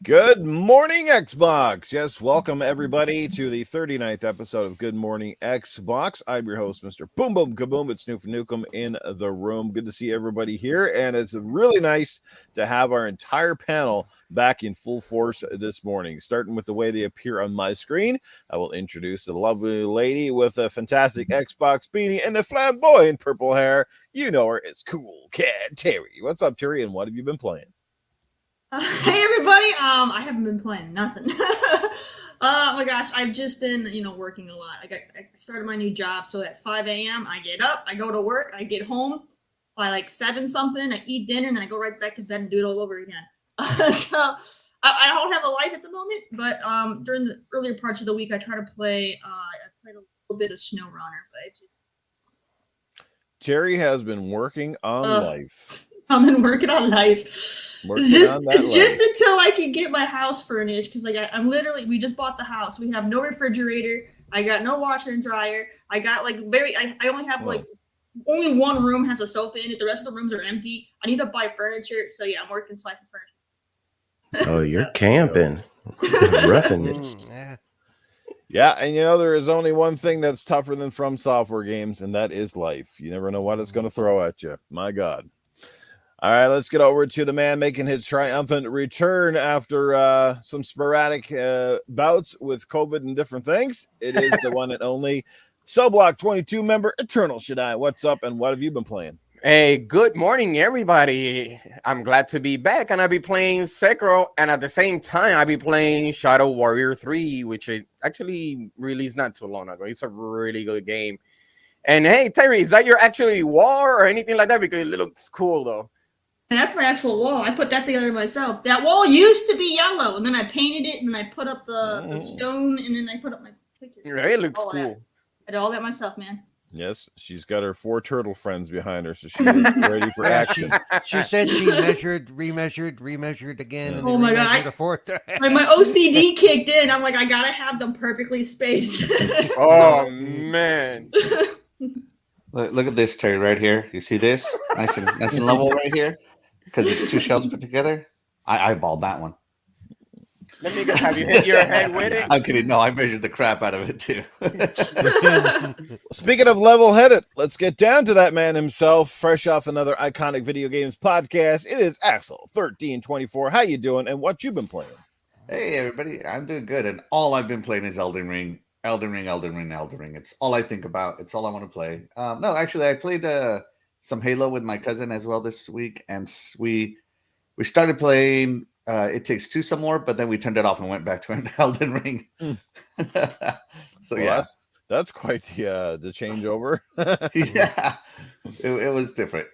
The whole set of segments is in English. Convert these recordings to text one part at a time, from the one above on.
Good morning, Xbox. Yes, welcome everybody to the 39th episode of Good Morning Xbox. I'm your host, Mr. Boom Boom Kaboom. It's Newf Nukem in the room. Good to see everybody here, and it's really nice to have our entire panel back in full force this morning. Starting with the way they appear on my screen, I will introduce the lovely lady with a fantastic Xbox beanie and the flamboyant purple hair. You know her, it's Coolcat Terri. What's up, Terri, and what have you been playing? Hey everybody, I haven't been playing nothing. Oh my gosh, I've just been, working a lot. I started my new job, so at 5 a.m. I get up, I go to work, I get home by like 7 something, I eat dinner, and then I go right back to bed and do it all over again. So I don't have a life at the moment, but during the earlier parts of the week, I try to play. I played a little bit of SnowRunner, but it's just Terri has been working on life. I've been working on life. It's just until I can get my house furnished, because we just bought the house. We have no refrigerator. I got no washer and dryer. I got I only have only one room has a sofa in it. The rest of the rooms are empty. I need to buy furniture. So yeah, I'm working so I can furnish. Oh, you're camping, roughing it. Yeah, and there is only one thing that's tougher than From Software games, and that is life. You never know what it's going to throw at you. My God. All right, let's get over to the man making his triumphant return after some sporadic bouts with COVID and different things. It is the one and only Cellblock 22 member, Eternal Shaddai. What's up, and what have you been playing? Hey, good morning, everybody. I'm glad to be back, and I'll be playing Sekiro, and at the same time, I'll be playing Shadow Warrior 3, which is actually released not too long ago. It's a really good game. And hey, Terri, is that your actually wall or anything like that? Because it looks cool, though. And that's my actual wall. I put that together myself. That wall used to be yellow, and then I painted it, and then I put up the stone, and then I put up my picture. It looks cool. I did all that myself, man. Yes, she's got her 4 turtle friends behind her, so she is ready for action. She said she remeasured again, and oh my God, a fourth. My OCD kicked in. I'm like, I gotta have them perfectly spaced. Oh man. Look at this, Terri, right here. You see this? Nice and level right here? Because it's 2 shells put together. I eyeballed that one. Let me guess, have you hit your head with it? I'm kidding. No, I measured the crap out of it, too. Speaking of level-headed, let's get down to that man himself, fresh off another iconic video games podcast. It is Axel1324. How you doing, and what you been playing? Hey, everybody. I'm doing good, and all I've been playing is Elden Ring. Elden Ring. It's all I think about. It's all I want to play. No, actually, I played some Halo with my cousin as well this week, and we started playing It Takes Two some more, but then we turned it off and went back to Elden Ring. So well, yeah, that's quite the changeover. Yeah, it was different.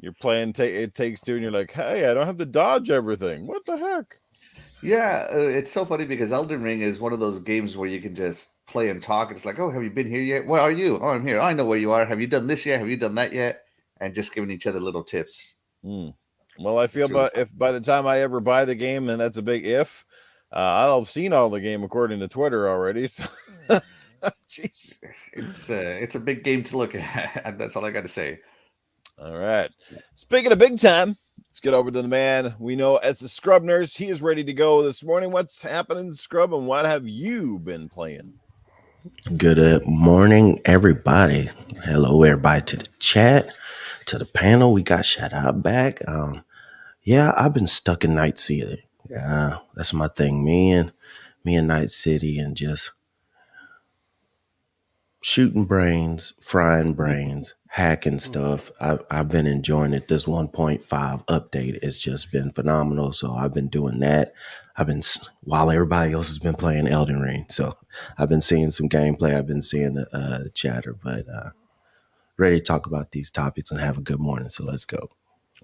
You're playing It Takes Two, and you're like, hey, I don't have to dodge everything. What the heck? Yeah, it's so funny because Elden Ring is one of those games where you can just play and talk. It's like, oh, have you been here yet? Where are you? Oh, I'm here. Oh, I know where you are. Have you done this yet? Have you done that yet? And just giving each other little tips. Well, I feel if by the time I ever buy the game, and that's a big if, I'll have seen all the game according to Twitter already. So, jeez, it's a big game to look at. That's all I got to say. All right. Speaking of big time, let's get over to the man we know as the Scrub Nurse. He is ready to go this morning. What's happening, Scrub, and what have you been playing? Good morning, everybody. Hello, everybody, to the chat, to the panel. We got Shaddai back. Yeah, I've been stuck in Night City. That's my thing. Me and Night City, and just shooting brains, frying brains, hacking stuff. I've been enjoying it. This 1.5 update has just been phenomenal. So I've been doing that. While everybody else has been playing Elden Ring. So I've been seeing some gameplay. I've been seeing the chatter, but ready to talk about these topics and have a good morning. So let's go.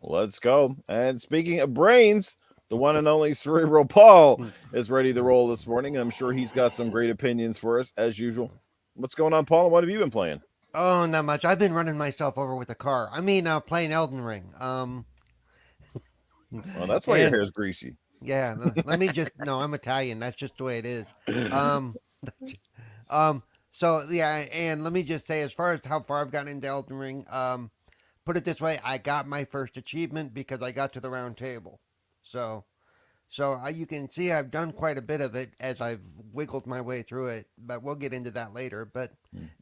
Let's go. And speaking of brains, the one and only Cerebral Paul is ready to roll this morning. I'm sure he's got some great opinions for us as usual. What's going on, Paul? And what have you been playing? Oh, not much. I've been running myself over with a car. I mean, playing Elden Ring. Well, that's why your hair is greasy. Yeah. No, I'm Italian. That's just the way it is. So yeah, and let me just say, as far as how far I've gotten into Elden Ring, put it this way, I got my first achievement because I got to the round table. So So you can see I've done quite a bit of it as I've wiggled my way through it, but we'll get into that later. But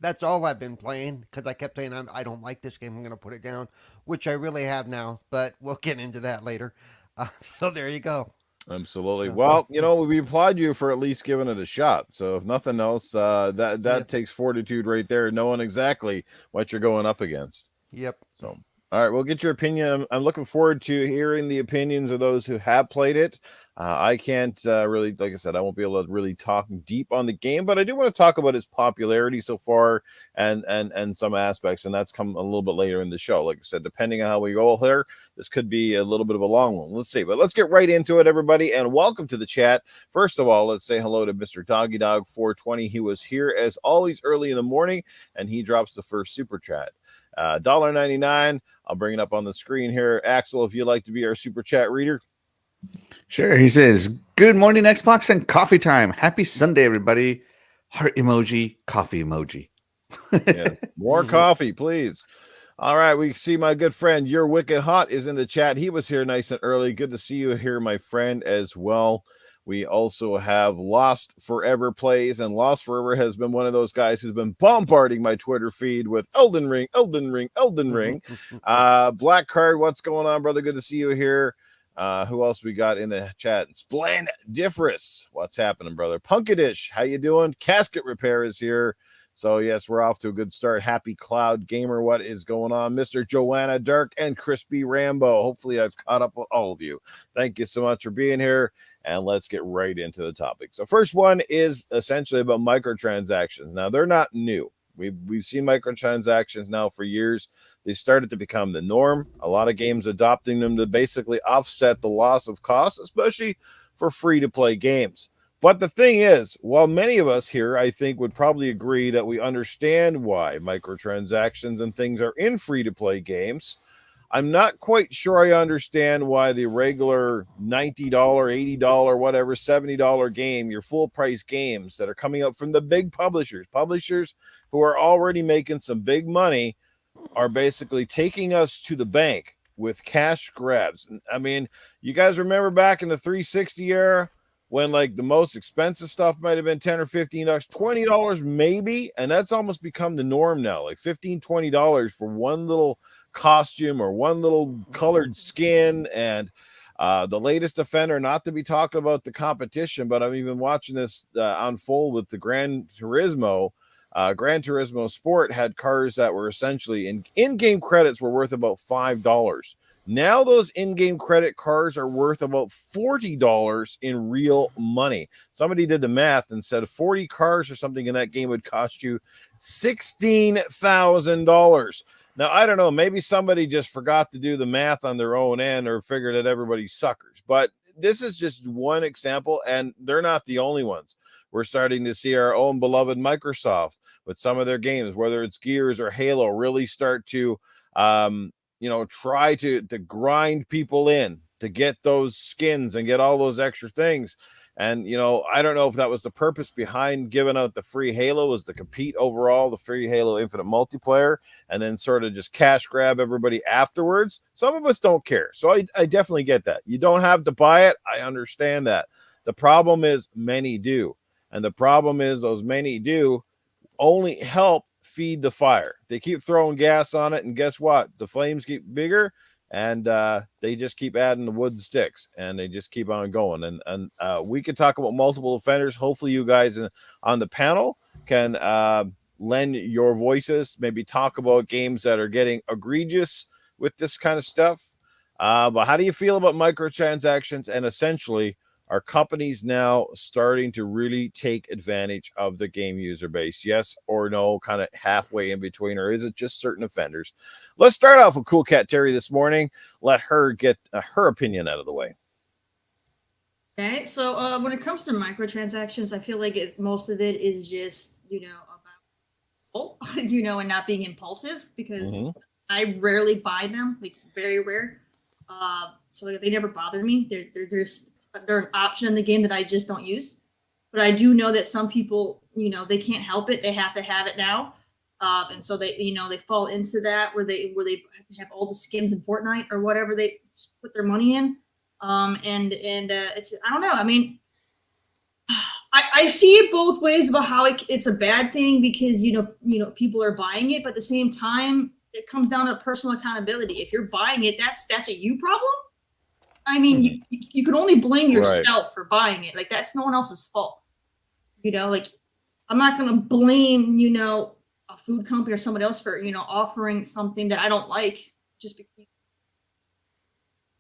that's all I've been playing because I kept saying I don't like this game. I'm going to put it down, which I really have now. But we'll get into that later. So there you go. Absolutely. So, Well, we applaud you for at least giving it a shot. So if nothing else, that Yep. takes fortitude right there, knowing exactly what you're going up against. Yep. So, all right, we'll get your opinion. I'm looking forward to hearing the opinions of those who have played it. I can't really, like I said, I won't be able to really talk deep on the game, but I do want to talk about its popularity so far and some aspects, and that's come a little bit later in the show. Like I said, depending on how we go here, this could be a little bit of a long one. Let's see, but let's get right into it, everybody, and welcome to the chat. First of all, let's say hello to Mr. Doggy Dog 420. He was here as always early in the morning, and he drops the first super chat. $1.99. I'll bring it up on the screen here. Axel, if you'd like to be our super chat reader. Sure. He says, "Good morning, Xbox and coffee time. Happy Sunday, everybody." Heart emoji, coffee emoji. Yes. More coffee, please. All right, we see my good friend You're Wicked Hot is in the chat. He was here nice and early. Good to see you here, my friend, as well. We also have Lost Forever plays, and Lost Forever has been one of those guys who's been bombarding my Twitter feed with Elden Ring, Elden Ring, Elden Ring. Black Card, what's going on, brother? Good to see you here. Who else we got in the chat? Splendiferous. What's happening, brother? Punkadish, how you doing? Casket Repair is here. So, yes, we're off to a good start. Happy Cloud Gamer, what is going on? Mr. Joanna Dark and Crispy Rambo. Hopefully, I've caught up with all of you. Thank you so much for being here, and let's get right into the topic. So, first one is essentially about microtransactions. Now, they're not new. We've seen microtransactions now for years. They started to become the norm. A lot of games adopting them to basically offset the loss of cost, especially for free-to-play games. But the thing is, while many of us here, I think, would probably agree that we understand why microtransactions and things are in free-to-play games, I'm not quite sure I understand why the regular $90, $80, whatever, $70 game, your full-price games that are coming up from the big publishers who are already making some big money, are basically taking us to the bank with cash grabs. I mean, you guys remember back in the 360 era, when like the most expensive stuff might have been $10 or $15, $20 maybe, and that's almost become the norm now, like $15, $20 for one little costume or one little colored skin. And the latest offender, not to be talking about the competition, but I'm even watching this unfold with the Gran Turismo. Gran Turismo Sport had cars that were essentially in-game credits were worth about $5. Now those in-game credit cars are worth about $40 in real money. Somebody did the math and said 40 cars or something in that game would cost you $16,000. Now, I don't know, maybe somebody just forgot to do the math on their own end or figured that everybody's suckers. But this is just one example, and they're not the only ones. We're starting to see our own beloved Microsoft with some of their games, whether it's Gears or Halo, really start to try to grind people in to get those skins and get all those extra things. And, I don't know if that was the purpose behind giving out the free Halo, was to compete overall, the free Halo Infinite multiplayer, and then sort of just cash grab everybody afterwards. Some of us don't care. So I definitely get that. You don't have to buy it. I understand that. The problem is many do. And the problem is those many do only help feed the fire. They keep throwing gas on it, and guess what? The flames keep bigger, and they just keep adding the wood sticks, and they just keep on going. And we could talk about multiple offenders. Hopefully you guys on the panel can lend your voices, maybe talk about games that are getting egregious with this kind of stuff. But how do you feel about microtransactions, and essentially are companies now starting to really take advantage of the game user base? Yes or no, kind of halfway in between, or is it just certain offenders? Let's start off with Coolcat Terri this morning. Let her get her opinion out of the way. Okay, so when it comes to microtransactions, I feel like most of it is just, about, and not being impulsive, because I rarely buy them, like very rare. So they never bother me. They're an option in the game that I just don't use. But I do know that some people, they can't help it. They have to have it now. And so they fall into that where they have all the skins in Fortnite or whatever they put their money in. It's, I don't know. I mean, I see it both ways about how it's a bad thing because you know people are buying it, but at the same time, it comes down to personal accountability. If you're buying it, that's a you problem. I mean, you can only blame yourself for buying it. Like that's no one else's fault. You know, like I'm not gonna blame a food company or someone else for offering something that I don't like just because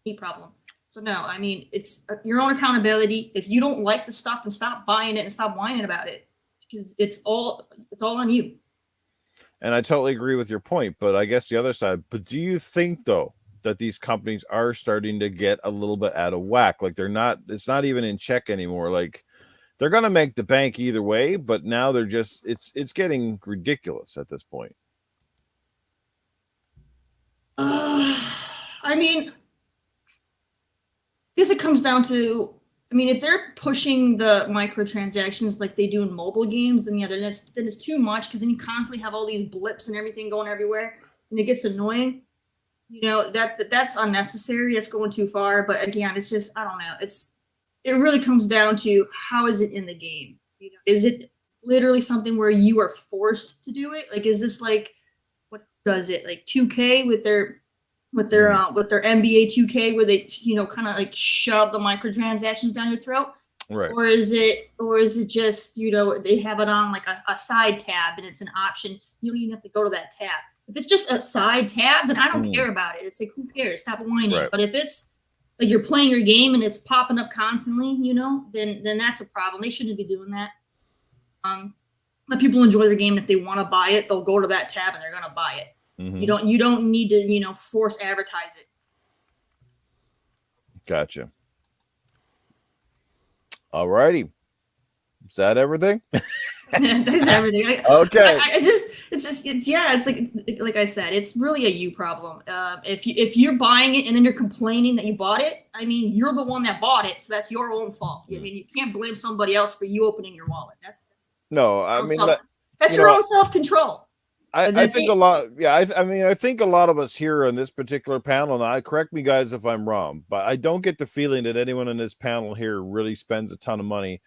me problem. So no, I mean it's your own accountability. If you don't like the stuff, then stop buying it and stop whining about it because it's all on you. And I totally agree with your point, but I guess the other side. But do you think though that these companies are starting to get a little bit out of whack? Like it's not even in check anymore. Like they're going to make the bank either way, but now they're just it's getting ridiculous at this point. I mean, I guess it comes down to, I mean, if they're pushing the microtransactions like they do in mobile games, then yeah, then it's too much because then you constantly have all these blips and everything going everywhere, and it gets annoying. You know that's unnecessary. That's going too far. But again, it's just I don't know. It really comes down to how is it in the game? You know, is it literally something where you are forced to do it? Like, is this like what does it like 2K with their NBA 2K where they kind of like shove the microtransactions down your throat, right? Or is it just they have it on like a side tab and it's an option. You don't even have to go to that tab. If it's just a side tab, then I don't care about it. It's like who cares? Stop whining. Right. But if it's like you're playing your game and it's popping up constantly, then that's a problem. They shouldn't be doing that. Let people enjoy their game. If they want to buy it, they'll go to that tab and they're gonna buy it. Mm-hmm. You don't need to force advertise it. Gotcha. All righty. Is that everything? That's everything. Okay. It's like I said, it's really a you problem. If you're buying it and then you're complaining that you bought it, I mean, you're the one that bought it, so that's your own fault. I mean, you can't blame somebody else for you opening your wallet. That's your own self-control. I think a lot. Yeah, I mean, I think a lot of us here on this particular panel. And correct me, guys, if I'm wrong, but I don't get the feeling that anyone in this panel here really spends a ton of money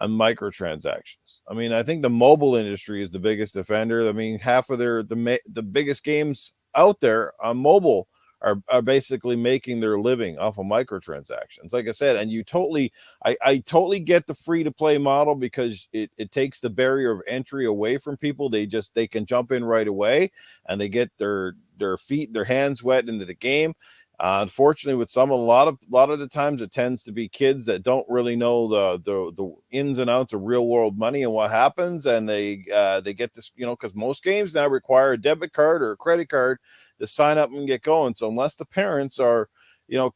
on microtransactions. I mean, I think the mobile industry is the biggest offender. I mean, half of the biggest games out there on mobile are basically making their living off of microtransactions. Like I said, and I totally get the free to play model because it takes the barrier of entry away from people. They can jump in right away and they get their hands wet into the game. Unfortunately, with a lot of the times it tends to be kids that don't really know the ins and outs of real world money and what happens, and they get this, because most games now require a debit card or a credit card to sign up and get going. So unless the parents are,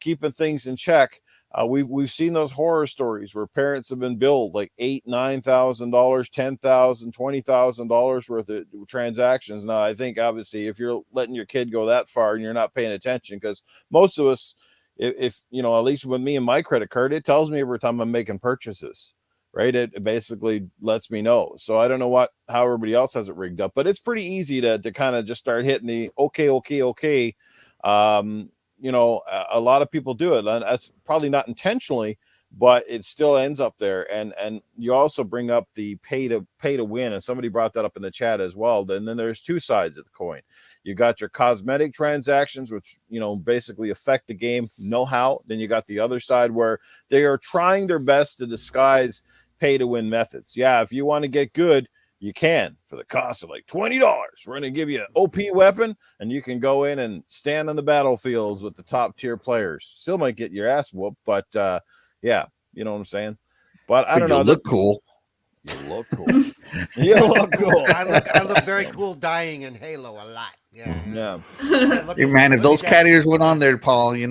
keeping things in check, we've seen those horror stories where parents have been billed like $8,000, $9,000, $10,000, $20,000 worth of transactions. Now, I think obviously if you're letting your kid go that far and you're not paying attention, because most of us, if at least with me and my credit card, it tells me every time I'm making purchases, right? It basically lets me know. So I don't know how everybody else has it rigged up, but it's pretty easy to kind of just start hitting the okay. A lot of people do it, and that's probably not intentionally, but it still ends up there. And you also bring up the pay to win, and somebody brought that up in the chat as well. Then there's two sides of the coin. You got your cosmetic transactions, which basically affect the game know-how. Then you got the other side where they are trying their best to disguise pay to win methods. Yeah, if you want to get good, you can for the cost of like $20. We're going to give you an OP weapon and you can go in and stand on the battlefields with the top tier players. Still might get your ass whooped, but yeah, you know what I'm saying? But I don't know. You look cool. You look cool. You look cool. I look very cool dying in Halo a lot. Yeah. Hey, man, if those cat ears went on there, Paul, we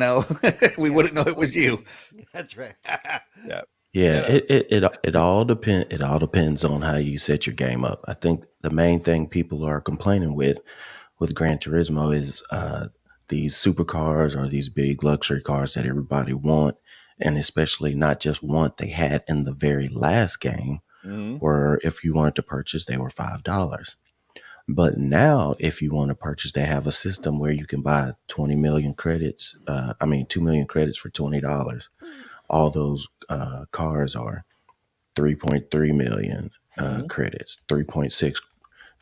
wouldn't know it was you. That's right. Yeah. Yeah, it all depends on how you set your game up. I think the main thing people are complaining with Gran Turismo is these supercars or these big luxury cars that everybody want, and especially not just want, they had in the very last game, where if you wanted to purchase, they were $5. But now, if you want to purchase, they have a system where you can buy 20 million credits. 2 million credits for $20. All those cars are 3.3 million Mhm. credits, 3.6,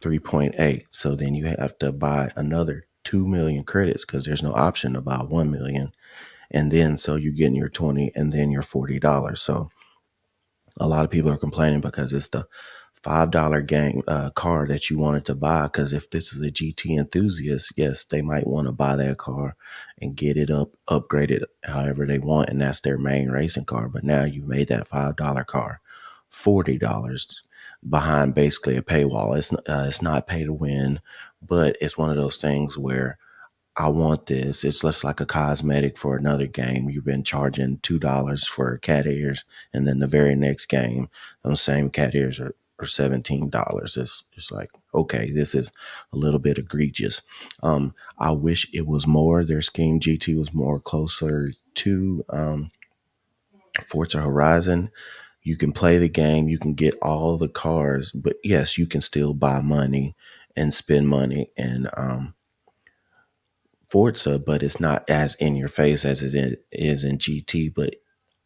3.8. So then you have to buy another 2 million credits because there's no option to buy 1 million. And then so you're getting your 20 and then your $40. So a lot of people are complaining because it's the $5 game car that you wanted to buy. Because if this is a GT enthusiast, yes, they might want to buy that car and get it upgraded however they want, and that's their main racing car. But now you made that $5 car $40 behind basically a paywall. It's not pay to win, but it's one of those things where I want this. It's just like a cosmetic for another game. You've been charging $2 for cat ears, and then the very next game, those same cat ears are $17. It's just like, okay, this is a little bit egregious. I wish it was more. Their scheme GT was more closer to Forza Horizon. You can play the game, you can get all the cars, but yes, you can still buy money and spend money and Forza, but it's not as in your face as it is in GT. But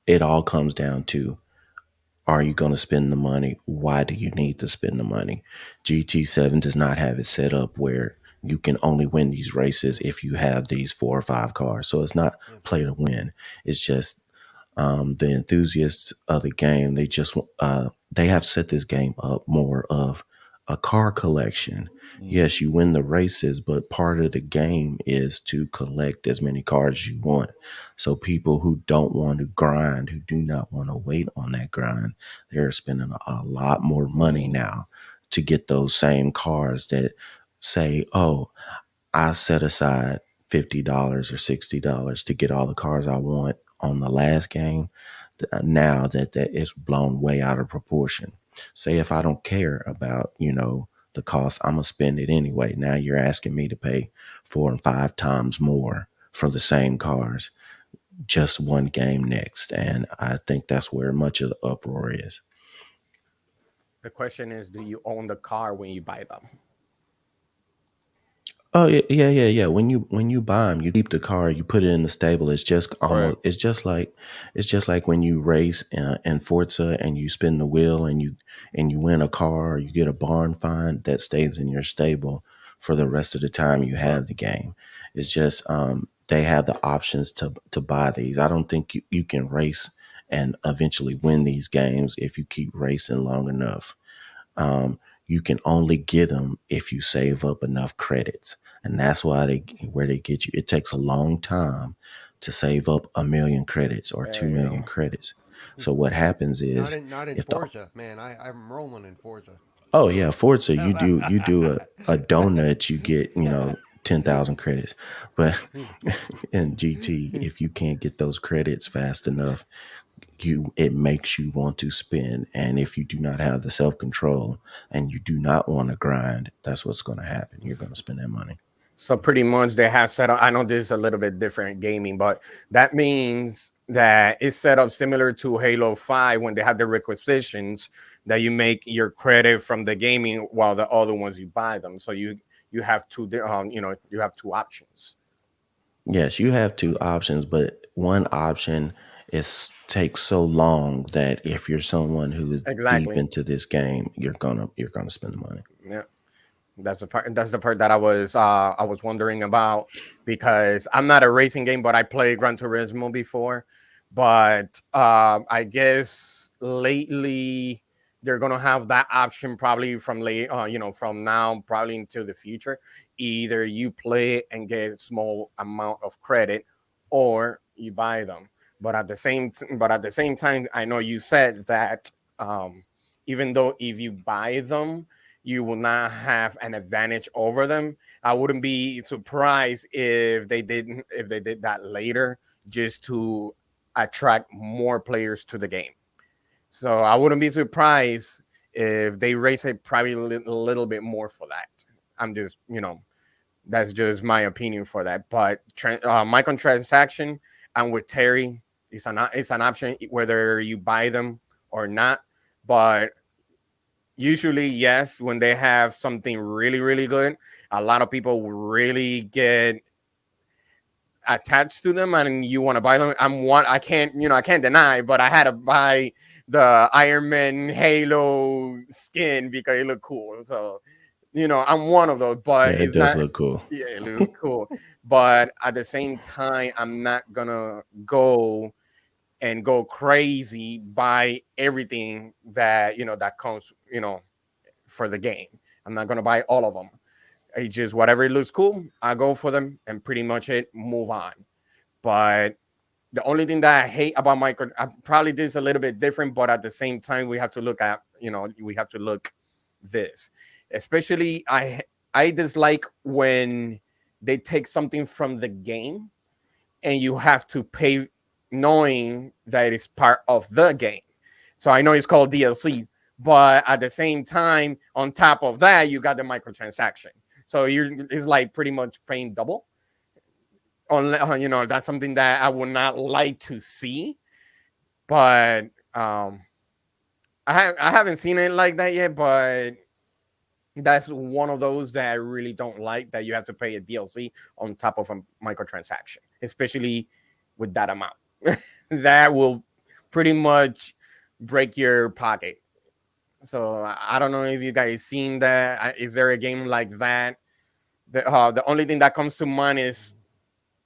it all comes down to, are you going to spend the money? Why do you need to spend the money? GT7 does not have it set up where you can only win these races if you have these 4 or 5 cars. So it's not play to win. It's just the enthusiasts of the game, they have set this game up more of a car collection. Yes, you win the races, but part of the game is to collect as many cars as you want. So people who don't want to grind, who do not want to wait on that grind, they're spending a lot more money now to get those same cars that say, oh, I set aside $50 or $60 to get all the cars I want on the last game. Now that is blown way out of proportion. Say if I don't care about, the cost, I'm gonna spend it anyway. Now you're asking me to pay 4 and 5 times more for the same cars, just one game next. And I think that's where much of the uproar is. The question is, do you own the car when you buy them? Oh yeah. When you buy them, you keep the car, you put it in the stable. It's just almost, Right. it's just like when you race in Forza and you spin the wheel and you win a car, or you get a barn find that stays in your stable for the rest of the time you have the game. It's just they have the options to buy these. I don't think you can race and eventually win these games if you keep racing long enough. You can only get them if you save up enough credits, and that's where they get you. It takes a long time to save up 1 million credits or There 2 you million go. credits. So what happens Not is, in if the Forza, man. I'm rolling in Forza. oh yeah, Forza, you do a donut, you get 10,000 credits, but in GT, if you can't get those credits fast enough, it makes you want to spend. And if you do not have the self-control and you do not want to grind, that's what's going to happen. You're going to spend that money. So pretty much they have set up. I know this is a little bit different gaming, but that means that it's set up similar to Halo 5 when they have the requisitions that you make your credit from the gaming, while the other ones you buy them. So you have you have two options. Yes, you have 2 options, but one option takes so long that if you're someone who is deep Exactly. into this game, you're gonna spend the money. Yeah. That's the part. That's the part that I was wondering about, because I'm not a racing game, but I played Gran Turismo before. But I guess lately they're gonna have that option probably from from now probably into the future. Either you play it and get a small amount of credit, or you buy them. But at the same time, I know you said that even though if you buy them, you will not have an advantage over them. I wouldn't be surprised if they did that later, just to attract more players to the game. So I wouldn't be surprised if they raise it probably a little bit more for that. I'm just, that's just my opinion for that. But microtransaction and with Terry, it's an option whether you buy them or not. But usually, yes, when they have something really, really good, a lot of people really get attached to them and you want to buy them. I can't deny, but I had to buy the Iron Man Halo skin because it looked cool. So, I'm one of those, Yeah, but it it's does not, look cool. yeah, it looked cool. But at the same time, I'm not gonna go crazy buy everything that comes, for the game. I'm not gonna buy all of them. It's just whatever it looks cool, I go for them and pretty much it move on. But the only thing that I hate about micro, I probably this is a little bit different, but at the same time, we have to look at, we have to look this, especially I dislike when they take something from the game and you have to pay knowing that it's part of the game. So I know it's called DLC, but at the same time, on top of that, you got the microtransaction. So it's like pretty much paying double. That's something that I would not like to see. But I haven't seen it like that yet. But that's one of those that I really don't like, that you have to pay a DLC on top of a microtransaction, especially with that amount. That will pretty much break your pocket. So I don't know if you guys seen that. Is there a game like that? The only thing that comes to mind is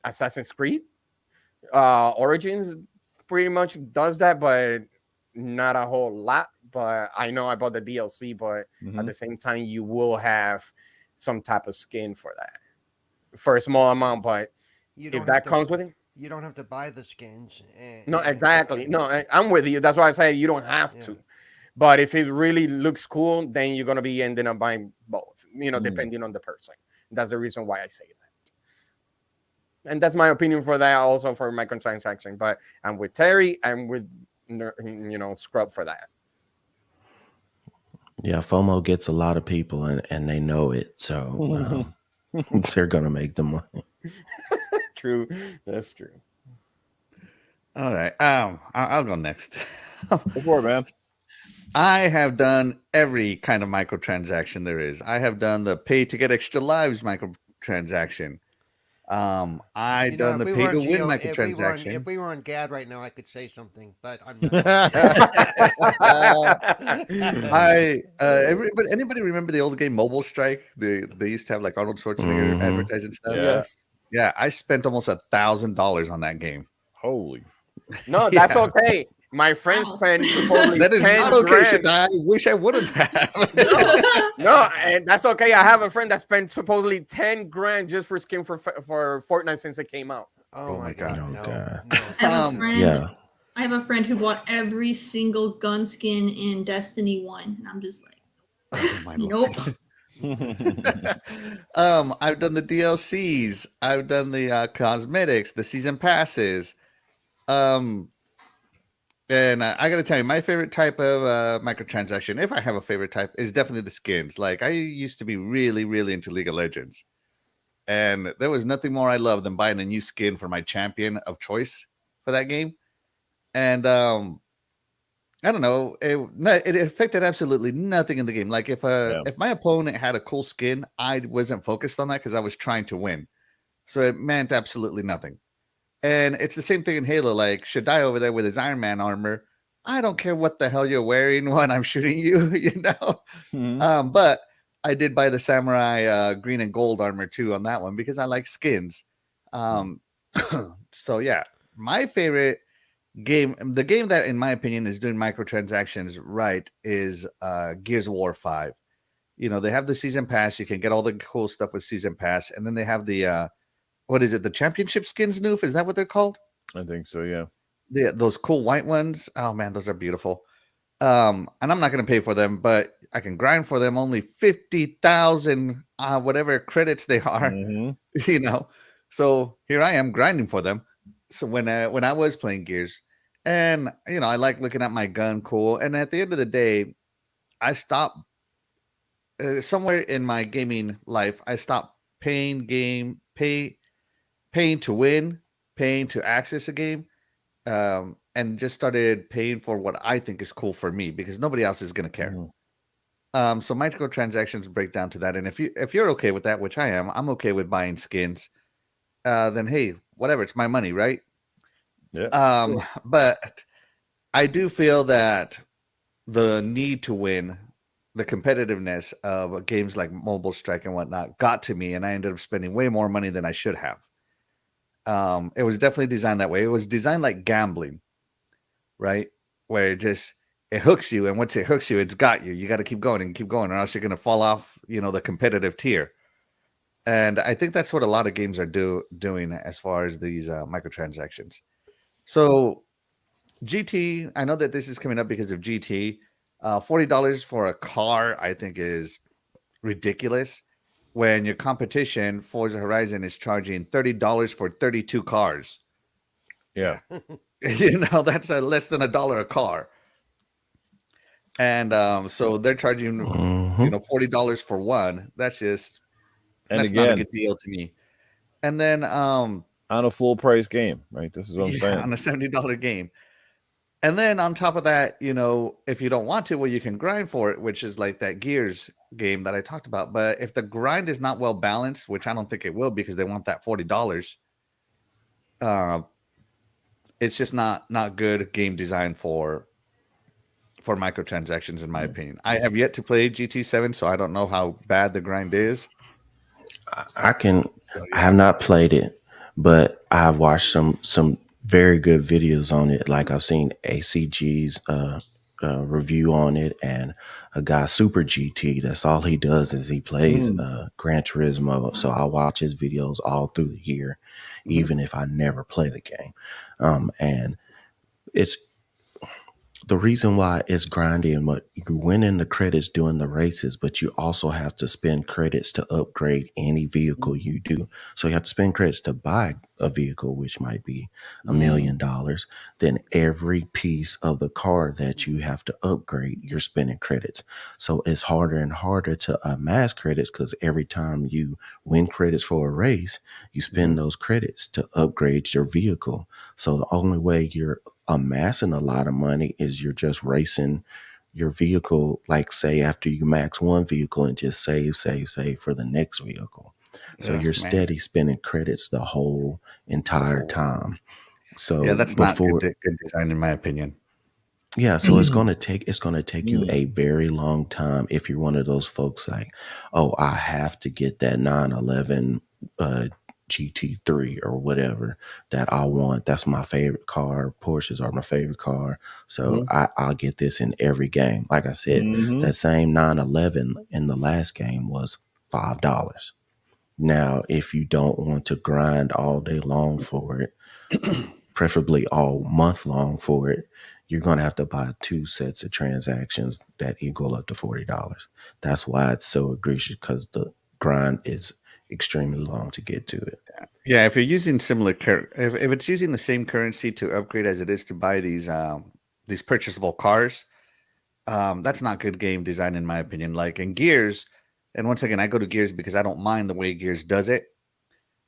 Assassin's Creed. Origins pretty much does that, but not a whole lot. But I know I bought the DLC, but at the same time, you will have some type of skin for that for a small amount. But if that comes with it, you don't have to buy the skins. no, exactly. No, I'm with you. That's why I say you don't have to. But if it really looks cool, then you're gonna be ending up buying both. Depending on the person. That's the reason why I say that. And that's my opinion for that. Also for microtransaction. But I'm with Terry. I'm with Scrub for that. Yeah, FOMO gets a lot of people, and they know it, so they're gonna make the money. True, that's true. All right, I'll go next. Before, man. I have done every kind of microtransaction there is. I have done the pay to get extra lives microtransaction. I done the pay to win microtransaction. If we were on GAD right now, I could say something, but I'm not. Anybody remember the old game Mobile Strike? They used to have like Arnold Schwarzenegger advertising stuff. Yes. Yeah, I spent almost $1,000 on that game. Holy. No, that's okay. My friend spent supposedly that is 10 not okay, grand. Shaddai. I wish I wouldn't have. No, and that's okay. I have a friend that spent supposedly 10 grand just for skin for Fortnite since it came out. Oh my god! Oh, No. God. No. I have a friend who bought every single gun skin in Destiny 1. And I'm just like, nope. I've done the DLCs. I've done the cosmetics, the season passes. And I got to tell you, my favorite type of microtransaction, if I have a favorite type, is definitely the skins. Like, I used to be really, really into League of Legends. And there was nothing more I love than buying a new skin for my champion of choice for that game. And I don't know, it affected absolutely nothing in the game. Like, if my opponent had a cool skin, I wasn't focused on that because I was trying to win. So it meant absolutely nothing. And it's the same thing in Halo, like Shaddai over there with his Iron Man armor. I don't care what the hell you're wearing when I'm shooting you, But I did buy the Samurai green and gold armor too on that one because I like skins. So yeah, my favorite game, the game that in my opinion is doing microtransactions right, is Gears of War 5. They have the season pass. You can get all the cool stuff with season pass, and then they have the what is it? The championship skins, Newf? Is that what they're called? I think so, yeah. Those cool white ones. Oh man, those are beautiful. And I'm not going to pay for them, but I can grind for them. Only 50,000 whatever credits they are. So here I am grinding for them. So when I was playing Gears, and I like looking at my gun, cool. And at the end of the day, I stopped somewhere in my gaming life. I stopped paying to win, paying to access a game, and just started paying for what I think is cool for me because nobody else is going to care. So microtransactions break down to that, and if you're okay with that, which I am, I'm okay with buying skins. Then hey, whatever, it's my money, right? Yeah. But I do feel that the need to win, the competitiveness of games like Mobile Strike and whatnot got to me, and I ended up spending way more money than I should have. It was definitely designed that way. It was designed like gambling, right? Where it hooks you, and once it hooks you, it's got you. You got to keep going and keep going, or else you're going to fall off, the competitive tier. And I think that's what a lot of games are doing as far as these microtransactions. So GT, I know that this is coming up because of GT. $40 for a car, I think, is ridiculous. When your competition, Forza Horizon, is charging $30 for 32 cars. Yeah. That's less than $1 a car. And so they're charging, $40 for one. That's not a good deal to me. And then on a full price game, right? This is what I'm saying. On a $70 game. And then on top of that, if you don't want to, well, you can grind for it, which is like that Gears game that I talked about. But if the grind is not well balanced, which I don't think it will because they want that $40, it's just not good game design for microtransactions, in my opinion. I have yet to play GT7, so I don't know how bad the grind is. I have not played it, but I've watched some very good videos on it. Like I've seen ACG's review on it, and a guy Super GT. That's all he does is he plays Gran Turismo. So I watch his videos all through the year, even if I never play the game. And it's the reason why it's grinding, but you're winning the credits doing the races, but you also have to spend credits to upgrade any vehicle you do. So you have to spend credits to buy a vehicle, which might be $1 million. Then every piece of the car that you have to upgrade, you're spending credits. So it's harder and harder to amass credits because every time you win credits for a race, you spend those credits to upgrade your vehicle. So the only way you're amassing a lot of money is you're just racing your vehicle, like say after you max one vehicle and just save for the next vehicle. So you're steady spending credits the whole entire time. So that's not good design, in my opinion. Yeah, so it's gonna take you a very long time if you're one of those folks like, oh, I have to get that 911 GT3 or whatever that I want. That's my favorite car. Porsches are my favorite car. So I'll get this in every game. Like I said, that same 911 in the last game was $5. Now, if you don't want to grind all day long for it, preferably all month long for it, you're going to have to buy 2 sets of transactions that equal up to $40. That's why it's so egregious, because the grind is extremely long to get to it. Yeah, if you're using similar if it's using the same currency to upgrade as it is to buy these purchasable cars, that's not good game design, in my opinion. Like in Gears, and once again, I go to Gears because I don't mind the way Gears does it.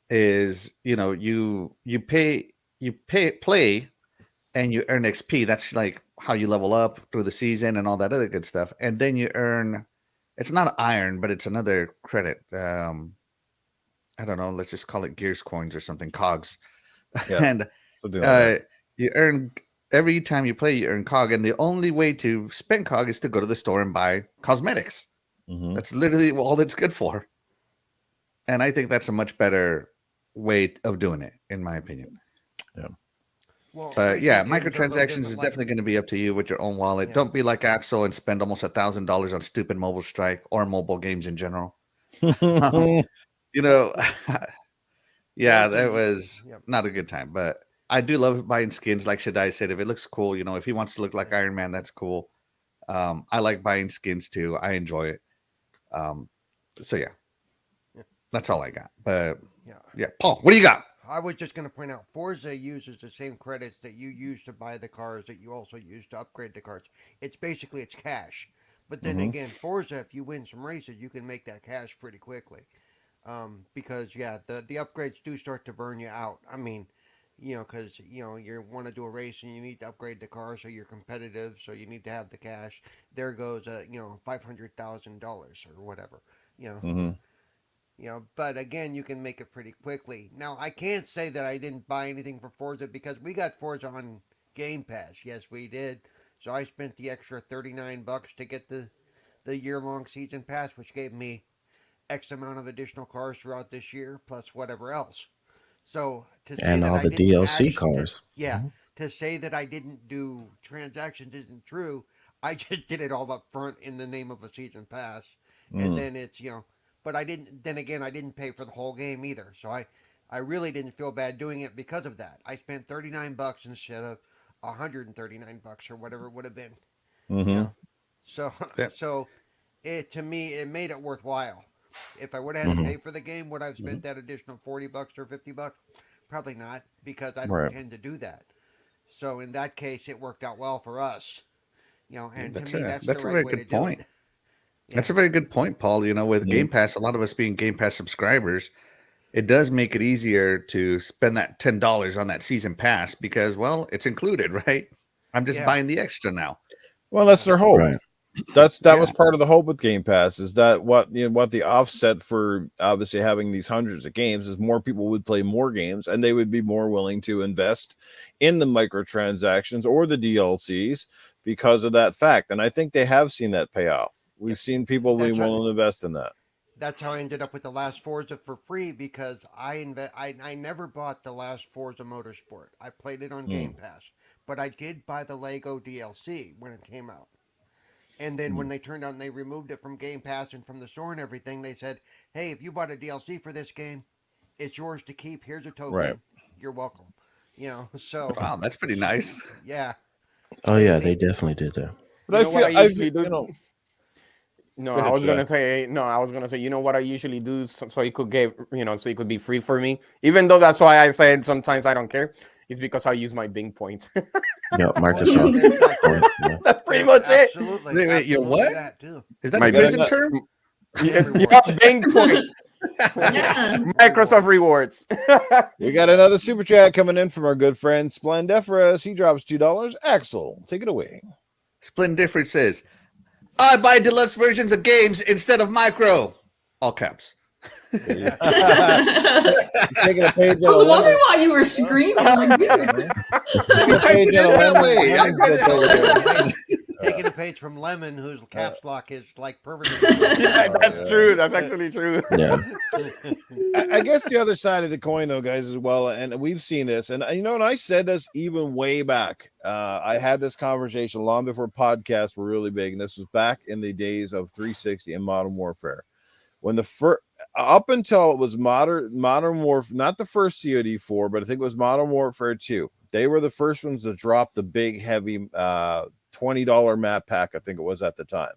Is you play and you earn XP. That's like how you level up through the season and all that other good stuff. And then you earn, it's not iron, but it's another credit. I don't know. Let's just call it Gears coins or something, cogs. Yeah, and you earn every time you play, you earn cog. And the only way to spend cog is to go to the store and buy cosmetics. That's literally all it's good for. And I think that's a much better way of doing it, in my opinion. Yeah. Well, microtransactions is definitely going to be up to you with your own wallet. Yeah. Don't be like Axel and spend almost $1,000 on stupid Mobile Strike or mobile games in general. That was not a good time. But I do love buying skins. Like Shaddai said, if it looks cool, if he wants to look like Iron Man, that's cool. I like buying skins too. I enjoy it. That's all I got. But Paul, what do you got? I was just going to point out, Forza uses the same credits that you use to buy the cars that you also use to upgrade the cars. It's cash. But then again, Forza, if you win some races, you can make that cash pretty quickly. Because the upgrades do start to burn you out. I mean, Because you want to do a race and you need to upgrade the car so you're competitive, so you need to have the cash. There goes $500,000 or whatever. You know, Mm-hmm. But again, you can make it pretty quickly. Now, I can't say that I didn't buy anything for Forza because we got Forza on Game Pass. Yes, we did. So I spent the extra $39 to get the year-long season pass, which gave me X amount of additional cars throughout this year, plus whatever else. So to say And that all I the didn't DLC cars. yeah, to say that I didn't do transactions isn't true. I just did it all up front in the name of a season pass, and Mm. then but I didn't. Then again, I didn't pay for the whole game either. So I really didn't feel bad doing it because of that. I spent $39 instead of $139 or whatever it would have been. You Mm-hmm. know, so Yeah. so it to me it made it worthwhile. If I would have had to Mhm. pay for the game, would I have spent that additional $40 or $50? Probably not, because I don't Right. tend to do that. So in that case, it worked out well for us. And to That's me, a that's the that's a right very way to good do point. it. That's Yeah, a very good point, Paul. With Yeah. Game Pass, a lot of us being Game Pass subscribers, it does make it easier to spend that $10 on that season pass because, well, it's included, right? I'm just yeah, buying the extra now. Well, that's their hope. Right. That Yeah. was part of the hope with Game Pass, is that what the offset for obviously having these hundreds of games is more people would play more games and they would be more willing to invest in the microtransactions or the DLCs because of that fact. And I think they have seen that pay off. We've yep. seen people being That's how willing to invest in that. that's how I ended up with the last Forza for free because I never bought the last Forza Motorsport. I played it on Game Pass, but I did buy the Lego DLC when it came out. And then when they turned out and they removed it from Game Pass and from the store and everything, they said, "Hey, if you bought a DLC for this game, it's yours to keep. Here's a token. Right. You're welcome." So Wow, that's pretty nice. yeah, Oh they yeah, they they definitely did that. But You I know what feel I usually do? No, Go I ahead, was gonna Shaddai. say no. I was gonna say, you know what I usually do, so it could get, so it could be free for me. Even though that's why I said sometimes I don't care. It's because I use my Bing points. Yeah, well, yeah, Microsoft. there's that too. Yeah. That's pretty There's much it. absolutely, Wait, you're absolutely what? that too. Is that My a We got prison ano- term? Bing Yeah, rewards. Bing point. Yeah. Microsoft rewards. We got another super chat coming in from our good friend Splendiferous. He drops $2. Axel, take it away. Splendiferous says, I buy deluxe versions of games instead of micro. All caps. Yeah. Taking a page I out was of wondering Lemon. why you were screaming. I'm like, dude. Taking a Type page it out in of that Lemon. way. I Lemon's read book it over there. Taking a page from Lemon, whose caps lock is like permanent. That's true. That's actually true. Yeah. I guess the other side of the coin, though, guys, as well, and we've seen this, and and I said this even way back. I had this conversation long before podcasts were really big, and this was back in the days of 360 and Modern Warfare. When the first, up until it was Modern Warfare, not the first COD4, but I think it was Modern Warfare 2. They were the first ones to drop the big, heavy $20 map pack, I think it was at the time.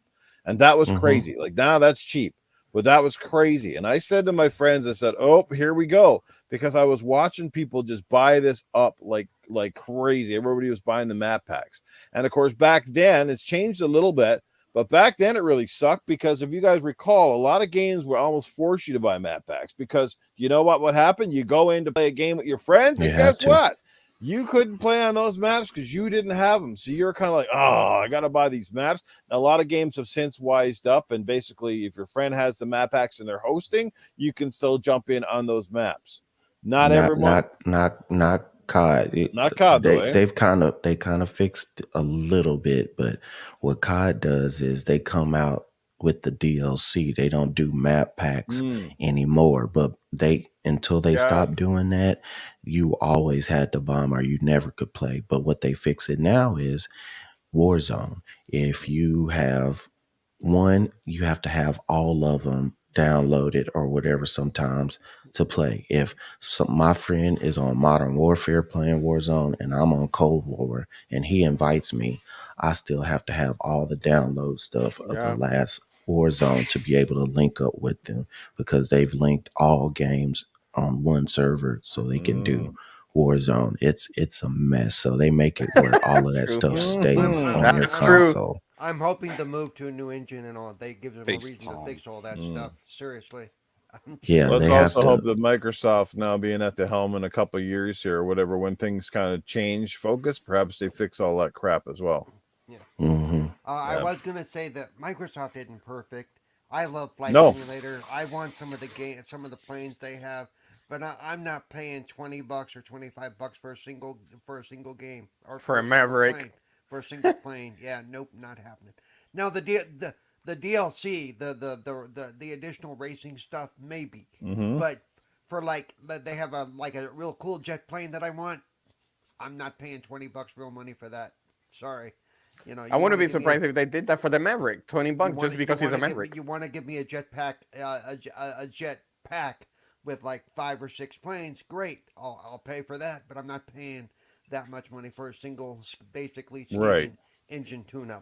And that was crazy. Like, now that's cheap, but that was crazy. And I said to my friends, I said, oh, here we go. Because I was watching people just buy this up like crazy. Everybody was buying the map packs. And of course, back then, it's changed a little bit. But back then, it really sucked because if you guys recall, a lot of games were almost force you to buy map packs because you know what happened? You go in to play a game with your friends, and You guess have to. what? You couldn't play on those maps because you didn't have them. So you're kind of like, oh, I got to buy these maps. Now, a lot of games have since wised up, and basically, if your friend has the map packs and they're hosting, you can still jump in on those maps. Not everyone. Not COD. Not COD, though, eh? They kind of fixed a little bit, but what COD does is they come out with the DLC. They don't do map packs anymore, but until they Yeah. stop doing that, you always had to bomb or you never could play. But what they fix it now is Warzone. If you have one, you have to have all of them downloaded or whatever sometimes to play. If my friend is on Modern Warfare playing Warzone and I'm on Cold War and he invites me, I still have to have all the download stuff of the last Warzone to be able to link up with them because they've linked all games on one server so they can do Warzone. It's a mess. So they make it where all of that True. stuff stays I'm- on your That's true. console. I'm hoping to move to a new engine and all. They give them a Face reason palm. to fix all that stuff. Seriously. Yeah, Let's they have also hope to. that Microsoft now being at the helm in a couple of years here or whatever, when things kind of change focus, perhaps they fix all that crap as well. Yeah. Hmm. I Yeah. was gonna say that Microsoft isn't perfect. I love Flight No. Simulator. I want some of the planes they have, but I'm not paying $20 or $25 for a single game or For for a a single Maverick. plane. For a single plane, yeah, nope, not happening. Now the DLC, the additional racing stuff, maybe, Mm-hmm. but for like they have a real cool jet plane that I want. I'm not paying $20 real money for that. Sorry. I You wouldn't want to be give me surprised if they did that for the Maverick. $20 just because he's a Maverick. you want to give me a jetpack, a jet pack with like 5 or 6 planes. Great, I'll pay for that, but I'm not paying that much money for a single, basically Right. engine tune-up.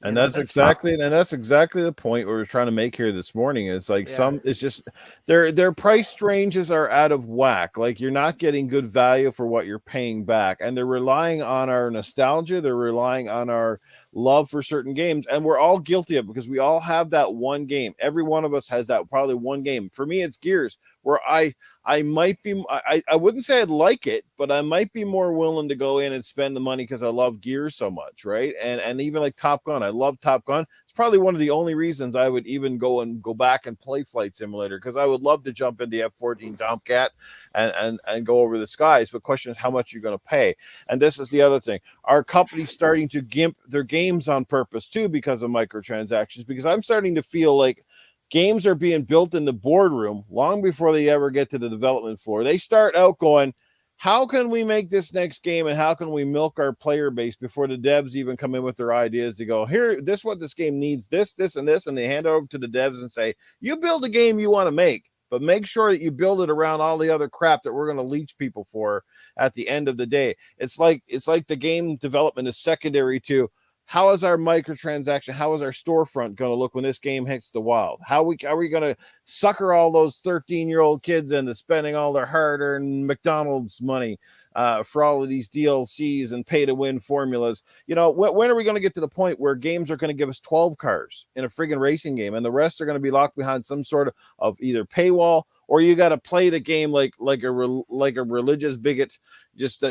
And that's exactly the point we were trying to make here this morning. It's like Yeah. it's just their price ranges are out of whack. Like you're not getting good value for what you're paying back. And they're relying on our nostalgia, they're relying on our love for certain games. And we're all guilty of it because we all have that one game. Every one of us has that probably one game. For me, it's Gears, where I might be I wouldn't say I'd like it, but I might be more willing to go in and spend the money because I love Gears so much, right? And even like Top Gun, I love Top Gun. It's probably one of the only reasons I would even go back and play Flight Simulator, because I would love to jump in the F-14 Tomcat and go over the skies. But question is how much you're going to pay. And this is the other thing. Our company's starting to gimp their games on purpose too because of microtransactions, because I'm starting to feel like games are being built in the boardroom long before they ever get to the development floor. They start out going, how can we make this next game and how can we milk our player base before the devs even come in with their ideas to go, here, this is what this game needs, this, and this, and they hand it over to the devs and say, you build a game you want to make, but make sure that you build it around all the other crap that we're going to leech people for at the end of the day. It's like the game development is secondary to how is our microtransaction, how is our storefront going to look when this game hits the wild? How are we going to sucker all those 13-year-old kids into spending all their hard-earned McDonald's money for all of these DLCs and pay-to-win formulas? When are we going to get to the point where games are going to give us 12 cars in a friggin' racing game and the rest are going to be locked behind some sort of either paywall, or you got to play the game like a religious bigot, just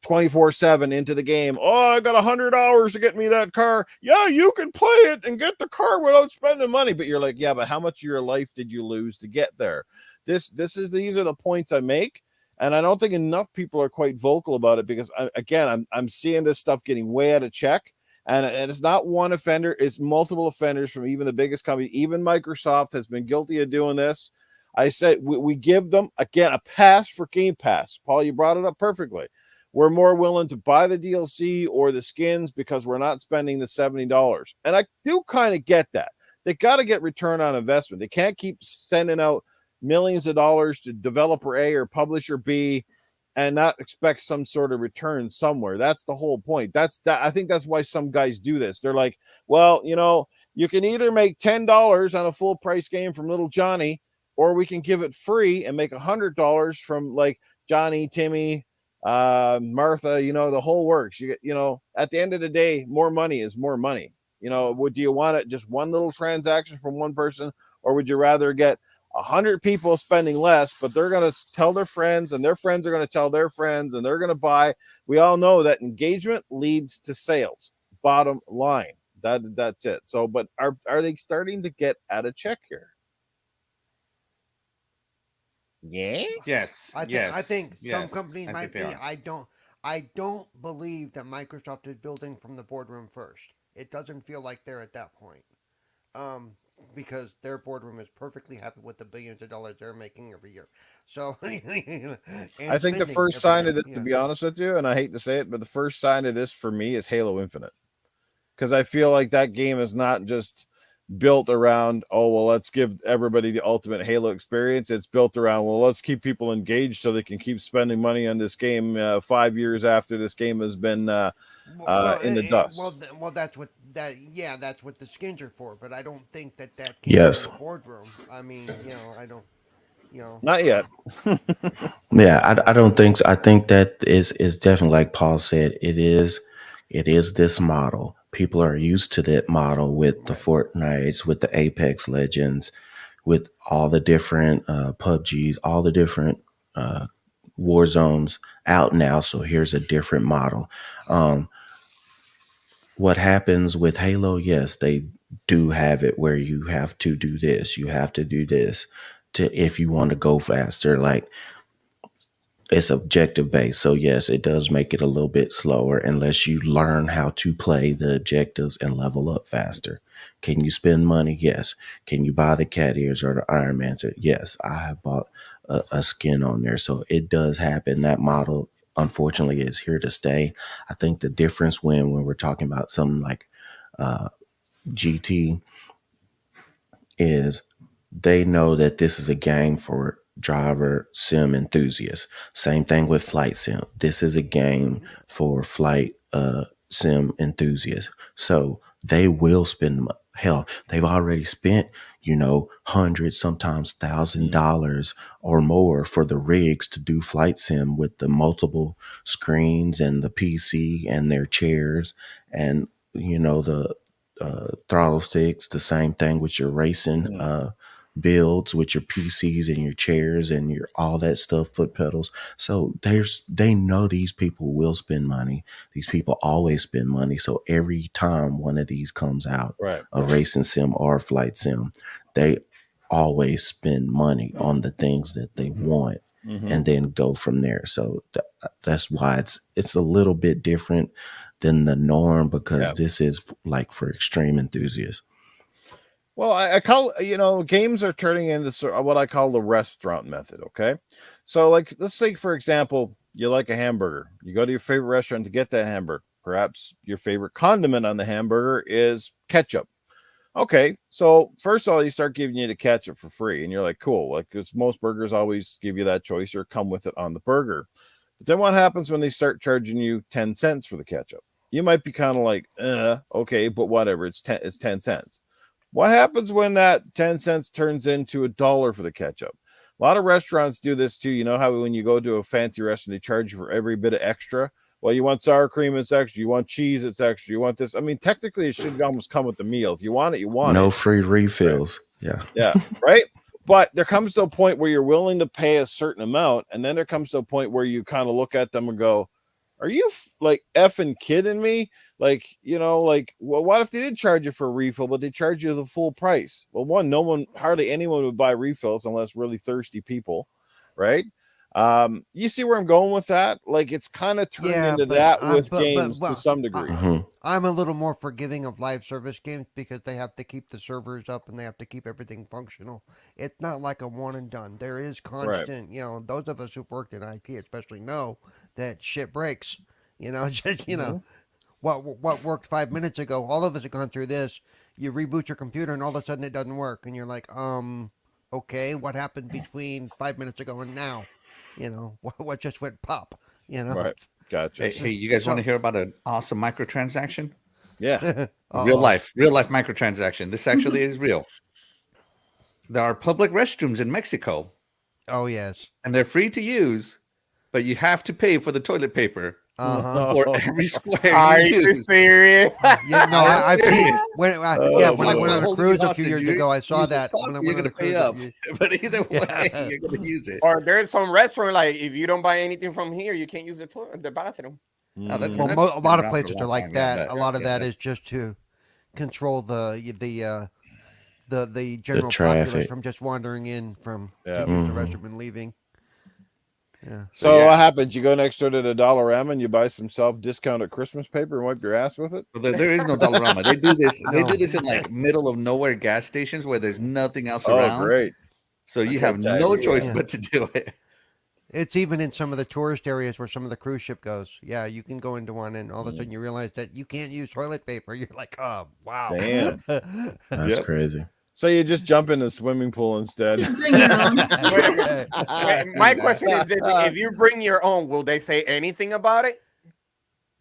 24/7 into the game. Oh, I got 100 hours to get me that car. Yeah, you can play it and get the car without spending money. But you're like, yeah, but how much of your life did you lose to get there? These are the points I make. And I don't think enough people are quite vocal about it, because I'm seeing this stuff getting way out of check. And it's not one offender, it's multiple offenders from even the biggest company. Even Microsoft has been guilty of doing this. I said we give them, again, a pass for Game Pass. Paul, you brought it up perfectly. We're more willing to buy the DLC or the skins because we're not spending the $70. And I do kind of get that. They got to get return on investment. They can't keep sending out millions of dollars to developer A or publisher B and not expect some sort of return somewhere. That's the whole point. I think that's why some guys do this. They're like, well, you can either make $10 on a full price game from Little Johnny, or we can give it free and make $100 from like Johnny, Timmy, Martha, the whole works. At the end of the day, more money is more money. Do you want it just one little transaction from one person, or would you rather get 100 people spending less, but they're going to tell their friends and their friends are going to tell their friends and they're going to buy? We all know that engagement leads to sales. Bottom line. That's it. So, but are they starting to get out of check here? Yeah. Yes. I think some yes, companies I might think be. they are. I don't believe that Microsoft is building from the boardroom first. It doesn't feel like they're at that point. Because their boardroom is perfectly happy with the billions of dollars they're making every year. So I think the first sign of this, to be honest with you, and I hate to say it, but the first sign of this for me is Halo Infinite. Because I feel like that game is not just built around, oh, well, let's give everybody the ultimate Halo experience. It's built around, well, let's keep people engaged so they can keep spending money on this game 5 years after this game has been in the dust. Well, that's what the skins are for. But I don't think that came Yes. from the boardroom. I mean, I don't. Not yet. Yeah, I don't think so. I think that is definitely, like Paul said, it is this model. People are used to that model with the Fortnites, with the Apex Legends, with all the different PUBGs, all the different war zones out now. So here's a different model. What happens with Halo? Yes, they do have it where you have to do this, you have to do this if you want to go faster. Like, it's objective based. So yes, it does make it a little bit slower unless you learn how to play the objectives and level up faster. Can you spend money? Yes. Can you buy the cat ears or the Iron Man? Yes, I have bought a skin on there. So it does happen. That model, unfortunately, is here to stay. I think the difference when we're talking about something like GT is they know that this is a game for driver sim enthusiasts. Same thing with flight sim. This is a game for flight sim enthusiasts. So they will spend, hell, they've already spent, hundreds, sometimes $1,000 or more for the rigs to do flight sim with the multiple screens and the PC and their chairs and, the throttle sticks. The same thing with your racing builds with your PCs and your chairs and your all that stuff, foot pedals. So they know these people will spend money. These people always spend money. So every time one of these comes out, Right. a racing sim or a flight sim, they always spend money on the things that they want and then go from there. So that's why it's a little bit different than the norm, because this is like for extreme enthusiasts. Well, I call, games are turning into what I call the restaurant method. Okay. So like, let's say, for example, you like a hamburger, you go to your favorite restaurant to get that hamburger. Perhaps your favorite condiment on the hamburger is ketchup. Okay. So first of all, you start giving you the ketchup for free and you're like, cool. Like, because most burgers always give you that choice or come with it on the burger. But then what happens when they start charging you 10 cents for the ketchup? You might be kind of like, okay, but whatever. It's 10 cents. What happens when that 10 cents turns into $1 for the ketchup? A lot of restaurants do this too. You know how when you go to a fancy restaurant, they charge you for every bit of extra? Well, you want sour cream, it's extra. You want cheese, it's extra. You want this. I mean, technically, it should almost come with the meal. If you want it, you want it. No free refills. Right. Yeah. Right. But there comes to a point where you're willing to pay a certain amount. And then there comes to a point where you kind of look at them and go, are you like effing kidding me? Like, well, what if they did charge you for a refill, but they charge you the full price? Well, hardly anyone would buy refills unless really thirsty people, right? You see where I'm going with that? Like, it's kind of turned into that with games to some degree. I'm a little more forgiving of live service games because they have to keep the servers up and they have to keep everything functional. It's not like a one and done. There is constant, those of us who've worked in IT especially know that shit breaks. What worked 5 minutes ago, all of us have gone through this. You reboot your computer and all of a sudden it doesn't work and you're like, okay, what happened between 5 minutes ago and now? What just went pop? Right. Gotcha. Hey, you guys want to hear about an awesome microtransaction? Yeah. real life microtransaction. This actually is real. There are public restrooms in Mexico. Oh, yes. And they're free to use, but you have to pay for the toilet paper for every square Are you you use. serious? Yeah, no, I've seen when I went on a Holding cruise you a few hostage, years you're- ago. I saw you're that talking, when I you're went on gonna a pay cruise. up, but either way, Yeah. you're gonna use it. Or there's some restaurant like if you don't buy anything from here, you can't use the bathroom. No, that's- Well, that's a lot been of around for places a are long like time, that. yeah, A lot of yeah, that is just to control the general traffic. populace from just wandering in to use the restroom and leaving. Yeah. So what happens? You go next door to the Dollarama and you buy some self-discounted Christmas paper and wipe your ass with it? Well, there is no Dollarama. They do this. They No. do this in like middle of nowhere gas stations where there's nothing else Oh, around. great. So you Okay, have tag no you. choice Yeah. but to do it. It's even in some of the tourist areas where some of the cruise ship goes. Yeah, you can go into one and all of a sudden you realize that you can't use toilet paper. You're like, oh, wow. Damn. That's Yep. crazy. So you just jump in the swimming pool instead. Just bring your own. My question is, if you bring your own, will they say anything about it?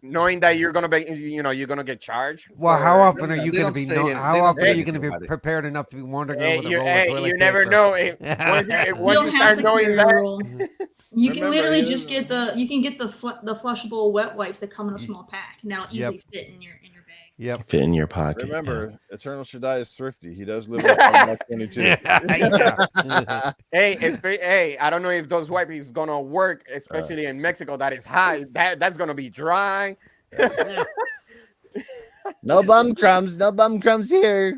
Knowing that you're gonna be, you're gonna get charged. Well, how often are you They going to don't be? say it. They How don't often say are you going to anything be about it. prepared enough to be wandering around with a roll of toilet you never paper? know. Once You'll you have start to knowing carry that, a roll. You can Remember, literally you just know- get the flushable wet wipes that come in a small pack. And that'll easily fit in your bag. Yep. Fit in your pocket. Remember, Eternal Shaddai is thrifty. He does live on Block 22. Hey, I don't know if those wipes gonna work, especially in Mexico. That is high. That's gonna be dry. No bum crumbs. No bum crumbs here.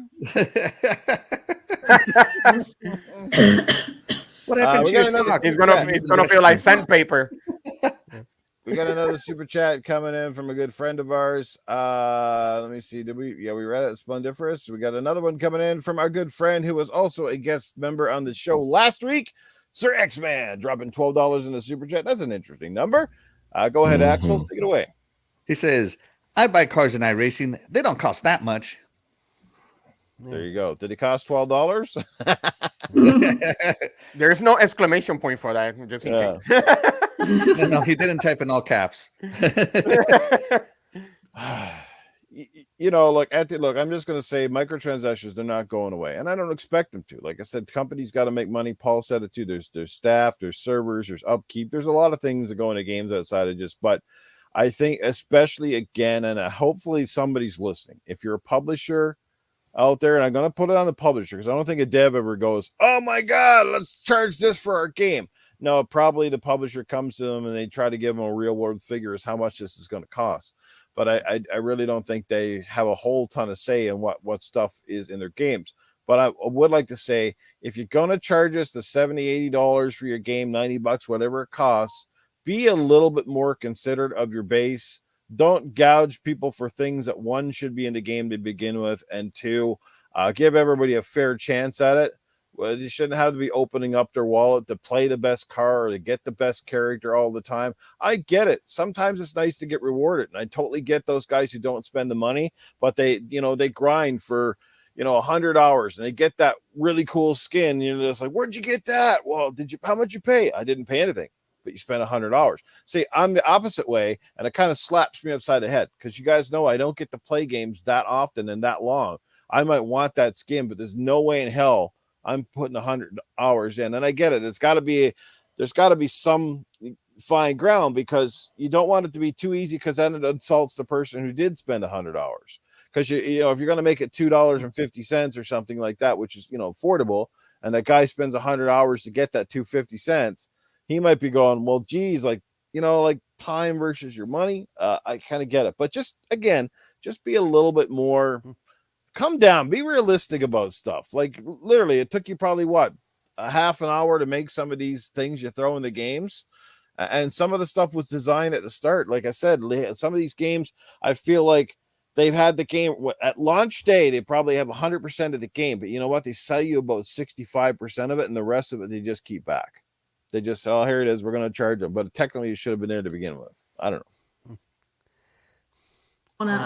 What happened we to your got another- socks? It's gonna feel like sandpaper. We got another super chat coming in from a good friend of ours. Let me see. We read it. Splendiferous. We got another one coming in from our good friend who was also a guest member on the show last week, Sir X-Man, dropping $12 in the super chat. That's an interesting number. Go ahead, Axel. Take it away. He says, I buy cars in iRacing. They don't cost that much. There you go. Did it cost $12? There's no exclamation point for that. Just in case. No, he didn't type in all caps. Look, I'm just going to say microtransactions, they're not going away. And I don't expect them to. Like I said, companies got to make money. Paul said it too. There's staff, there's servers, there's upkeep. There's a lot of things that go into games outside of just, but I think especially again, and hopefully somebody's listening. If you're a publisher out there, and I'm going to put it on the publisher because I don't think a dev ever goes, oh my God, let's charge this for our game. No, probably the publisher comes to them and they try to give them a real world figure as how much this is going to cost. But I really don't think they have a whole ton of say in what stuff is in their games. But I would like to say, if you're going to charge us the $70, $80 for your game, $90, whatever it costs, be a little bit more considerate of your base. Don't gouge people for things that one should be in the game to begin with, and two, give everybody a fair chance at it. Well, you shouldn't have to be opening up their wallet to play the best car or to get the best character all the time. I get it. Sometimes it's nice to get rewarded. And I totally get those guys who don't spend the money, but they grind for, 100 hours and they get that really cool skin. It's like, where'd you get that? Well, how much you pay? I didn't pay anything, but you spent $100. See, I'm the opposite way. And it kind of slaps me upside the head because you guys know I don't get to play games that often and that long. I might want that skin, but there's no way in hell I'm putting 100 hours in, and I get it. There's got to be some fine ground because you don't want it to be too easy because then it insults the person who did spend 100 hours. Because if you're going to make it $2.50 or something like that, which is affordable, and that guy spends 100 hours to get that 2.50, he might be going, well, geez, like time versus your money. I kind of get it, but just be a little bit more. Come down, be realistic about stuff. Like literally, it took you probably a half an hour to make some of these things you throw in the games. And some of the stuff was designed at the start. Like I said, some of these games, I feel like they've had the game at launch day. They probably have 100% of the game, but you know what? They sell you about 65% of it, and the rest of it, they just keep back. They just say, oh, here it is. We're going to charge them. But technically, it should have been there to begin with. I don't know.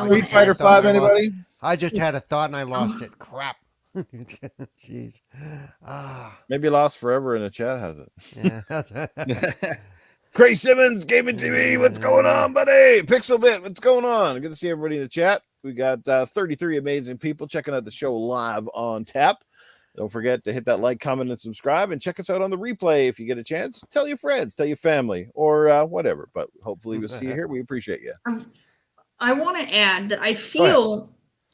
Street Fighter 5, anybody? I just had a thought and I lost it. Crap. Jeez. Maybe Lost Forever in the chat has it. Yeah. Craig Simmons, Gaming TV, what's going on, buddy? Pixelbit, what's going on? Good to see everybody in the chat. We got 33 amazing people checking out the show live on tap. Don't forget to hit that like, comment, and subscribe, and check us out on the replay if you get a chance. Tell your friends, tell your family, or whatever. But hopefully we'll see you here. We appreciate you. I want to add that I feel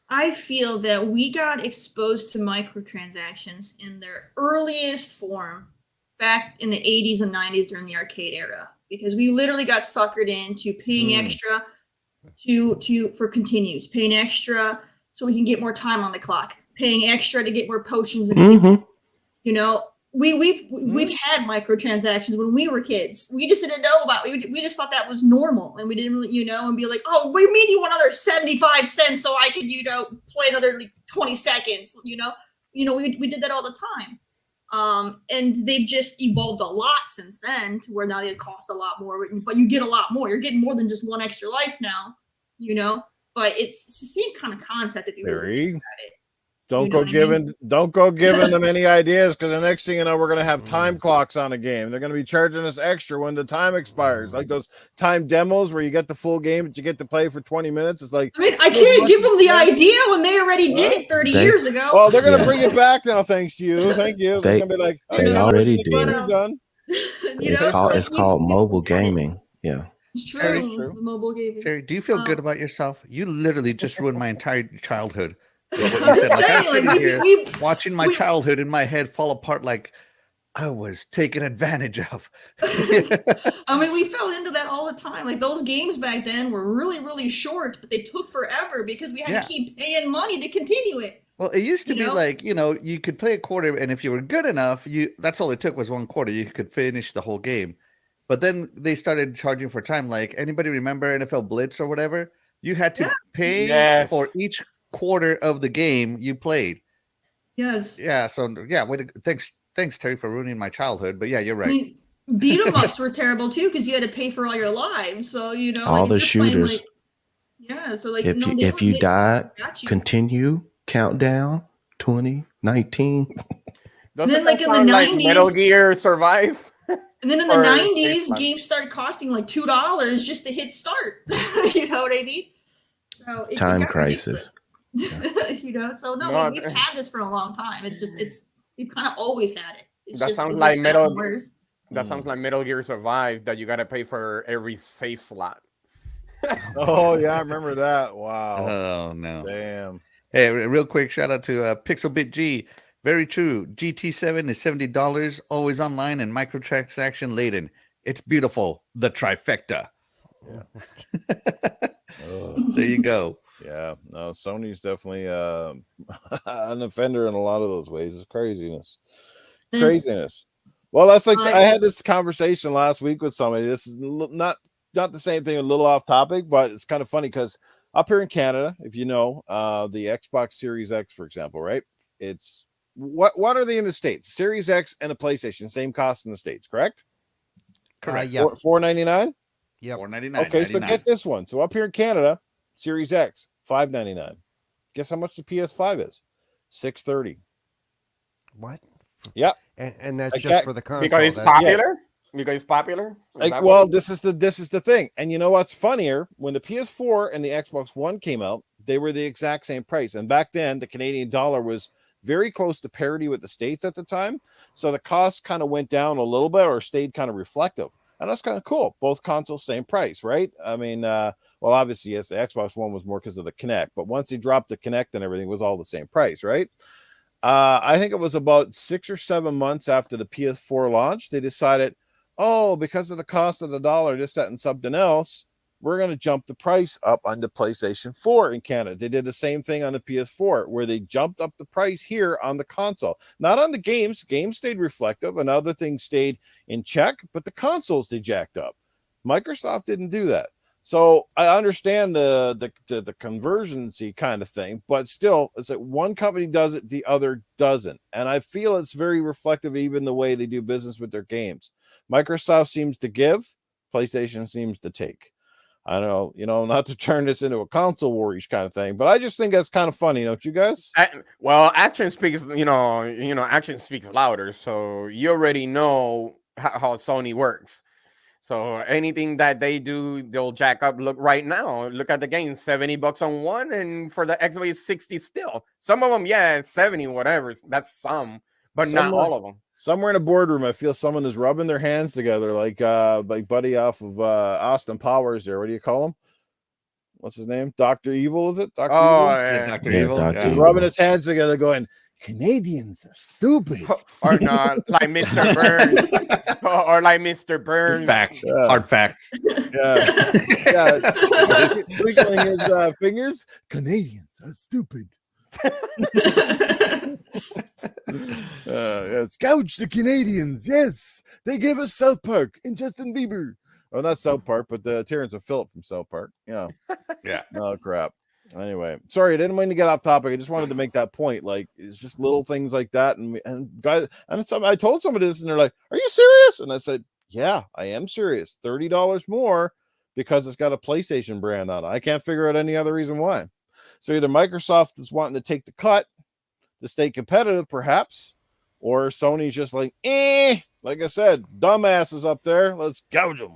that we got exposed to microtransactions in their earliest form back in the 80s and 90s during the arcade era, because we literally got suckered into paying extra for continues, paying extra so we can get more time on the clock, paying extra to get more potions and we've had microtransactions when we were kids. We just didn't know about it. We just thought that was normal, and we didn't really, and be like, oh, we made you another 75 cents so I could, play another 20 seconds. We did that all the time. And they've just evolved a lot since then to where now they cost a lot more, but you get a lot more. You're getting more than just one extra life now, but it's the same kind of concept if you really look at it. Don't go giving them any ideas, because the next thing you know, we're going to have time clocks on a game. They're going to be charging us extra when the time expires, like those time demos where you get the full game but you get to play for 20 minutes. It's like, I can't give them the idea when they already did it 30 years ago. Well, they're going to bring it back now, thanks to you. Thank you. They're going to be like, they already did. Done. It's called mobile gaming. Yeah. It's true. Terry, It's the mobile gaming. Terry, do you feel good about yourself? You literally just ruined my entire childhood. With what I'm you just said. Like, I'm saying, sitting like, here we watching my we- childhood in my head fall apart like I was taken advantage of. I mean, we fell into that all the time. Like those games back then were really, really short, but they took forever because we had to keep paying money to continue it. Well, it used to You be know? like, you could play a quarter, and if you were good enough, that's all it took was one quarter. You could finish the whole game. But then they started charging for time. Like, anybody remember NFL Blitz or whatever? You had to pay for each quarter of the game you played. Yes. Yeah. So thanks Terry for ruining my childhood. But yeah, you're right. I mean, beat 'em ups were terrible too because you had to pay for all your lives. So all like, the if you're playing, shooters. like, yeah. So like, If you died, got you. continue countdown 2019. Doesn't then, that like, in the sound like 90s Metal Gear Survive? And then in the Or 90s, Spaceman. games started costing like $2 just to hit start. You know what I mean? So it Time got crisis. ridiculous. So we've had this for a long time. We've kind of always had it. That sounds like Metal Gear Survive, that you gotta pay for every save slot. Oh yeah, I remember that. Wow. Oh no. Damn. Hey, real quick shout out to Pixelbit G. Very true. GT7 is $70, always online and microtransaction laden. It's beautiful. The trifecta. Yeah. There you go. Yeah. No, Sony's definitely an offender in a lot of those ways. It's craziness. Well, that's like I had this conversation last week with somebody. This is not the same thing, a little off topic, but it's kind of funny because up here in Canada, if you know, the Xbox Series X, for example, right? It's what are they in the States? Series X and a PlayStation, same cost in the States, correct? Correct. Yeah. $499. Yeah. $499. Okay, so get this one. So up here in Canada, Series X, $599. Guess how much the PS5 is? $630. What? Yeah. And that's Like just that- for the console. Because it's popular? Because it's popular? This is the thing. And you know what's funnier? When the PS4 and the Xbox One came out, they were the exact same price. And back then, the Canadian dollar was very close to parity with the States at the time. So the cost kind of went down a little bit or stayed kind of reflective. And that's kind of cool. Both consoles, same price, right? I mean, well, obviously, yes, the Xbox One was more because of the Kinect. But once they dropped the Kinect and everything, it was all the same price, right? I think it was about 6 or 7 months after the PS4 launched, they decided, because of the cost of the dollar, this, that, and something else, we're going to jump the price up on the PlayStation 4 in Canada. They did the same thing on the PS4, where they jumped up the price here on the console. Not on the games. Games stayed reflective and other things stayed in check, but the consoles they jacked up. Microsoft didn't do that. So I understand the convergency kind of thing, but still, it's like one company does it, the other doesn't. And I feel it's very reflective, even the way they do business with their games. Microsoft seems to give, PlayStation seems to take. I don't know, not to turn this into a console war-ish kind of thing, but I just think that's kind of funny, don't you guys? Well, action speaks, action speaks louder. So you already know how Sony works. So anything that they do, they'll jack up. Look right now. Look at the game, $70 on one, and for the Xbox, 60 still. Some of them, 70, whatever. That's some, but not all of them. Somewhere in a boardroom, I feel someone is rubbing their hands together, like Buddy off of Austin Powers. There, what do you call him? What's his name? Dr. Evil, is it? Dr. Evil? Yeah, Dr. Evil. Dr. Evil. Rubbing his hands together, going, Canadians are stupid. Or not, like Mr. Burns. or like Mr. Burns. Facts. Hard facts. Yeah. Twinkling his fingers. Canadians are stupid. Gouge the Canadians. Yes. They gave us South Park and Justin Bieber. Oh, not South Park, but the Terrence and Phillip from South Park. Yeah. Yeah. Oh, crap. Anyway, sorry, I didn't mean to get off topic. I just wanted to make that point. Like, it's just little things like that. And guys, and I told somebody this, and they're like, "Are you serious?" And I said, "Yeah, I am serious. $30 more because it's got a PlayStation brand on it. I can't figure out any other reason why." So either Microsoft is wanting to take the cut to stay competitive, perhaps, or Sony's just like, like I said, dumbasses up there. Let's gouge them.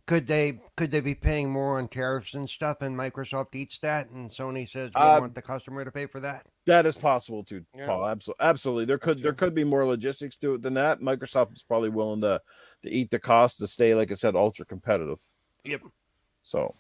Could they be paying more on tariffs and stuff, and Microsoft eats that, and Sony says we want the customer to pay for that? That is possible too, Yeah. Paul. Absolutely. There could be more logistics to it than that. Microsoft is probably willing to eat the cost to stay, like I said, ultra competitive. Yep. So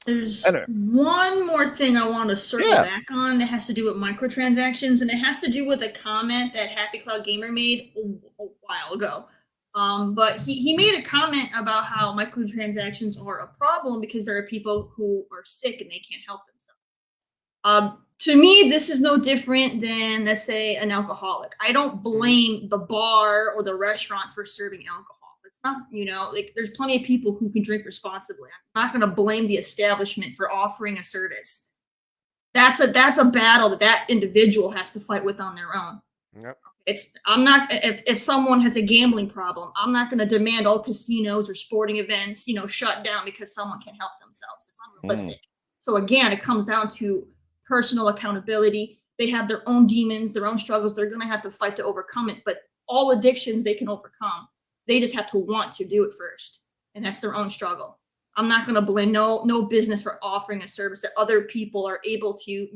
There's Anyway. one more thing I want to circle Yeah. back on that has to do with microtransactions, and it has to do with a comment that Happy Cloud Gamer made a while ago. But he made a comment about how microtransactions are a problem because there are people who are sick and they can't help themselves. To me, this is no different than, let's say, an alcoholic. I don't blame the bar or the restaurant for serving alcohol. It's not, like there's plenty of people who can drink responsibly. I'm not going to blame the establishment for offering a service. That's a battle that individual has to fight with on their own. Yep. I'm not, if someone has a gambling problem, I'm not going to demand all casinos or sporting events, shut down because someone can't help themselves. It's unrealistic. So again, it comes down to personal accountability. They have their own demons, their own struggles. They're going to have to fight to overcome it. But all addictions they can overcome. They just have to want to do it first. And that's their own struggle. I'm not going to blame no business for offering a service that other people are able to,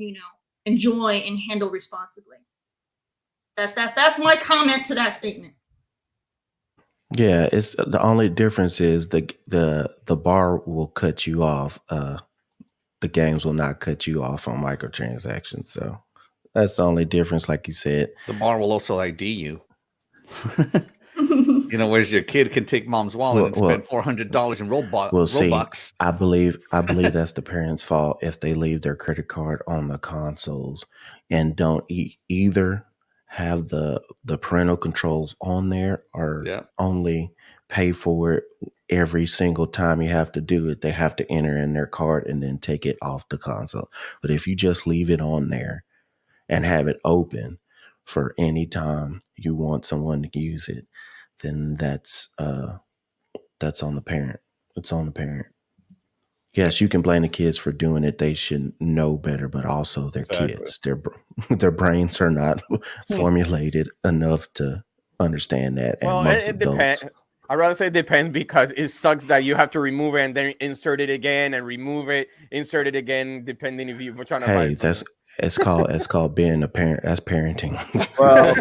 enjoy and handle responsibly. That's my comment to that statement. Yeah, it's the only difference is the bar will cut you off. The games will not cut you off on microtransactions. So that's the only difference, like you said. The bar will also ID you. Whereas your kid can take mom's wallet and spend $400 in Robux. I believe that's the parents' fault if they leave their credit card on the consoles and don't either have the parental controls on there or only pay for it every single time you have to do it. They have to enter in their card and then take it off the console. But if you just leave it on there and have it open for any time you want someone to use it, then that's on the parent. It's on the parent. Yes, you can blame the kids for doing it. They should know better, but also their kids. Their brains are not formulated enough to understand that. And most it depends. I'd rather say depends because it sucks that you have to remove it and then insert it again and remove it, insert it again, depending if you're trying to buy it. It's called being a parent. That's parenting. Well,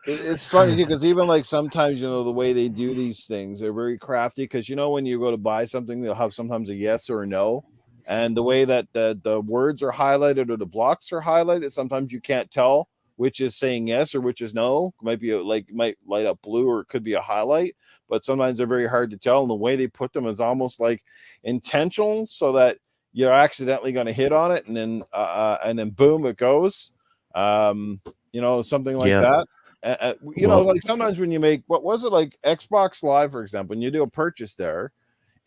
it's funny too because even like sometimes the way they do these things, they're very crafty. Because when you go to buy something, they'll have sometimes a yes or a no, and the way that the words are highlighted or the blocks are highlighted, sometimes you can't tell which is saying yes or which is no. Might be might light up blue or it could be a highlight, but sometimes they're very hard to tell. And the way they put them is almost like intentional, so that you're accidentally going to hit on it, and then boom, it goes. Something like that. Like sometimes when you make, what was it, like Xbox Live, for example, when you do a purchase there,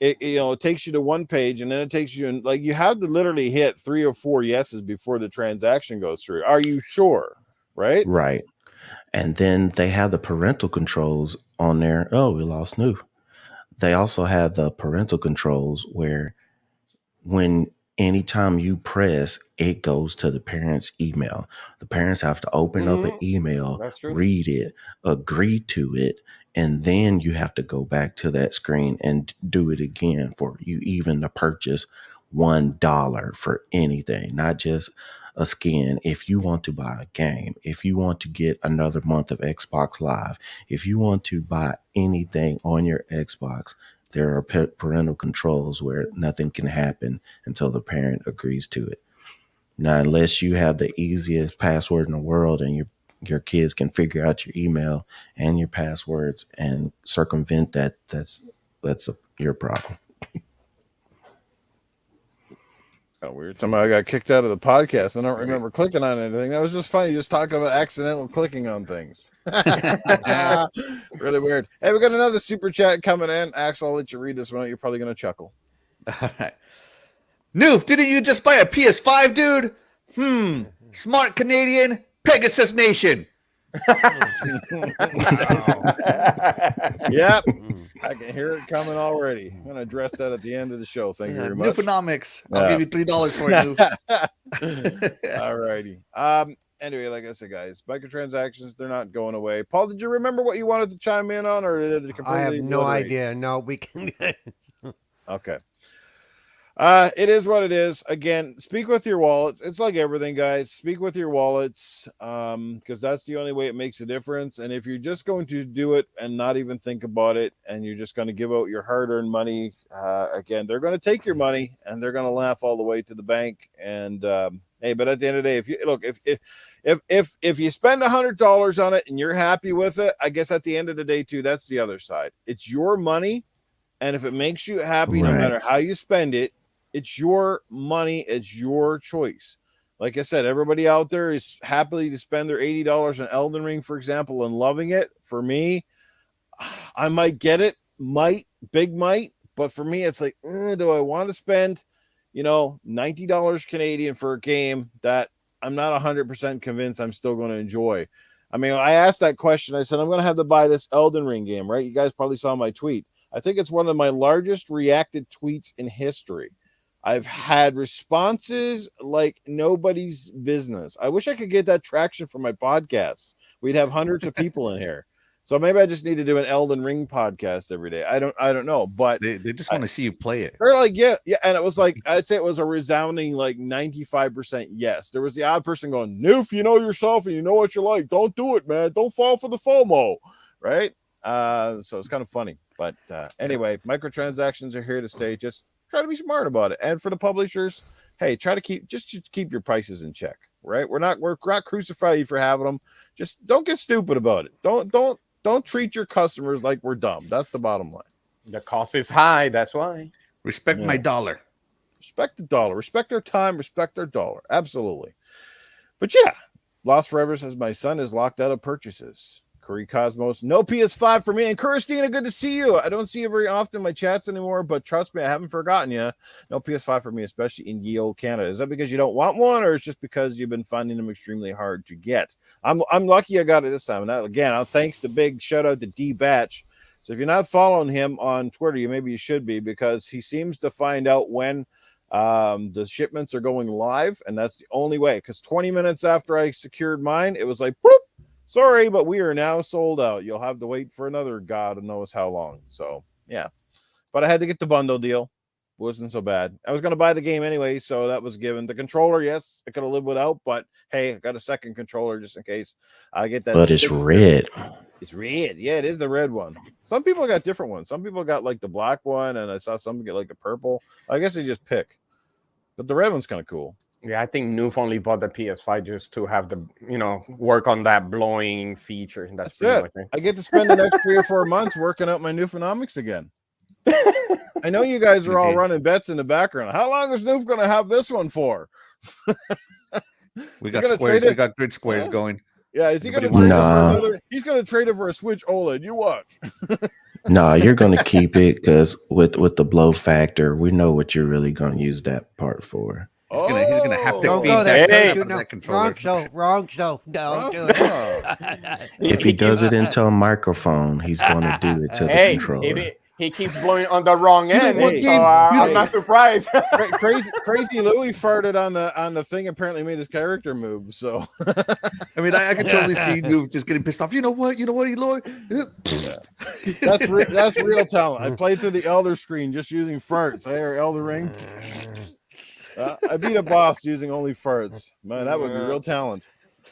it takes you to one page and then it takes you in, like you have to literally hit 3 or 4 yeses before the transaction goes through. Are you sure? Right. And then they have the parental controls on there. Oh, we lost Newf. They also have the parental controls where when anytime you press, it goes to the parent's email. The parents have to open up an email, read it, agree to it, and then you have to go back to that screen and do it again for you even to purchase $1 for anything, not just a skin. If you want to buy a game, if you want to get another month of Xbox Live, if you want to buy anything on your Xbox, there are parental controls where nothing can happen until the parent agrees to it. Now, unless you have the easiest password in the world and your kids can figure out your email and your passwords and circumvent that, that's your problem. Kind of weird. Somehow I got kicked out of the podcast. I don't remember clicking on anything. That was just funny, just talking about accidental clicking on things. Really weird. Hey, we got another super chat coming in. Axel, I'll let you read this one. You're probably going to chuckle. All right. Newf, didn't you just buy a PS5, dude? Smart Canadian, Pegasus Nation. Yep. I can hear it coming already. I'm going to address that at the end of the show. Thank you very much. Newfonomics. I'll give you $3 for it. All righty. Anyway, like I said, guys, microtransactions, they're not going away. Paul, did you remember what you wanted to chime in on, or did it completely I have no idea. No, we can. Okay. It is what it is. Again, speak with your wallets. It's like everything, guys. Speak with your wallets, because that's the only way it makes a difference. And if you're just going to do it and not even think about it, and you're just going to give out your hard-earned money, again, they're going to take your money and they're going to laugh all the way to the bank. And hey, but at the end of the day, if you look, if you spend $100 on it and you're happy with it, I guess at the end of the day, too, that's the other side. It's your money, and if it makes you happy, no Right. matter how you spend it. It's your money. It's your choice. Like I said, everybody out there is happily to spend their $80 on Elden Ring, for example, and loving it. For me, I might get it, big might, but for me, it's like, do I want to spend, $90 Canadian for a game that I'm not 100% convinced I'm still going to enjoy? I mean, I asked that question. I said, I'm going to have to buy this Elden Ring game, right? You guys probably saw my tweet. I think it's one of my largest reacted tweets in history. I've had responses like nobody's business. I wish I could get that traction for my podcast. We'd have hundreds of people in here. So maybe I just need to do an Elden Ring podcast every day. I don't know, but They just want to see you play it. they're like, yeah. And it was like, I'd say it was a resounding like 95% yes. There was the odd person going, Newf, you know yourself and you know what you like. Don't do it, man. Don't fall for the FOMO, right? So it's kind of funny. But anyway, microtransactions are here to stay. Just try to be smart about it. And for the publishers, hey, try to keep your prices in check, right? We're not crucifying you for having them. Just don't get stupid about it. Don't treat your customers like we're dumb. That's the bottom line. The cost is high. That's why. Respect my dollar. Respect the dollar. Respect their time. Respect their dollar. Absolutely. But yeah, Lost Forever says my son is locked out of purchases. Curry Cosmos, no PS5 for me. And Christina, good to see you. I don't see you very often in my chats anymore, but trust me, I haven't forgotten you. No PS5 for me, especially in ye old Canada. Is that because you don't want one, or is just because you've been finding them extremely hard to get? I'm lucky I got it this time. And that, again, thanks to big shout out to D Batch. So if you're not following him on Twitter, maybe you should be, because he seems to find out when the shipments are going live, and that's the only way. Because 20 minutes after I secured mine, it was like, boop. Sorry, but we are now sold out. You'll have to wait for another God knows how long. So, yeah. But I had to get the bundle deal. It wasn't so bad. I was going to buy the game anyway, so that was given. The controller, yes, I could have lived without, but hey, I got a second controller just in case I get that. But it's red. It's red. Yeah, it is the red one. Some people got different ones. Some people got like the black one, and I saw some get like the purple. I guess they just pick. But the red one's kind of cool. Yeah, I think Newf only bought the PS5 just to have the, work on that blowing feature. That's it. I get to spend the next 3 or 4 months working out my Newfonomics again. I know you guys are all running bets in the background. How long is Newf going to have this one for? We got squares. We got grid squares going. Yeah, is he going to trade it for another? He's going to trade it for a Switch OLED. You watch. No, you're going to keep it, because with the blow factor, we know what you're really going to use that part for. He's gonna have to Don't feed go that, there. that controller. Wrong show. Don't do it. If he does it into a microphone, he's going to do it to the controller. He keeps blowing on the wrong end, Hey, so I'm not surprised. Crazy Louie farted on the thing. Apparently, made his character move. So, I mean, I can totally see you just getting pissed off. You know what, Eloy? That's real talent. I played through the Elder screen just using farts. Or Elder Ring. I beat a boss using only farts. Man, that would be real talent.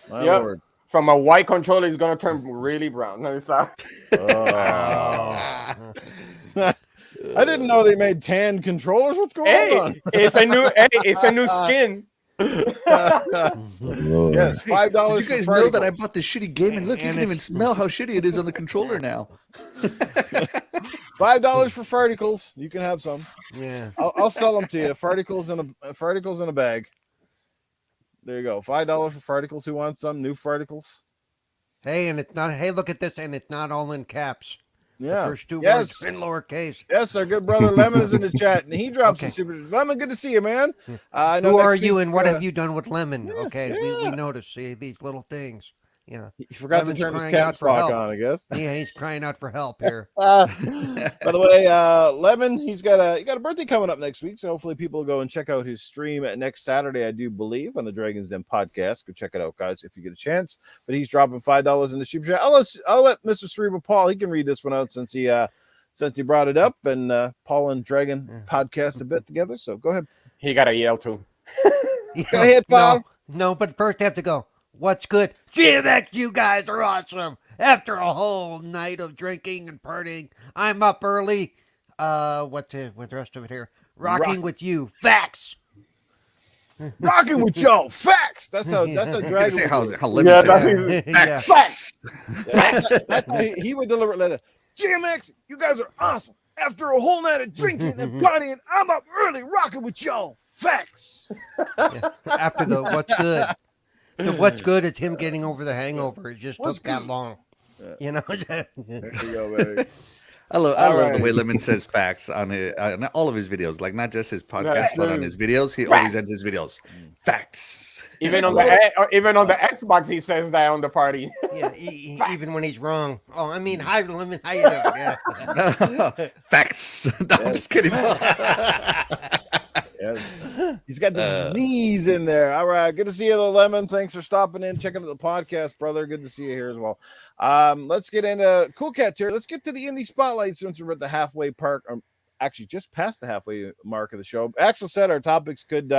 My lord. From a white controller, it's gonna turn really brown. No, it's not. I didn't know they made tan controllers. What's going on? It's a new skin. Yes, $5. Did you guys know that I bought this shitty game? And look, you can even smell how shitty it is on the controller now. $5 for farticles. You can have some. Yeah, I'll sell them to you. Farticles in a bag. There you go. $5 for farticles. Who wants some new farticles? Hey, and it's not. Hey, look at this, and it's not all in caps. Yeah. The first 2 words are in lowercase. Yes, our good brother Lemon is in the chat, and he drops the super. Lemon, good to see you, man. Who are you, and what have you done with Lemon? Okay, we noticed. See these little things. Yeah, he forgot to turn his caps lock on, I guess. Yeah, he's crying out for help here. By the way, Lemon, he got a birthday coming up next week, so hopefully people will go and check out his stream next Saturday, I do believe, on the Dragon's Den podcast. Go check it out, guys, if you get a chance. But he's dropping $5 in the super chat. I'll let Mr. Cerebral Paul. He can read this one out since he since he brought it up, and Paul and Dragon podcast a bit together. So go ahead. He got a yell too. Go ahead, Paul. No, but first I have to go. What's good? GMX, you guys are awesome. After a whole night of drinking and partying, I'm up early. What's the rest of it here? Rocking with you. Facts. Rocking with y'all. Facts. That's how Dragon Say would do how it. limited. Facts. He would deliver it like that. GMX, you guys are awesome. After a whole night of drinking and partying, I'm up early rocking with y'all. Facts. Yeah. After the what's good. The what's good is him getting over the hangover. It just took that long. You know? There you go, baby. I love the way Lemon says facts on all of his videos, like not just his podcast, but on his videos. He always ends his videos. Facts. Even on the Xbox, he says that on the party. Yeah, even when he's wrong. Oh, I mean, hi, Lemon. How you doing? Yeah. Facts. No, I'm just kidding. Yes. He's got the Z's in there. All right. Good to see you, though, Lemon. Thanks for stopping in, checking out the podcast, brother. Good to see you here as well. Let's get into Coolcat Terri. Let's get to the indie spotlight since we're at the halfway park. Actually, just past the halfway mark of the show. Axel said our topics could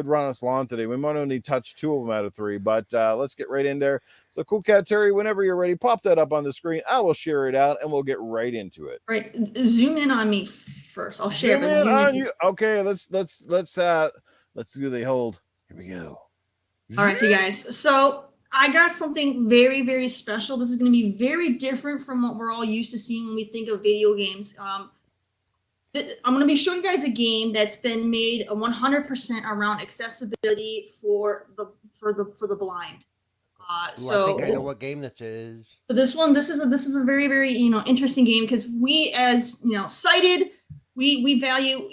run us long today. We might only touch 2 of them out of 3, but let's get right in there. So, Coolcat Terri, whenever you're ready, pop that up on the screen. I will share it out, and we'll get right into it. Right, zoom in on me first. I'll share. Zoom in on you. Okay, let's do the hold. Here we go. All right, you guys. So I got something very, very special. This is going to be very different from what we're all used to seeing when we think of video games. I'm going to be showing you guys a game that's been made 100% around accessibility for the blind. So I think I know what game this is. So this is a very, very interesting game because we, as sighted, we value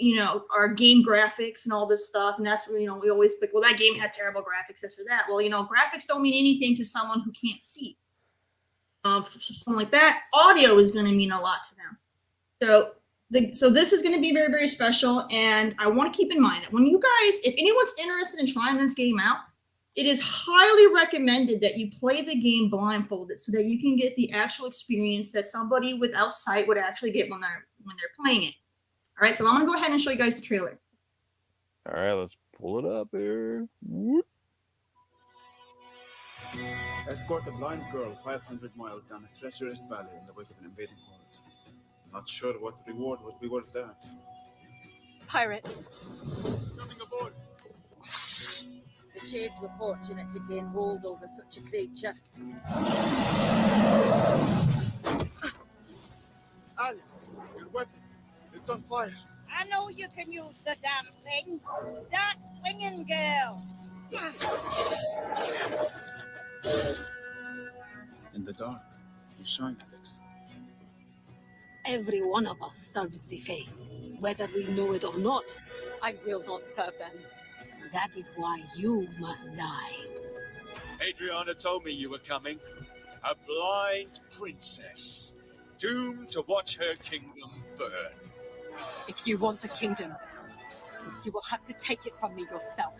our game graphics and all this stuff, and that's we always think, well, that game has terrible graphics, this or that. Well, graphics don't mean anything to someone who can't see. For someone like that, audio is going to mean a lot to them. So this is going to be very, very special, and I want to keep in mind that when you guys, if anyone's interested in trying this game out, it is highly recommended that you play the game blindfolded so that you can get the actual experience that somebody without sight would actually get when they're playing it. All right, so I'm going to go ahead and show you guys the trailer. All right, let's pull it up here. Whoop. Escort a blind girl 500 miles down a treacherous valley in the wake of an invading horde. Not sure what reward would be worth that. Pirates. Coming aboard. The shades were fortunate to gain hold over such a creature. Alice, your weapon. It's on fire. I know you can use the damn thing. Start swinging, girl. In the dark, you shine, Alex. Every one of us serves the Fae, whether we know it or not. I will not serve them. That is why you must die. Adriana told me you were coming. A blind princess, doomed to watch her kingdom burn. If you want the kingdom, you will have to take it from me yourself.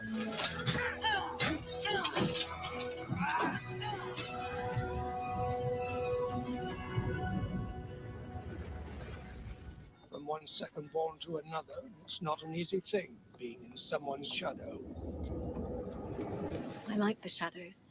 From one second born to another, it's not an easy thing, being in someone's shadow. I like the shadows.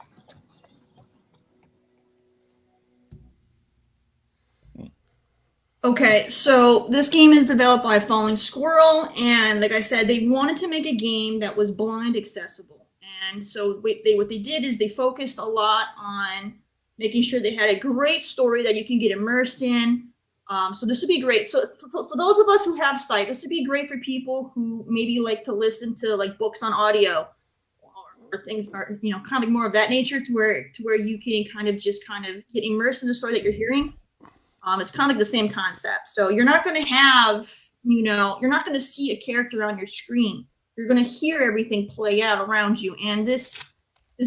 Okay, so this game is developed by Falling Squirrel, and like I said, they wanted to make a game that was blind accessible. And so what they did is they focused a lot on making sure they had a great story that you can get immersed in. So this would be great. So for those of us who have sight, this would be great for people who maybe like to listen to like books on audio or things are kind of more of that nature to where you can kind of get immersed in the story that you're hearing. It's kind of like the same concept. So you're not going to have, you're not going to see a character on your screen. You're going to hear everything play out around you. And this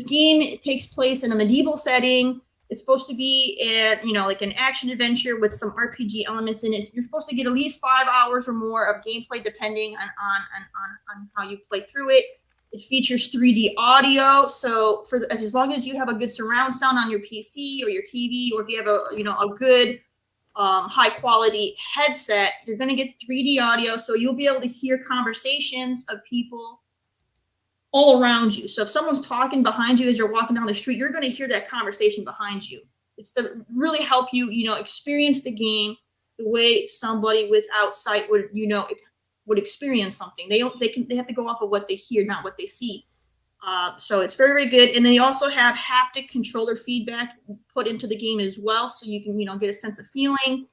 game, it takes place in a medieval setting. It's supposed to be like an action adventure with some RPG elements in it. You're supposed to get at least 5 hours or more of gameplay depending on how you play through it. It features 3D audio. So as long as you have a good surround sound on your PC or your TV, or if you have a good high quality headset, you're going to get 3D audio, so you'll be able to hear conversations of people all around you. So if someone's talking behind you as you're walking down the street, you're going to hear that conversation behind you. It's to really help you, experience the game the way somebody without sight would, would experience something. They have to go off of what they hear, not what they see. So it's very, very good. And they also have haptic controller feedback put into the game as well, so you can, get a sense of feeling.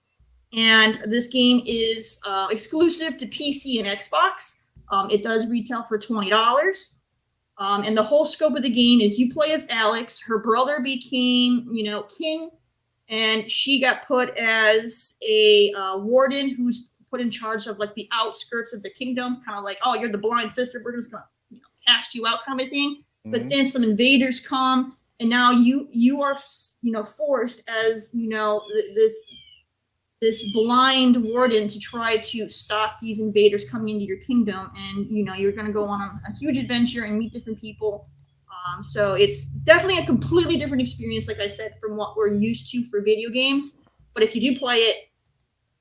And this game is exclusive to PC and Xbox. It does retail for $20. And the whole scope of the game is you play as Alex. Her brother became, king, and she got put as a warden who's put in charge of like the outskirts of the kingdom, kind of like, oh, you're the blind sister, we're just gonna cast you out, kind of thing. Mm-hmm. But then some invaders come, and now you are forced as this blind warden to try to stop these invaders coming into your kingdom, and you're going to go on a huge adventure and meet different people. So it's definitely a completely different experience, like I said, from what we're used to for video games. But if you do play it,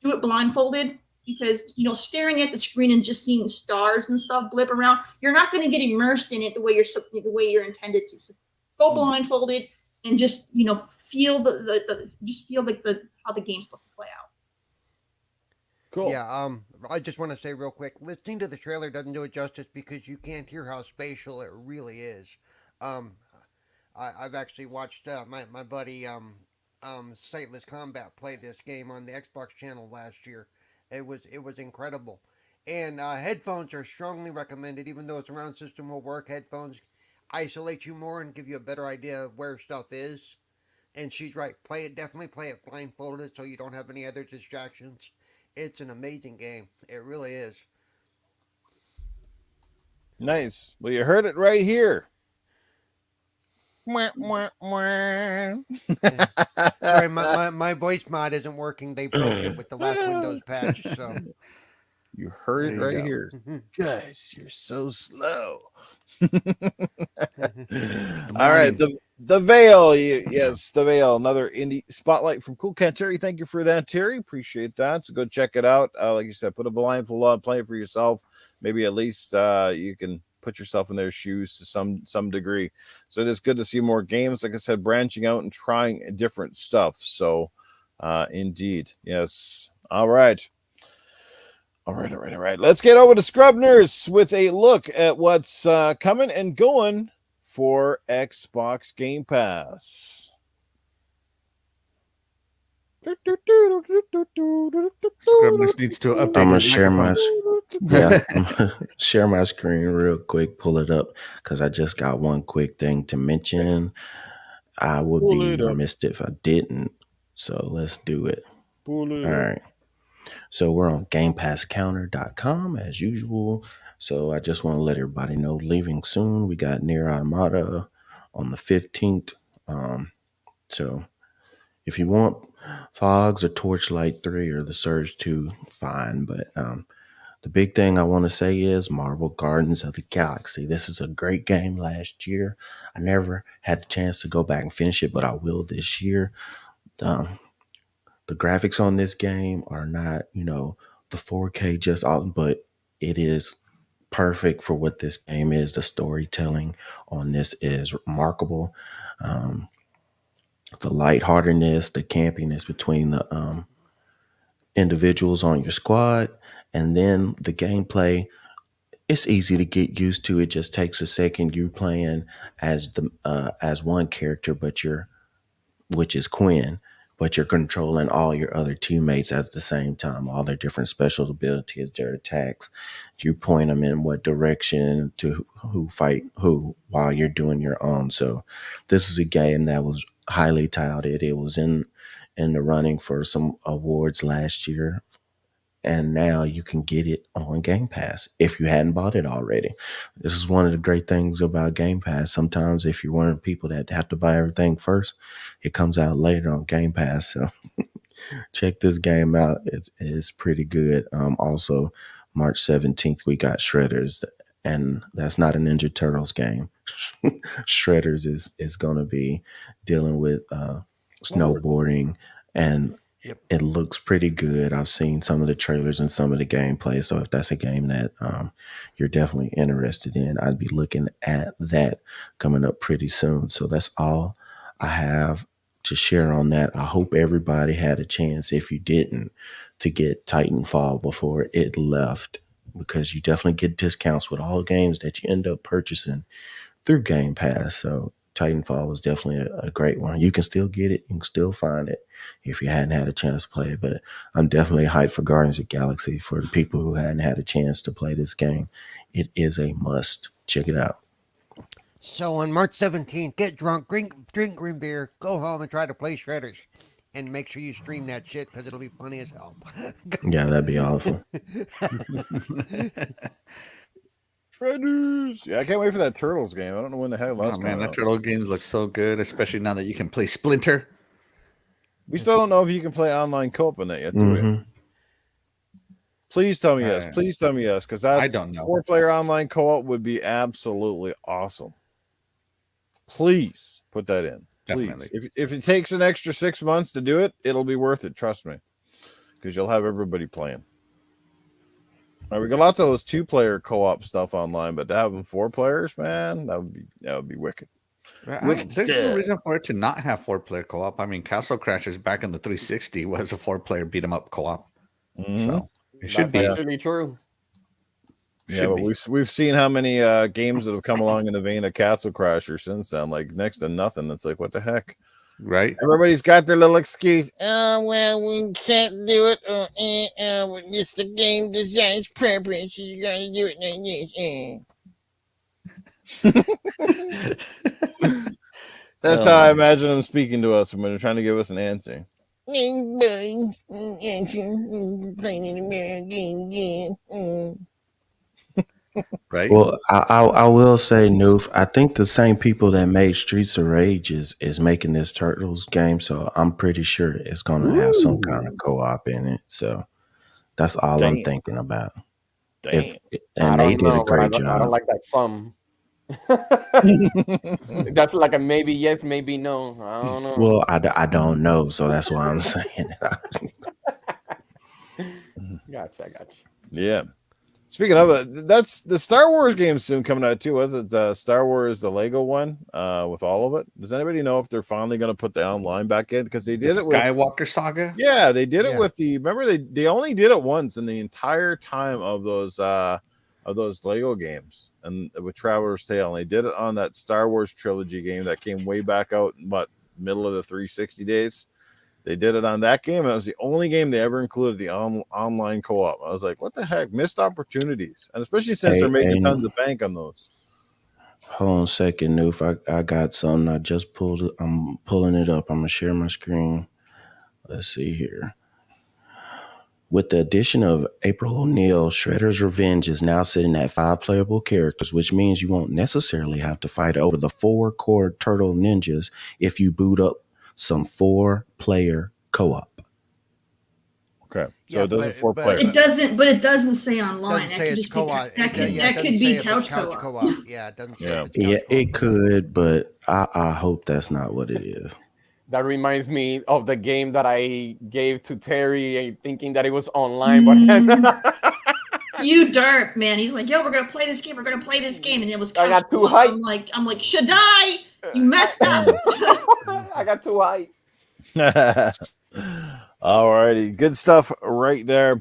do it blindfolded, because staring at the screen and just seeing stars and stuff blip around, you're not going to get immersed in it the way you're intended to. So go blindfolded and just feel how the game's supposed to play out. Cool. Yeah, I just want to say real quick, listening to the trailer doesn't do it justice because you can't hear how spatial it really is. I've actually watched my buddy Sightless Combat play this game on the Xbox channel last year. It was incredible. And headphones are strongly recommended, even though a surround system will work. Headphones isolate you more and give you a better idea of where stuff is. And she's right, definitely play it blindfolded so you don't have any other distractions. It's an amazing game. It really is. Nice. Well, you heard it right here. Sorry, Sorry, my voice mod isn't working. They broke it with the last Windows patch. So you heard it right here. Guys, you're so slow. All right, the Veil. Yes, the Veil. Another indie spotlight from Coolcat Terri. Thank you for that, Terry. Appreciate that. So go check it out. Like you said, put a blindfold on, play it for yourself. Maybe at least you can put yourself in their shoes to some degree. So it is good to see more games, like I said, branching out and trying different stuff. So indeed, yes. All right. Let's get over to Scrub Nurse with a look at what's coming and going for Xbox Game Pass. Scrub Nurse needs to update. I'm gonna share my screen real quick. Pull it up because I just got one quick thing to mention. I would be remiss if I didn't. So let's do it. All right. So we're on GamePassCounter.com as usual. So I just want to let everybody know, leaving soon. We got Nier Automata on the 15th. So if you want Fogs or Torchlight 3 or the Surge 2, fine. But the big thing I want to say is Marvel Guardians of the Galaxy. This is a great game last year. I never had the chance to go back and finish it, but I will this year. The graphics on this game are not, the 4K just all, but it is perfect for what this game is. The storytelling on this is remarkable. The lightheartedness, the campiness between the individuals on your squad, and then the gameplay. It's easy to get used to. It just takes a second. You're playing as one character, which is Quinn, but you're controlling all your other teammates at the same time, all their different special abilities, their attacks. You point them in what direction to who fight who while you're doing your own. So this is a game that was highly touted. It was in the running for some awards last year, and now you can get it on Game Pass if you hadn't bought it already. This is one of the great things about Game Pass. Sometimes if you're one of the people that have to buy everything first, it comes out later on Game Pass. So check this game out. It's pretty good. Also, March 17th, we got Shredders, and that's not a Ninja Turtles game. Shredders is going to be dealing with snowboarding and Yep. It looks pretty good. I've seen some of the trailers and some of the gameplay. So if that's a game that you're definitely interested in, I'd be looking at that coming up pretty soon. So that's all I have to share on that. I hope everybody had a chance, if you didn't, to get Titanfall before it left, because you definitely get discounts with all games that you end up purchasing through Game Pass. So Titanfall was definitely a great one. You can still get it. You can still find it if you hadn't had a chance to play it. But I'm definitely hyped for Guardians of the Galaxy. For the people who hadn't had a chance to play this game, it is a must. Check it out. So on March 17th, get drunk, drink green beer, go home and try to play Shredders. And make sure you stream that shit because it'll be funny as hell. Yeah, that'd be awesome. Shredders. Yeah, I can't wait for that Turtles game. I don't know when the hell that's Oh man, that out. Turtle games look so good, especially now that you can play Splinter. We still don't know if you can play online co-op in that yet, do we? Please tell me yes. Please tell me yes, because that's 4-player online co-op would be absolutely awesome. Please put that in. Please. Definitely. If it takes an extra 6 months to do it, it'll be worth it. Trust me, because you'll have everybody playing. All right, we got lots of those 2-player co-op stuff online, but to have them 4 players, man, that would be wicked. There's no reason for it to not have 4-player co-op. I mean, Castle Crashers back in the 360 was a 4-player beat 'em up co-op. Mm-hmm. So it should be actually true. Yeah, but we've seen how many games that have come along in the vein of Castle Crasher since then, like next to nothing. It's like, what the heck? Right? Everybody's got their little excuse. Oh, well, we can't do it. It's the game design's preference. You gotta do it like this. That's how I imagine them speaking to us when they're trying to give us an answer. Right. Well, I will say, Newf, I think the same people that made Streets of Rage is making this Turtles game, so I'm pretty sure it's going to have some kind of co-op in it. So that's all I'm thinking about. Damn. And they did a great job. I don't like that sum. That's like a maybe yes, maybe no. I don't know. Well, I don't know, so that's why I'm saying. Gotcha. Yeah. Speaking of it, that's the Star Wars game soon coming out too. Was it Star Wars the Lego one with all of it? Does anybody know if they're finally going to put the online back in? Because they did it with Skywalker Saga. Yeah, they did it with the. Remember they only did it once in the entire time of those Lego games, and with Traveler's Tale, and they did it on that Star Wars trilogy game that came way back out in middle of the 360 days. They did it on that game. And it was the only game they ever included the online co-op. I was like, what the heck? Missed opportunities. And especially since they're making tons of bank on those. Hold on a second, Newf. I got something. I just pulled it. I'm pulling it up. I'm going to share my screen. Let's see here. With the addition of April O'Neil, Shredder's Revenge is now sitting at 5 playable characters, which means you won't necessarily have to fight over the 4 core turtle ninjas if you boot up some 4-player co-op. Okay, so it doesn't 4-player. It doesn't, but it doesn't say online. Doesn't say it's co-op. That could be couch co-op. Yeah, it doesn't. Yeah, it could, but I hope that's not what it is. That reminds me of the game that I gave to Terry, thinking that it was online, but you derp, man. He's like, yo, we're gonna play this game. We're gonna play this game, and it was couch I got too co-op. hyped. I'm like, Shaddai, you messed up. I got too hyped. All righty, good stuff right there.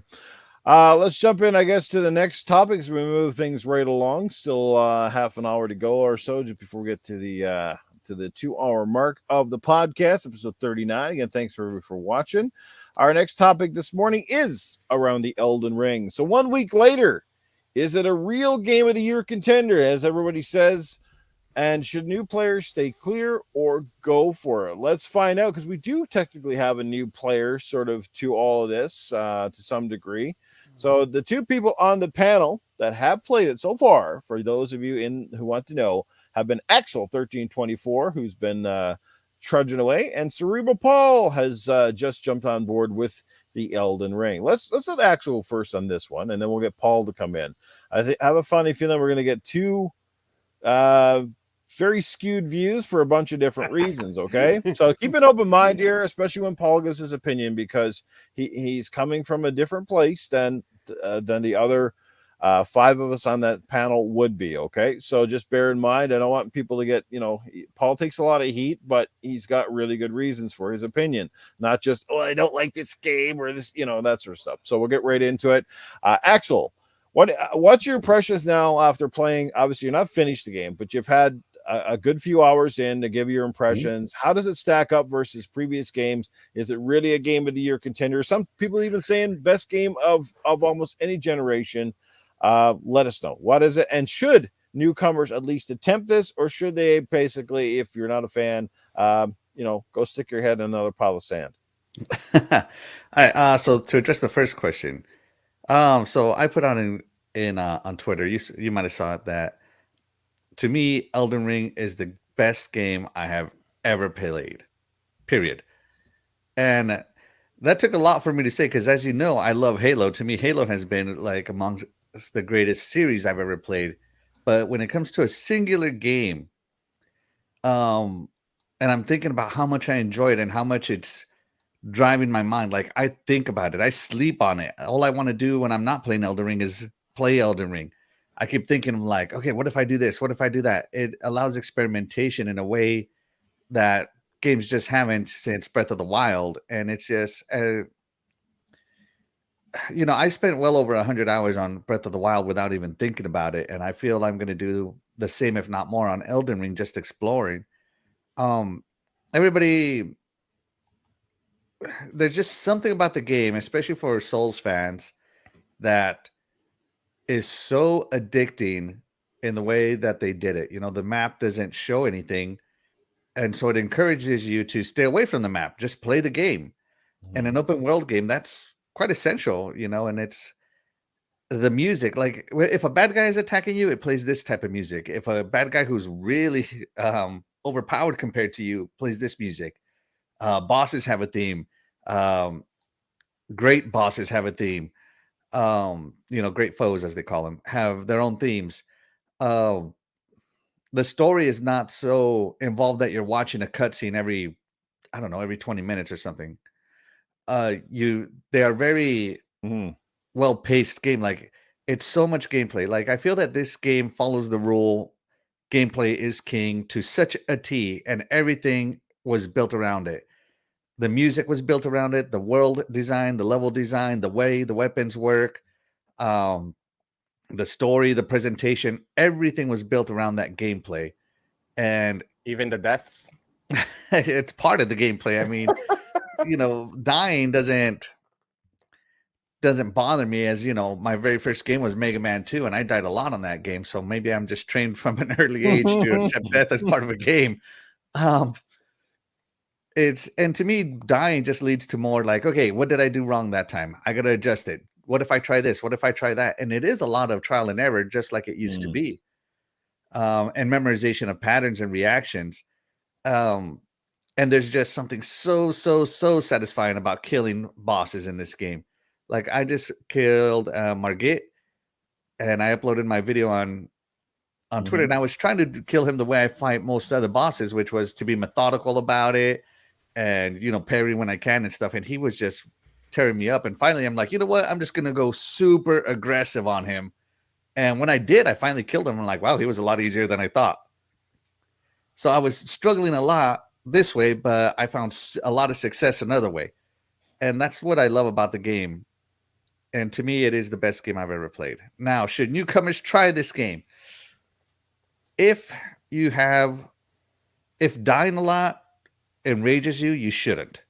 Let's jump in, I guess, to the next topics. We move things right along. Still half an hour to go or so just before we get to the 2-hour mark of the podcast, episode 39. Again, thanks for watching. Our next topic this morning is around the Elden Ring. So 1 week later, is it a real Game of the Year contender, as everybody says? And should new players stay clear or go for it? Let's find out, because we do technically have a new player sort of to all of this to some degree. So the 2 people on the panel that have played it so far, for those of you who want to know, have been Axel1324, who's been trudging away, and Cerebral Paul has just jumped on board with the Elden Ring. Let's let Axel first on this one, and then we'll get Paul to come in. I have a funny feeling we're going to get 2 very skewed views for a bunch of different reasons. Okay, so keep an open mind here, especially when Paul gives his opinion, because he's coming from a different place than the other 5 of us on that panel would be. Okay, so just bear in mind, I don't want people to get, Paul takes a lot of heat, but he's got really good reasons for his opinion, not just, oh, I don't like this game or this, that sort of stuff. So we'll get right into it. Axel, what's your impressions now after playing? Obviously, you're not finished the game, but you've had a good few hours in to give your impressions. How does it stack up versus previous games? Is it really a game of the year contender? Some people even saying best game of almost any generation. Let us know. What is it? And should newcomers at least attempt this, or should they basically, if you're not a fan, go stick your head in another pile of sand? All right. So to address the first question, so I put out on Twitter, you might have saw it, that to me, Elden Ring is the best game I have ever played, period. And that took a lot for me to say, because as you know, I love Halo. To me, Halo has been like amongst the greatest series I've ever played. But when it comes to a singular game, and I'm thinking about how much I enjoy it and how much it's driving my mind, like I think about it, I sleep on it. All I want to do when I'm not playing Elden Ring is play Elden Ring. I keep thinking, like, okay, what if I do this? What if I do that? It allows experimentation in a way that games just haven't since Breath of the Wild. And it's just, I spent well over 100 hours on Breath of the Wild without even thinking about it. And I feel I'm going to do the same, if not more, on Elden Ring, just exploring. Everybody, there's just something about the game, especially for Souls fans, that is so addicting in the way that they did it. The map doesn't show anything, and so it encourages you to stay away from the map. Just play the game. And an open world game, that's quite essential, and it's the music. Like if a bad guy is attacking you, it plays this type of music. If a bad guy who's really overpowered compared to you plays this music. Bosses have a theme. Great bosses have a theme. Great foes, as they call them, have their own themes. The story is not so involved that you're watching a cutscene every 20 minutes or something. They are very well-paced game. Like it's so much gameplay. Like I feel that this game follows the rule, gameplay is king, to such a T, and everything was built around it. The music was built around it, the world design, the level design, the way the weapons work, the story, the presentation, everything was built around that gameplay. And even the deaths, it's part of the gameplay. I mean, dying doesn't bother me, as my very first game was Mega Man 2, and I died a lot on that game. So maybe I'm just trained from an early age to accept death as part of a game. And to me, dying just leads to more like, okay, what did I do wrong that time? I got to adjust it. What if I try this? What if I try that? And it is a lot of trial and error, just like it used to be. And memorization of patterns and reactions. And there's just something so satisfying about killing bosses in this game. Like I just killed Margit, and I uploaded my video on Twitter, and I was trying to kill him the way I fight most other bosses, which was to be methodical about it and, parry when I can and stuff. And he was just tearing me up. And finally, I'm like, you know what? I'm just going to go super aggressive on him. And when I did, I finally killed him. I'm like, wow, he was a lot easier than I thought. So I was struggling a lot this way, but I found a lot of success another way. And that's what I love about the game. And to me, it is the best game I've ever played. Now, should newcomers try this game? If dying a lot enrages you, you shouldn't.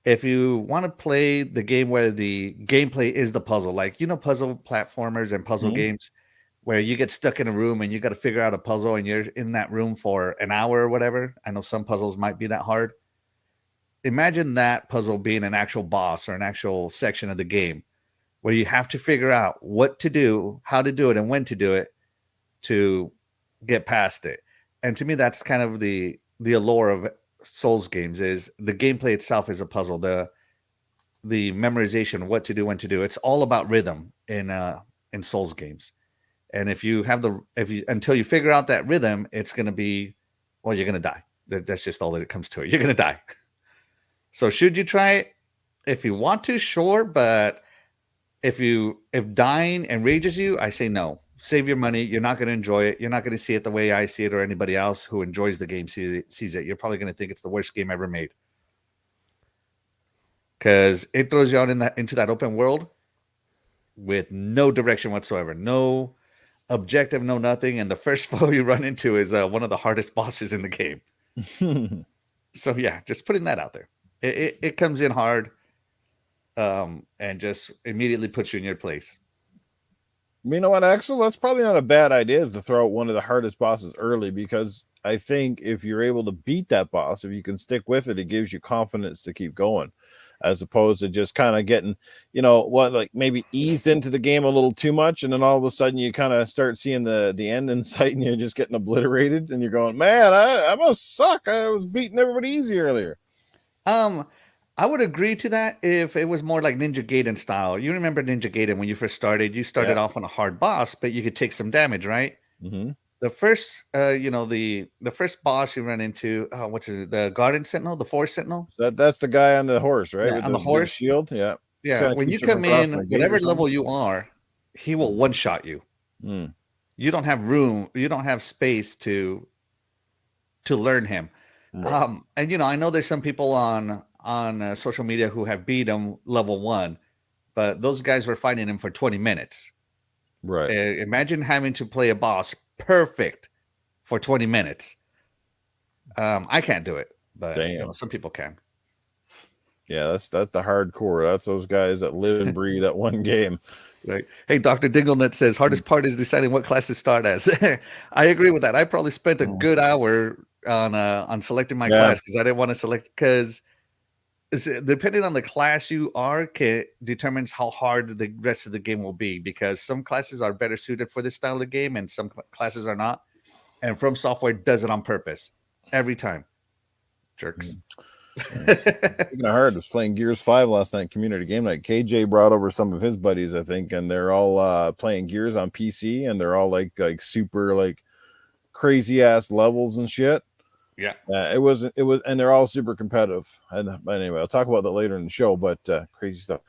If you want to play the game where the gameplay is the puzzle, like, puzzle platformers and puzzle games where you get stuck in a room and you got to figure out a puzzle and you're in that room for an hour or whatever. I know some puzzles might be that hard. Imagine that puzzle being an actual boss or an actual section of the game where you have to figure out what to do, how to do it, and when to do it to get past it. And to me, that's kind of the allure of Souls games, is the gameplay itself is a puzzle. The memorization, what to do, when to do. It's all about rhythm in Souls games. And if you until you figure out that rhythm, it's going to be, well, you're going to die. That's just all that it comes to it. You're going to die. So should you try it? If you want to, sure. But if dying enrages you, I say no. Save your money. You're not going to enjoy it. You're not going to see it the way I see it or anybody else who enjoys the game sees it. You're probably going to think it's the worst game ever made. Because it throws you out into that open world with no direction whatsoever. No objective, no nothing. And the first foe you run into is one of the hardest bosses in the game. So yeah, just putting that out there. It comes in hard and just immediately puts you in your place. You know what, Axel? That's probably not a bad idea, is to throw out one of the hardest bosses early, because I think if you're able to beat that boss, if you can stick with it, it gives you confidence to keep going, as opposed to just kind of getting, like maybe ease into the game a little too much, and then all of a sudden you kind of start seeing the end in sight, and you're just getting obliterated, and you're going, man, I must suck. I was beating everybody easy earlier. I would agree to that if it was more like Ninja Gaiden style. You remember Ninja Gaiden when you first started? You started off on a hard boss, but you could take some damage, right? Mm-hmm. The first, the first boss you run into, what's it? The Garden Sentinel, the Forest Sentinel. That's the guy on the horse, right? Yeah, with on the horse shield. Yeah. Yeah. When you come in, whatever level you are, he will one shot you. Mm. You don't have room. You don't have space to learn him. Right. And I know there's some people on social media who have beat him level 1, but those guys were fighting him for 20 minutes. Right. Imagine having to play a boss perfect for 20 minutes. I can't do it, but some people can. Yeah, that's the hardcore. That's those guys that live and breathe that one game. Right. Hey, Dr. Dinglenet says hardest part is deciding what class to start as. I agree with that. I probably spent a good hour on selecting my class because I didn't want to select, because depending on the class you are determines how hard the rest of the game will be, because some classes are better suited for this style of game and some classes are not. And From Software does it on purpose every time. Jerks. Speaking of hard, I was playing Gears 5 last night, community game night. KJ brought over some of his buddies, I think, and they're all playing Gears on PC, and they're all like super like crazy ass levels and shit. Yeah, it was, and they're all super competitive. And anyway, I'll talk about that later in the show. But crazy stuff.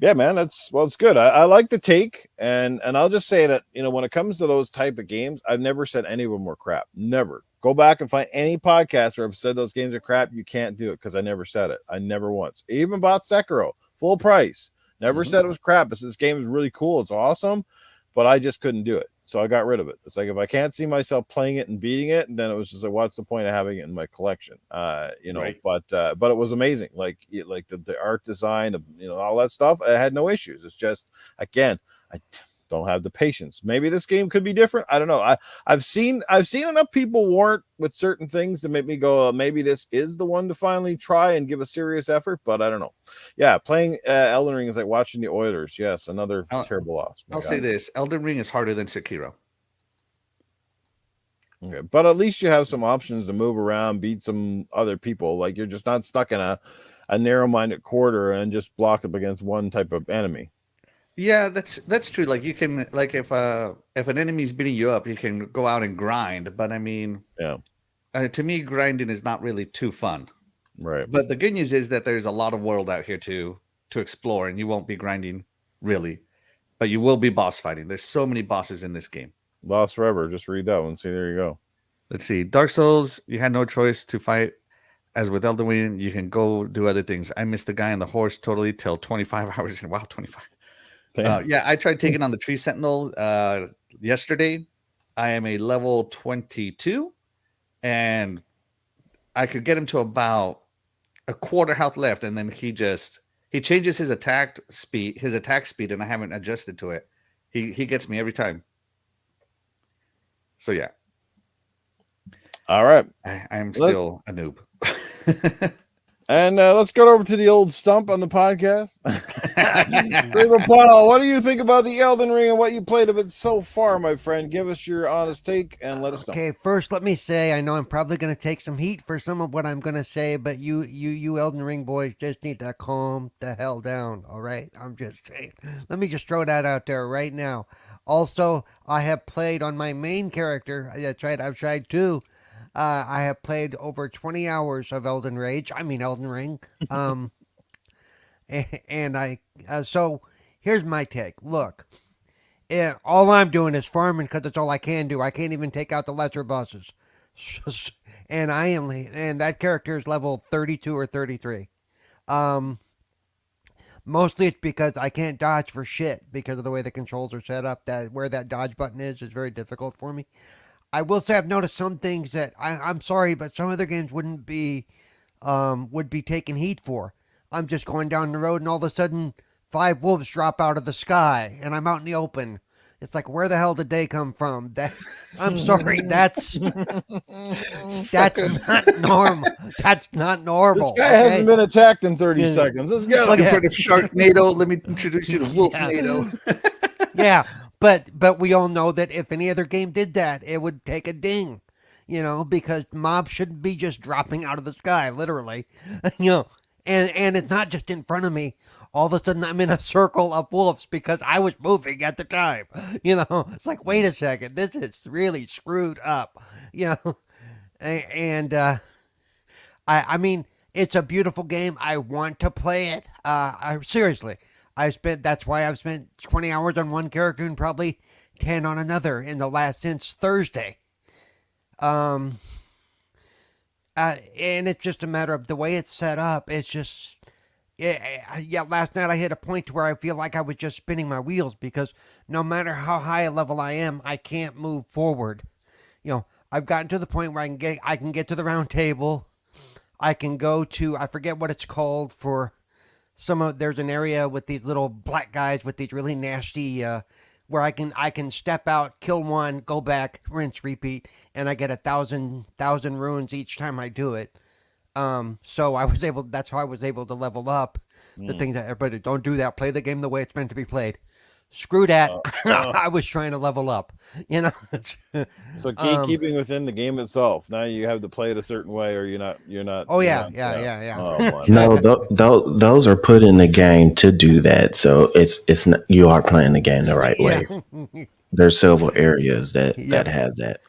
Yeah, man, it's good. I like the take, and I'll just say that when it comes to those type of games, I've never said any of them were crap. Never. Go back and find any podcast where I've said those games are crap. You can't do it because I never said it. I never once. I even bought Sekiro full price. Never said it was crap. This game is really cool. It's awesome, but I just couldn't do it. So I got rid of it. It's like if I can't see myself playing it and beating it, then it was just like, what's the point of having it in my collection? Right. But it was amazing. Like the art design, all that stuff. I had no issues. It's just, again, I don't have the patience. Maybe this game could be different. I don't know. I've seen enough people warrant with certain things to make me go, maybe this is the one to finally try and give a serious effort, but I don't know. Yeah, playing Elden Ring is like watching the Oilers. Yes, another terrible loss. I'll say this. Elden Ring is harder than Sekiro. Okay, but at least you have some options to move around, beat some other people. Like you're just not stuck in a narrow-minded quarter and just blocked up against one type of enemy. Yeah, that's true. Like you can, like if an enemy's beating you up, you can go out and grind. But I mean, to me, grinding is not really too fun. Right. But the good news is that there's a lot of world out here to explore, and you won't be grinding really, but you will be boss fighting. There's so many bosses in this game. Lost Forever. Just read that one. See, there you go. Let's see. Dark Souls, you had no choice to fight. As with Elden Ring, you can go do other things. I missed the guy on the horse totally till 25 hours. Wow, 25. Yeah, I tried taking on the Tree Sentinel yesterday. I am a level 22, and I could get him to about a quarter health left, and then he changes his attack speed, and I haven't adjusted to it. He gets me every time. So yeah. All right. I'm still a noob. And let's go over to the old stump on the podcast. Cerebral Paul, what do you think about the Elden Ring and what you played of it so far, my friend? Give us your honest take and let us know. Okay, first let me say, I know I'm probably going to take some heat for some of what I'm going to say, but you Elden Ring boys just need to calm the hell down, all right? I'm just saying. Let me just throw that out there right now. Also, I have played on my main character. That's right, I've tried too. I have played over 20 hours of Elden Ring. And so here's my take. Look, all I'm doing is farming because it's all I can do. I can't even take out the lesser bosses, and and that character is level 32 or 33. Um, Mostly it's because I can't dodge for shit because of the way the controls are set up. That where that dodge button is very difficult for me. I will say I've noticed some things that I'm sorry, but some other games would be taking heat for. I'm just going down the road and all of a sudden 5 wolves drop out of the sky and I'm out in the open. It's like, where the hell did they come from? I'm sorry, that's not normal. That's not normal. This guy hasn't been attacked in 30 seconds. Let's get Look him. at Sharknado. Let me introduce you to Wolfnado. Yeah, but we all know that if any other game did that, it would take a ding. Because mobs shouldn't be just dropping out of the sky, literally. And it's not just in front of me. All of a sudden, I'm in a circle of wolves because I was moving at the time. It's like, wait a second, this is really screwed up. And I mean, it's a beautiful game. I want to play it. Seriously, that's why I've spent 20 hours on one character and probably 10 on another since Thursday. And it's just a matter of the way it's set up. It's just, last night I hit a point to where I feel like I was just spinning my wheels because no matter how high a level I am, I can't move forward. I've gotten to the point where I can get to the round table. I can go to, I forget what it's called for there's an area with these little black guys with these really nasty, where I can step out, kill one, go back, rinse, repeat, and I get 1,000 runes each time I do it. So that's how I was able to level up the things that everybody don't do that. Play the game the way it's meant to be played. Screw that. I was trying to level up, So keeping within the game itself. Now you have to play it a certain way, or you're not. Oh yeah. Oh, no, those are put in the game to do that. So it's not, you are playing the game the right way. There's several areas that have that.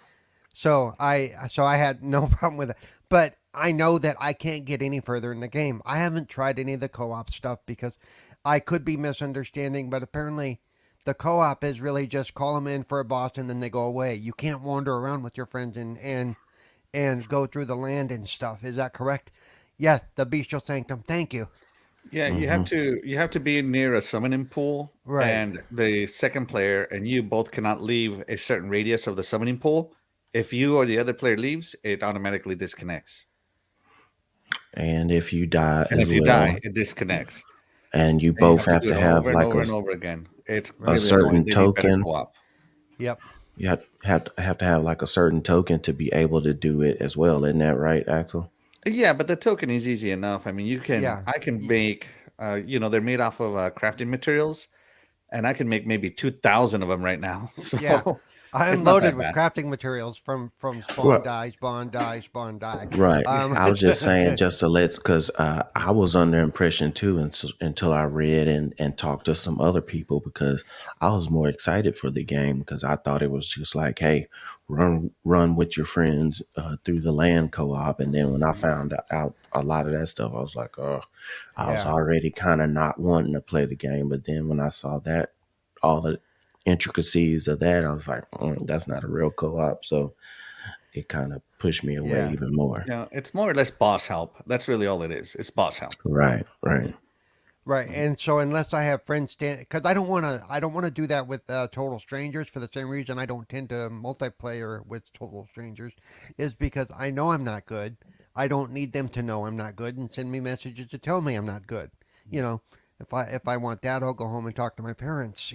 So I had no problem with it, but I know that I can't get any further in the game. I haven't tried any of the co-op stuff because I could be misunderstanding, but apparently the co-op is really just call them in for a boss and then they go away. You can't wander around with your friends and go through the land and stuff. Is that correct? Yes, the bestial sanctum. Thank you. Yeah, you have to be near a summoning pool, right? And the second player and you both cannot leave a certain radius of the summoning pool. If you or the other player leaves, it automatically disconnects. And if you die, it disconnects. And you both have to have over like and over and over again. It's a certain token. Yep. You have to have like a certain token to be able to do it as well. Isn't that right, Axel? Yeah, but the token is easy enough. I mean, you can. Yeah. I can make. They're made off of crafting materials, and I can make maybe 2,000 of them right now. So yeah. I am loaded with crafting materials from spawn die. Right. I was just saying just to because I was under impression too until I read and talked to some other people because I was more excited for the game because I thought it was just like, hey, run with your friends through the land co-op. And then when I found out a lot of that stuff, I was like, I was already kind of not wanting to play the game. But then when I saw that, all the intricacies of that, I was like, that's not a real co-op, so it kind of pushed me away even more. Yeah, it's more or less boss help. That's really all it is. It's boss help. Right. And so unless I have friends because I don't want to do that with total strangers for the same reason I don't tend to multiplayer with total strangers is because I know I'm not good. I don't need them to know I'm not good and send me messages to tell me I'm not good. If I want that, I'll go home and talk to my parents,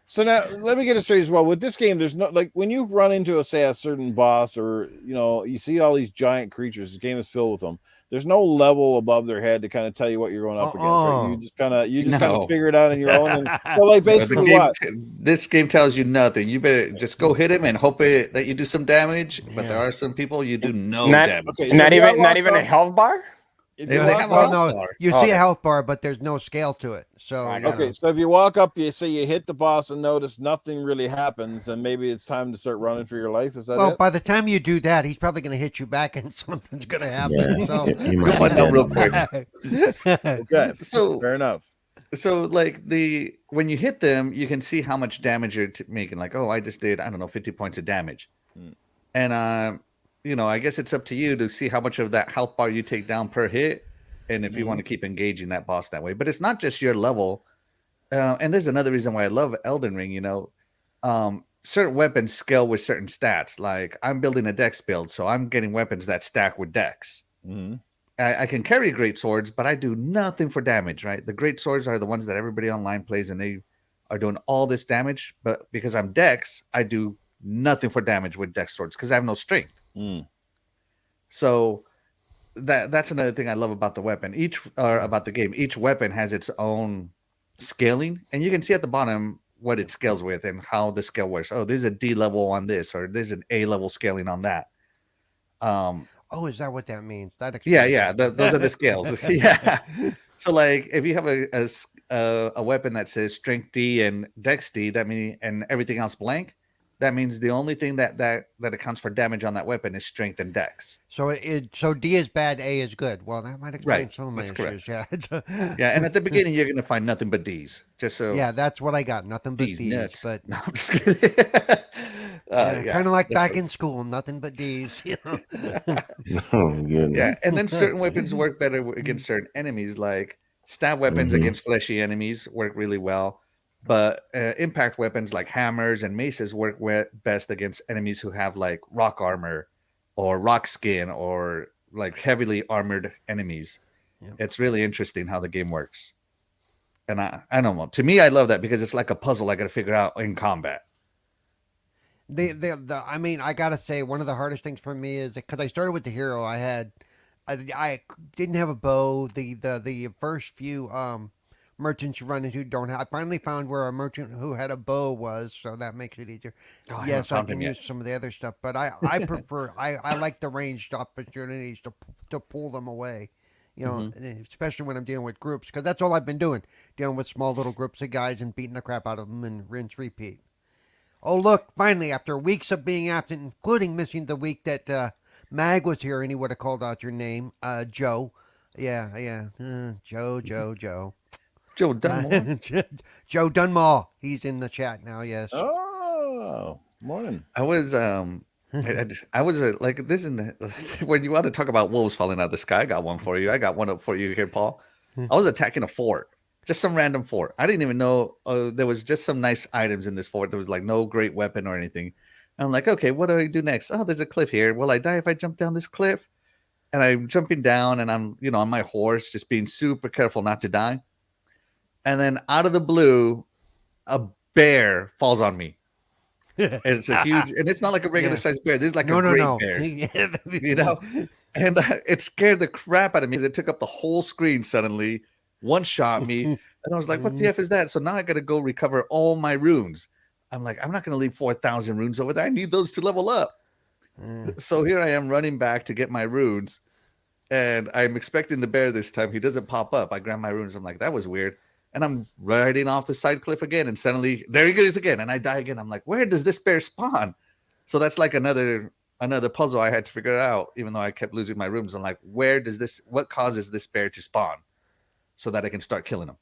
So now let me get it straight as well. With this game, there's no when you run into a certain boss or you see all these giant creatures, this game is filled with them. There's no level above their head to kind of tell you what you're going up against. Right? You just kind of figure it out on your own. And so basically this game tells you nothing. You better just go hit him and hope that you do some damage. But there are some people you do no damage. Okay, not even a health bar. if you They walk have a Well, health no, bar. you Oh, see a okay. health bar, but there's no scale to it. So I you got okay, know. so if you walk up, you say you hit the boss and notice nothing really happens, then maybe it's time to start running for your life. Is that Well, it? by the time you do that, he's probably going to hit you back, and something's going to happen. Yeah, So you You'll might be find out dead real on quick. that. Okay, So fair enough. so like when you hit them, you can see how much damage you're making. Like, oh, I just did, I don't know, 50 points of damage. Hmm. And I guess it's up to you to see how much of that health bar you take down per hit, and if you want to keep engaging that boss that way. But it's not just your level. And there's another reason why I love Elden Ring. Certain weapons scale with certain stats. Like I'm building a dex build, so I'm getting weapons that stack with dex. Mm-hmm. I can carry great swords, but I do nothing for damage, right? The great swords are the ones that everybody online plays, and they are doing all this damage. But because I'm Dex, I do nothing for damage with Dex swords because I have no strength. Mm. So that's another thing I love about the weapon. About the game. Each weapon has its own scaling, and you can see at the bottom what it scales with and how the scale works. Oh, there's a D level on this, or there's an A level scaling on that. oh, is that what that means? That Yeah, explains yeah. it. Those are the scales. Yeah. So, like, if you have a weapon that says Strength D and Dex D, and everything else blank, that means the only thing that accounts for damage on that weapon is Strength and Dex. So so D is bad, A is good. Well, that might explain Right, some of my that's issues. correct. Yeah. Yeah, and at the beginning you're gonna find nothing but D's. Just so Yeah, that's what I got. Nothing but D's D's. nuts. But No, I'm just kidding. kind of like that's back what- in school, nothing but D's. You know? Oh, goodness. Yeah, and then certain weapons work better against certain enemies. Like stab weapons Mhm. against fleshy enemies work really well, but impact weapons like hammers and maces work best against enemies who have like rock armor or rock skin or like heavily armored enemies. Yep. It's really interesting how the game works. And I don't know. To me, I love that because it's like a puzzle I got to figure out in combat. I mean, I gotta say, one of the hardest things for me is because I started with the hero. I didn't have a bow. The first few merchants you run into don't have. I finally found where a merchant who had a bow was, so that makes it easier. Oh, I haven't Yes, I found can him yet. use some of the other stuff, but I prefer I like the ranged opportunities to pull them away. You know, and especially when I'm dealing with groups, because that's all I've been doing, dealing with small little groups of guys and beating the crap out of them and rinse repeat. Oh, look, finally, after weeks of being absent, including missing the week that Mag was here and he would have called out your name, Joe. Yeah. Joe. Joe Dunmore. Joe Dunmore. He's in the chat now, yes. Oh, morning. I was I was like this when you want to talk about wolves falling out of the sky. I got one for you. I got one up for you here, Paul. I was attacking a fort, just some random fort. I didn't even know there was just some nice items in this fort. There was like no great weapon or anything. And I'm like, okay, what do I do next? Oh, there's a cliff here. Will I die if I jump down this cliff? And I'm jumping down, and I'm on my horse, just being super careful not to die. And then out of the blue, a bear falls on me. And it's a huge, and it's not like a regular sized bear. This is like a great bear, And it scared the crap out of me because it took up the whole screen suddenly. One shot me, and I was like, "What the f is that?" So now I got to go recover all my runes. I'm like, I'm not going to leave 4,000 runes over there. I need those to level up. So here I am running back to get my runes, and I'm expecting the bear this time. He doesn't pop up. I grab my runes. I'm like, that was weird. And I'm riding off the side cliff again, and suddenly there he goes again, and I die again. I'm like, where does this bear spawn? So that's like another puzzle I had to figure out, even though I kept losing my rooms. I'm like, what causes this bear to spawn so that I can start killing him?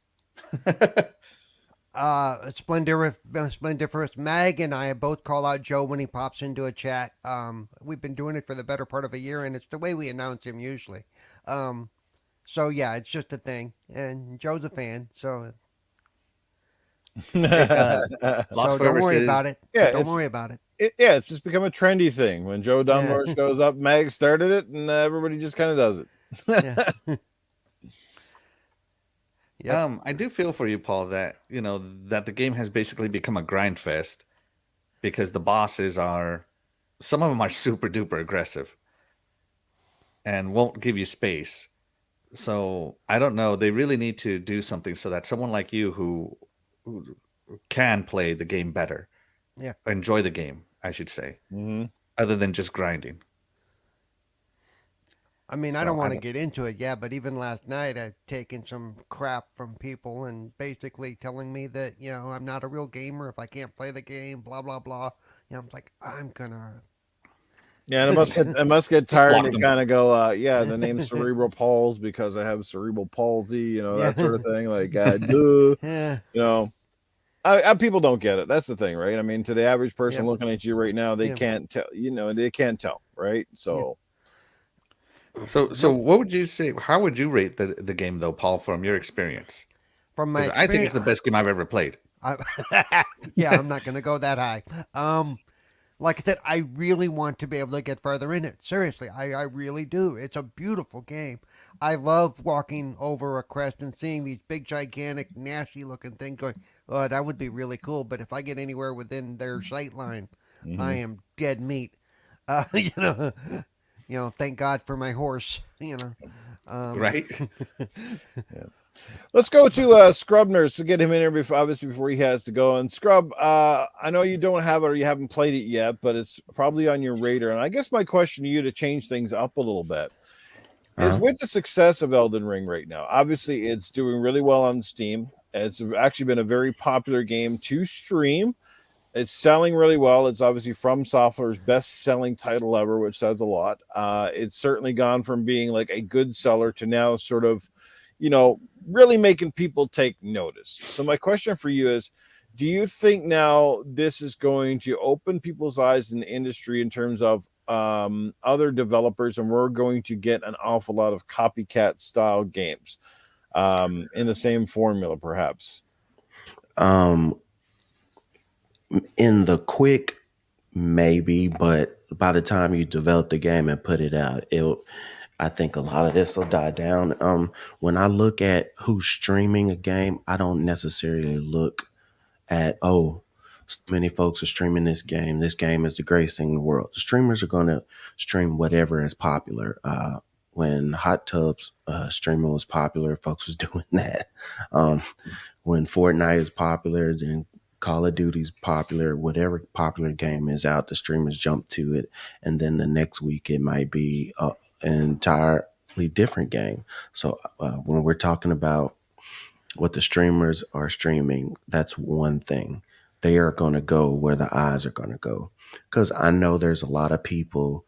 Splendiferous Mag and I both call out Joe when he pops into a chat. We've been doing it for the better part of a year, and it's the way we announce him usually. So yeah, it's just a thing, and Joe's a fan, so don't worry about it. Yeah, don't worry about it. It's just become a trendy thing. When Joe Dunmore shows up, Mag started it, and everybody just kind of does it. I do feel for you, Paul, that that the game has basically become a grind fest because the bosses some of them are super duper aggressive and won't give you space. So I don't know. They really need to do something so that someone like you who can play the game better, enjoy the game, I should say, other than just grinding. I mean, I So don't want to get into it, yeah, but even last night I've taken some crap from people and basically telling me that, I'm not a real gamer if I can't play the game, blah, blah, blah. I'm like, I'm gonna. Yeah, and I must get Just tired block and them. kind of go, yeah, the name's Cerebral Paul's because I have cerebral palsy, Yeah. that sort of thing. Like, duh, Yeah. you know, people don't get it. That's the thing, right? I mean, to the average person Yep. looking at you right now, they Yep. can't tell, they can't tell, right? So, So Nope. what would you say? How would you rate the game though, Paul, from your experience? From my Because I think it's experience, the best game I've ever played. yeah, I'm not gonna go that high. Like I said, I really want to be able to get further in it. Seriously, I really do. It's a beautiful game. I love walking over a crest and seeing these big, gigantic, nasty looking things going, oh, that would be really cool. But if I get anywhere within their sight line, I am dead meat. Uh, you know, thank God for my horse, Right? yeah. Let's go to Scrubners to get him in here before he has to go. And Scrub, I know you don't have it or you haven't played it yet, but it's probably on your radar. And I guess my question to you to change things up a little bit is with the success of Elden Ring right now. Obviously, it's doing really well on Steam. It's actually been a very popular game to stream. It's selling really well. It's obviously From Software's best-selling title ever, which says a lot. It's certainly gone from being like a good seller to now sort of, really making people take notice. So my question for you is, do you think now this is going to open people's eyes in the industry in terms of other developers, and we're going to get an awful lot of copycat style games in the same formula, perhaps? In the quick, maybe, but by the time you develop the game and put it out, I think a lot of this will die down. When I look at who's streaming a game, I don't necessarily look at, so many folks are streaming this game. This game is the greatest thing in the world. The streamers are going to stream whatever is popular. When Hot Tubs streaming was popular, folks was doing that. When Fortnite is popular, then Call of Duty's popular, whatever popular game is out, the streamers jump to it. And then the next week, it might be an entirely different game. So when we're talking about what the streamers are streaming, that's one thing. They are going to go where the eyes are going to go. Because I know there's a lot of people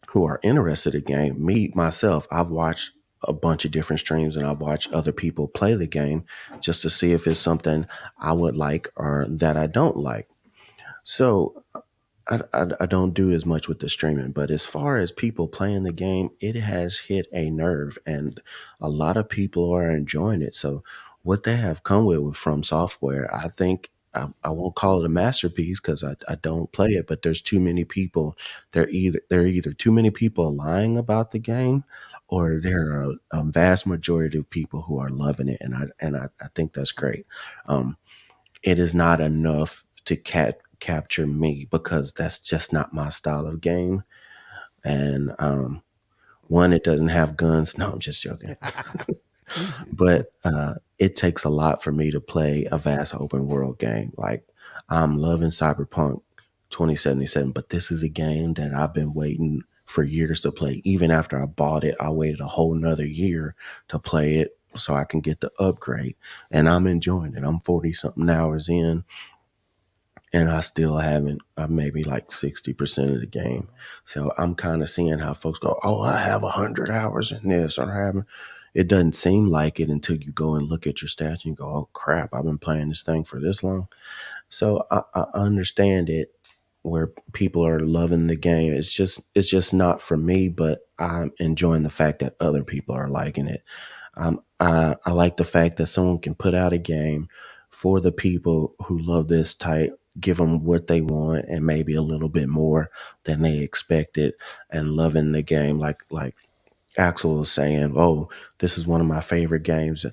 who are interested in the game. Me, myself, I've watched a bunch of different streams and I've watched other people play the game just to see if it's something I would like or that I don't like. So I don't do as much with the streaming, but as far as people playing the game, it has hit a nerve and a lot of people are enjoying it. So what they have come with From Software, I think I won't call it a masterpiece because I don't play it, but there's too many people. There are either too many people lying about the game or there are a vast majority of people who are loving it. And I think that's great. It is not enough to capture me because that's just not my style of game. And one, it doesn't have guns. No, I'm just joking. But it takes a lot for me to play a vast open world game. Like I'm loving Cyberpunk 2077, but this is a game that I've been waiting for years to play. Even after I bought it, I waited a whole nother year to play it so I can get the upgrade. And I'm enjoying it. I'm 40 something hours in. And I still haven't, maybe like 60% of the game. So I'm kind of seeing how folks go, oh, I have 100 hours in this. Or I haven't. It doesn't seem like it until you go and look at your stats and you go, oh, crap, I've been playing this thing for this long. So I understand it where people are loving the game. It's just not for me, but I'm enjoying the fact that other people are liking it. I like the fact that someone can put out a game for the people who love this type, give them what they want and maybe a little bit more than they expected, and loving the game like Axel was saying, oh, this is one of my favorite games.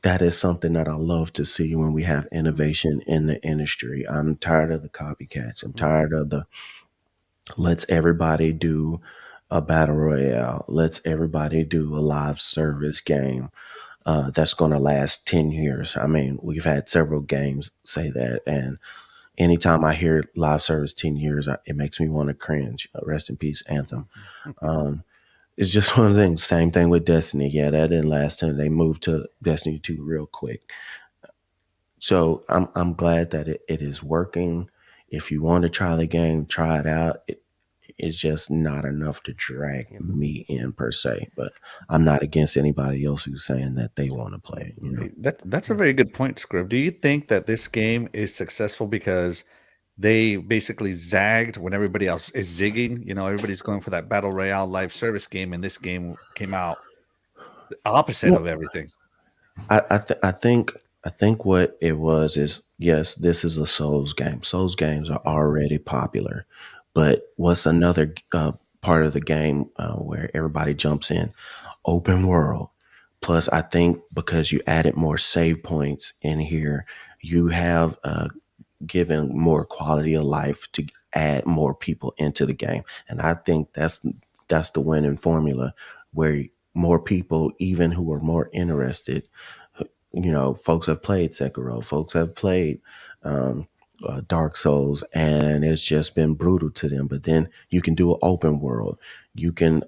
That is something that I love to see when we have innovation in the industry. I'm tired of the copycats. I'm tired of the let's everybody do a battle royale. Let's everybody do a live service game that's going to last 10 years. I mean, we've had several games say that. And anytime I hear live service 10 years, it makes me want to cringe. Rest in peace, Anthem. it's just one of the things. Same thing with Destiny. Yeah, that didn't last time. They moved to Destiny 2 real quick. So I'm glad that it is working. If you want to try the game, try it out. It's just not enough to drag me in per se. But I'm not against anybody else who's saying that they want to play it. You know, That's a very good point, Scrib. Do you think that this game is successful because they basically zagged when everybody else is zigging? You know, everybody's going for that battle royale live service game, and this game came out the opposite of everything. I think what it was is, yes, this is a Souls game. Souls games are already popular, but what's another part of the game where everybody jumps in? Open world. Plus, I think because you added more save points in here, you have given more quality of life to add more people into the game, and I think that's the winning formula, where more people, even who are more interested, you know, folks have played Sekiro, folks have played Dark Souls, and it's just been brutal to them. But then you can do an open world. You can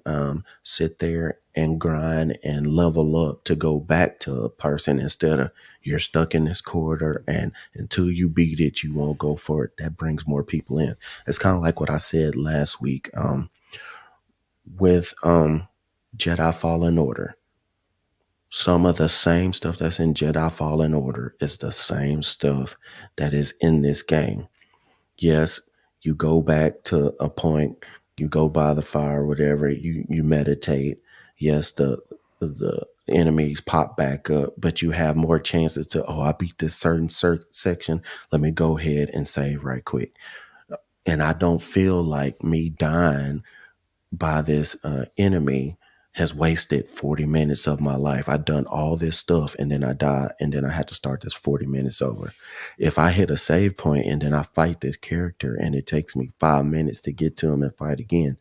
sit there and grind and level up to go back to a person instead of you're stuck in this corridor and until you beat it, you won't go for it. That brings more people in. It's kind of like what I said last week with Jedi Fallen Order. Some of the same stuff that's in Jedi Fallen Order is the same stuff that is in this game. Yes, you go back to a point, you go by the fire, whatever, you meditate. Yes, the enemies pop back up, but you have more chances to, I beat this certain section. Let me go ahead and save right quick. And I don't feel like me dying by this enemy has wasted 40 minutes of my life. I've done all this stuff and then I die and then I had to start this 40 minutes over. If I hit a save point and then I fight this character and it takes me 5 minutes to get to him and fight again,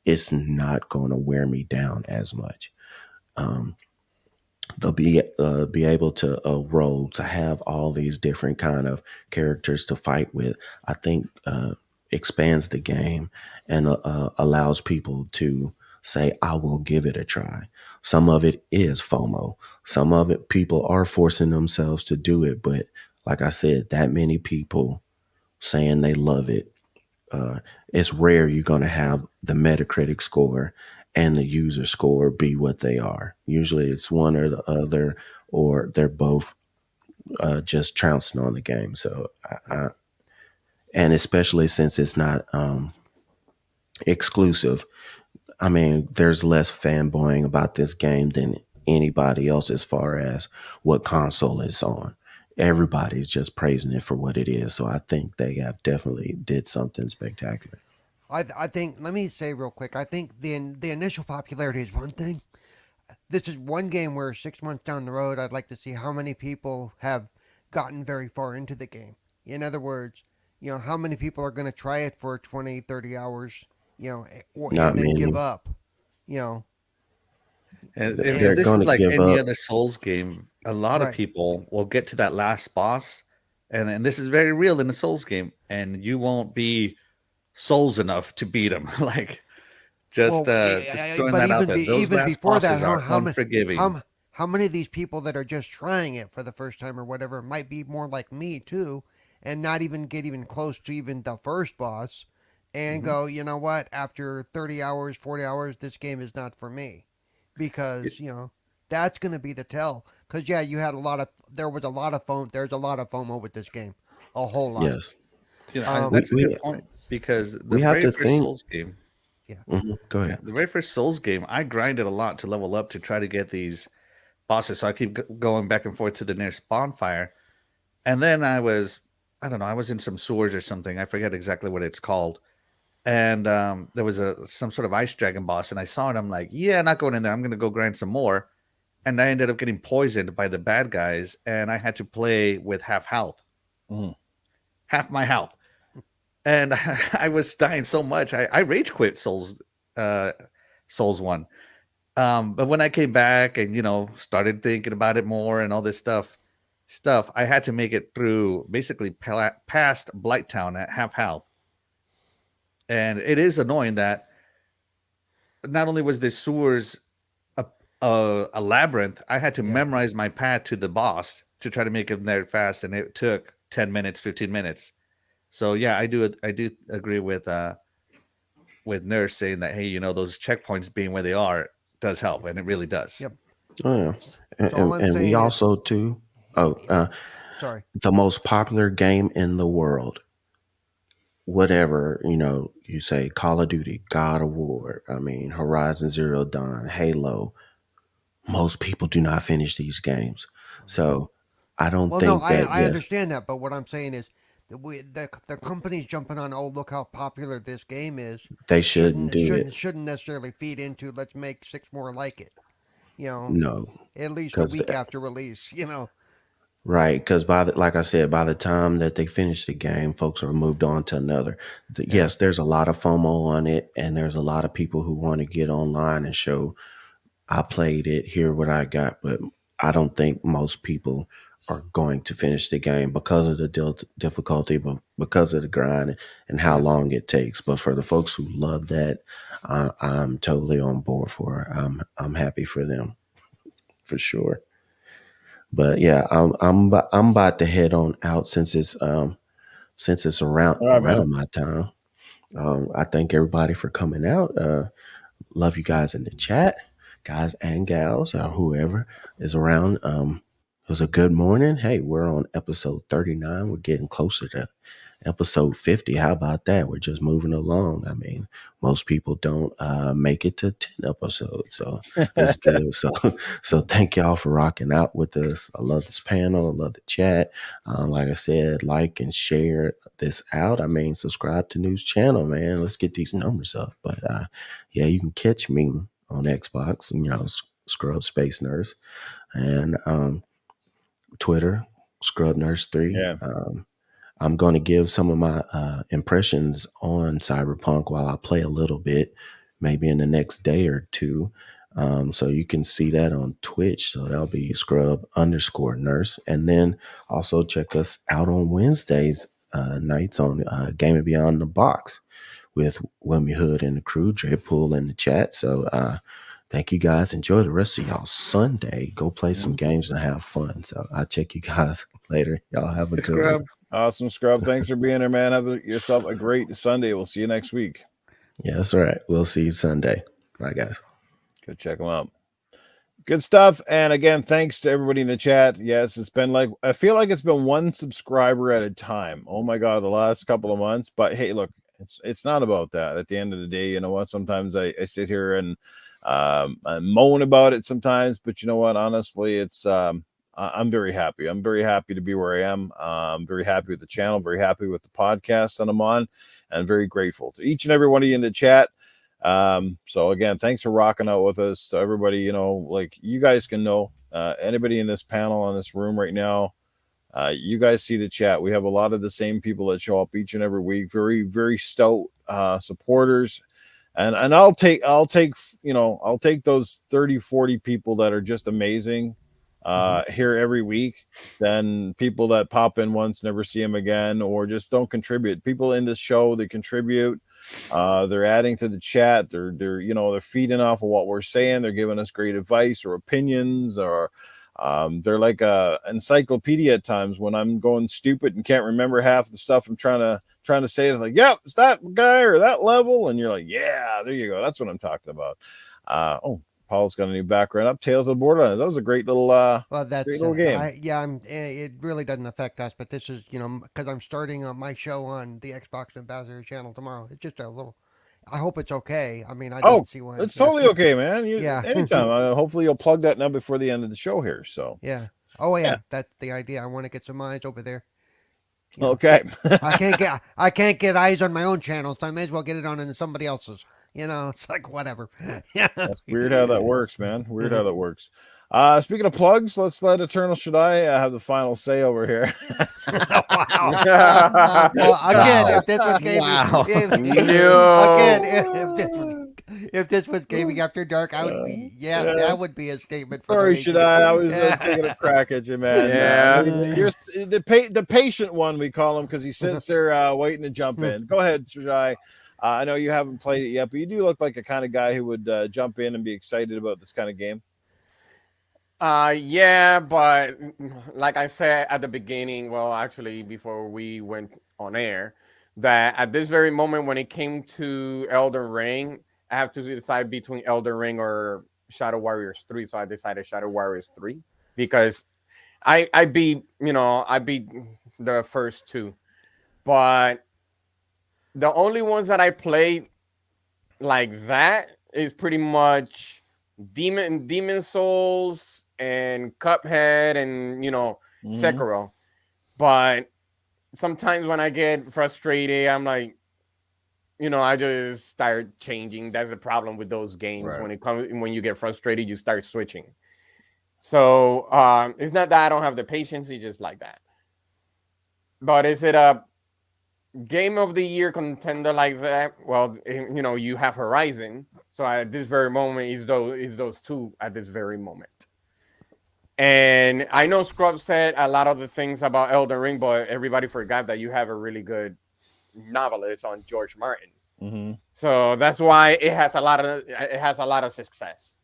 it's not going to wear me down as much. They'll be able to roll, to have all these different kind of characters to fight with. I think expands the game and allows people to say, I will give it a try. Some of it is FOMO. Some of it, people are forcing themselves to do it. But like I said, that many people saying they love it, it's rare you're going to have the Metacritic score and the user score be what they are. Usually it's one or the other, or they're both just trouncing on the game. So and especially since it's not exclusive, I mean, there's less fanboying about this game than anybody else as far as what console it's on. Everybody's just praising it for what it is. So I think they have definitely did something spectacular. I think, let me say real quick, I think the initial popularity is one thing. This is one game where 6 months down the road, I'd like to see how many people have gotten very far into the game. In other words, you know, how many people are going to try it for 20, 30 hours, you know, and then many. give up, you know. And They're if this going is to like give any up. other Souls game, a lot of Right. people will get to that last boss, and this is very real in a Souls game, and you won't be Souls enough to beat them. Like, just throwing But that out there. Those even last before that, bosses are unforgiving. how many of these people that are just trying it for the first time or whatever might be more like me too, and not even get even close to even the first boss, and go, you know what? After 30 hours, 40 hours, this game is not for me, because you know that's going to be the tell. Because yeah, you had there was a lot of FOMO. There's a lot of FOMO with this game, a whole lot. Yes. You know, that's a good point, because the we have very to first think. Souls game. Yeah. Go ahead. The very first Souls game, I grinded a lot to level up to try to get these bosses. So I keep going back and forth to the nearest bonfire. And then I was in some sewers or something. I forget exactly what it's called. And there was some sort of ice dragon boss. And I saw it. I'm like, yeah, not going in there. I'm going to go grind some more. And I ended up getting poisoned by the bad guys. And I had to play with half health. Half my health. And I was dying so much. I rage quit Souls 1. But when I came back and, you know, started thinking about it more and all this stuff, I had to make it through basically past Blighttown at half health. And it is annoying that not only was the sewers a labyrinth, I had to memorize my path to the boss to try to make it there fast, and it took 10 minutes, 15 minutes. So yeah, I do agree with Nurse saying that, hey, you know, those checkpoints being where they are does help, and it really does. Yep. Oh yeah, all I'm and we saying is- also too. Sorry. The most popular game in the world, whatever, you know, you say Call of Duty, God of War, I mean, Horizon Zero Dawn, Halo. Most people do not finish these games. So I don't Well, think no, that. I understand that, but what I'm saying is that the companies jumping on, oh, look how popular this game is. They shouldn't do it. Shouldn't necessarily feed into, let's make 6 more like it. You know, No, at least a week after release, you know. Right, because like I said, by the time that they finish the game, folks are moved on to another. Yes, there's a lot of FOMO on it, and there's a lot of people who want to get online and show, I played it, here what I got, but I don't think most people are going to finish the game because of the difficulty, but because of the grind and how long it takes. But for the folks who love that, I'm totally on board for it. I'm happy for them, for sure. But yeah, I'm about to head on out since it's around All right, man. my time. I thank everybody for coming out. Love you guys in the chat, guys and gals, or whoever is around. It was a good morning. Hey, we're on episode 39. We're getting closer to episode 50. How about that? We're just moving along. I mean, most people don't make it to 10 episodes, so it's good. So thank y'all for rocking out with us. I love this panel. I love the chat. Like I said, like and share this out. I mean, subscribe to News Channel, man. Let's get these numbers up. But yeah, you can catch me on Xbox, you know, Scrub Space Nurse, and Twitter, Scrub Nurse 3. Yeah. I'm going to give some of my impressions on Cyberpunk while I play a little bit, maybe in the next day or two. So you can see that on Twitch. So that'll be Scrub_Nurse. And then also check us out on Wednesdays nights on Gaming Beyond the Box with Wilmy Hood and the crew, Dre Pool in the chat. So thank you guys. Enjoy the rest of y'all Sunday. Go play some games and have fun. So I'll check you guys later. Y'all have a good one. Awesome, Scrub. Thanks for being here, man. Have yourself a great Sunday. We'll see you next week. Yeah, that's right. We'll see you Sunday. Bye, guys. Go check them out. Good stuff. And again, thanks to everybody in the chat. Yes, it's been like, I feel like it's been one subscriber at a time. Oh my God, the last couple of months. But hey, look, it's not about that. At the end of the day, you know what? Sometimes I sit here and I moan about it sometimes, but you know what? Honestly, it's I'm very happy. I'm very happy to be where I am. I'm very happy with the channel, very happy with the podcast that I'm on, and very grateful to each and every one of you in the chat. So again, thanks for rocking out with us. So everybody, you know, like you guys can know, anybody in this panel, in this room right now, you guys see the chat. We have a lot of the same people that show up each and every week. Very, very stout supporters. And I'll take, you know, I'll take those 30, 40 people that are just amazing here every week than people that pop in once, never see them again, or just don't contribute. People in this show, they contribute. They're adding to the chat. They're you know, they're feeding off of what we're saying. They're giving us great advice or opinions, or they're like a encyclopedia at times when I'm going stupid and can't remember half the stuff I'm trying to say. It's like, yep, it's that guy or that level, and you're like, yeah, there you go. That's what I'm talking about. Oh, Paul's got a new background up. Tales of Borderlands. That was a great little well, that's great little game. It really doesn't affect us, but this is, you know, because I'm starting my show on the Xbox Ambassador channel tomorrow. It's just a little. I hope it's okay. I mean, I don't see why. It's totally okay, man. Yeah. Anytime. Hopefully you'll plug that now before the end of the show here. So yeah. Oh yeah, that's the idea. I want to get some eyes over there. You know, okay. I can't get eyes on my own channel, so I may as well get it on somebody else's. You know, it's like whatever. Yeah. That's weird how that works, man. Weird how that works. Speaking of plugs, let's let Eternal Shaddai have the final say over here. Wow. Well, again, if this was gaming, if this was gaming after dark, I would be that would be a statement. Sorry, Shaddai, I was taking a crack at you, man. Yeah, you're the patient one, we call him, because he sits there waiting to jump in. Go ahead, Shaddai. I know you haven't played it yet, but you do look like a kind of guy who would jump in and be excited about this kind of game. Yeah, but like I said at the beginning, well, actually, before we went on air, that at this very moment, when it came to Elden Ring, I have to decide between Elden Ring or Shadow Warriors 3. So I decided Shadow Warriors 3 because I beat, I beat the first two, but the only ones that I played like that is pretty much Demon Souls and Cuphead and Sekiro. But sometimes when I get frustrated, I'm like, I just start changing. That's the problem with those games. Right. When you get frustrated, you start switching. So it's not that I don't have the patience, it's just like that. But is it a game of the year contender like that? Well, you have Horizon. So at this very moment, is those two at this very moment. And I know Scrub said a lot of the things about Elden Ring, but everybody forgot that you have a really good novelist on George Martin. Mm-hmm. So that's why it has a lot of success.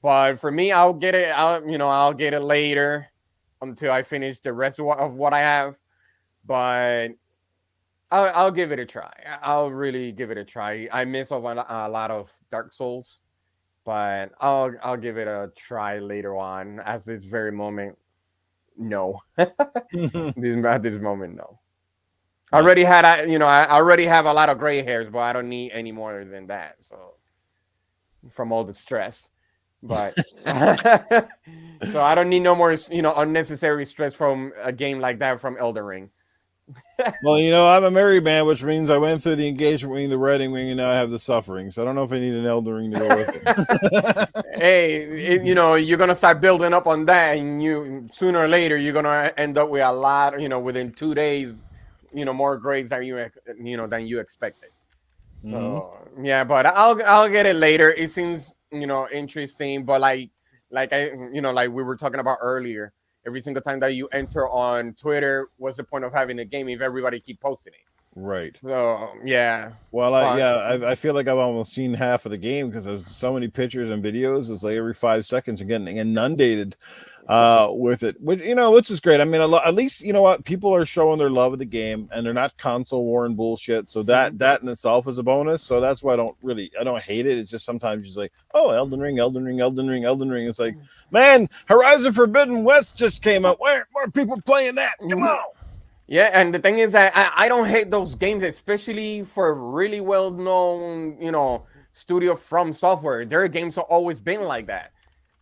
But for me, I'll get it. I'll get it later until I finish the rest of what I have. But I'll give it a try. I'll really give it a try. I miss a lot of Dark Souls, but I'll give it a try later on. At this very moment, no. At this moment, no. I already had, I already have a lot of gray hairs, but I don't need any more than that. So from all the stress, but so I don't need no more, unnecessary stress from a game like that from Elden Ring. Well, I'm a married man, which means I went through the engagement ring, the wedding ring, and now I have the suffering. So I don't know if I need an Elden Ring to go with it. Hey, you're gonna start building up on that, and you sooner or later you're gonna end up with a lot. Within 2 days, more grades than you expected. Mm-hmm. So yeah, but I'll get it later. It seems interesting, but like I like we were talking about earlier. Every single time that you enter on Twitter, what's the point of having a game if everybody keep posting it? Right. So yeah. Well, I feel like I've almost seen half of the game because there's so many pictures and videos. It's like every 5 seconds you're getting inundated with it, which is great. I mean, at least what, people are showing their love of the game and they're not console war and bullshit. So that in itself is a bonus. So that's why I don't hate it. It's just sometimes just like, oh, Elden Ring. It's like, man, Horizon Forbidden West just came out. Where are people playing that? Come on. Yeah, and the thing is that I don't hate those games, especially for really well-known, studio From Software. Their games have always been like that.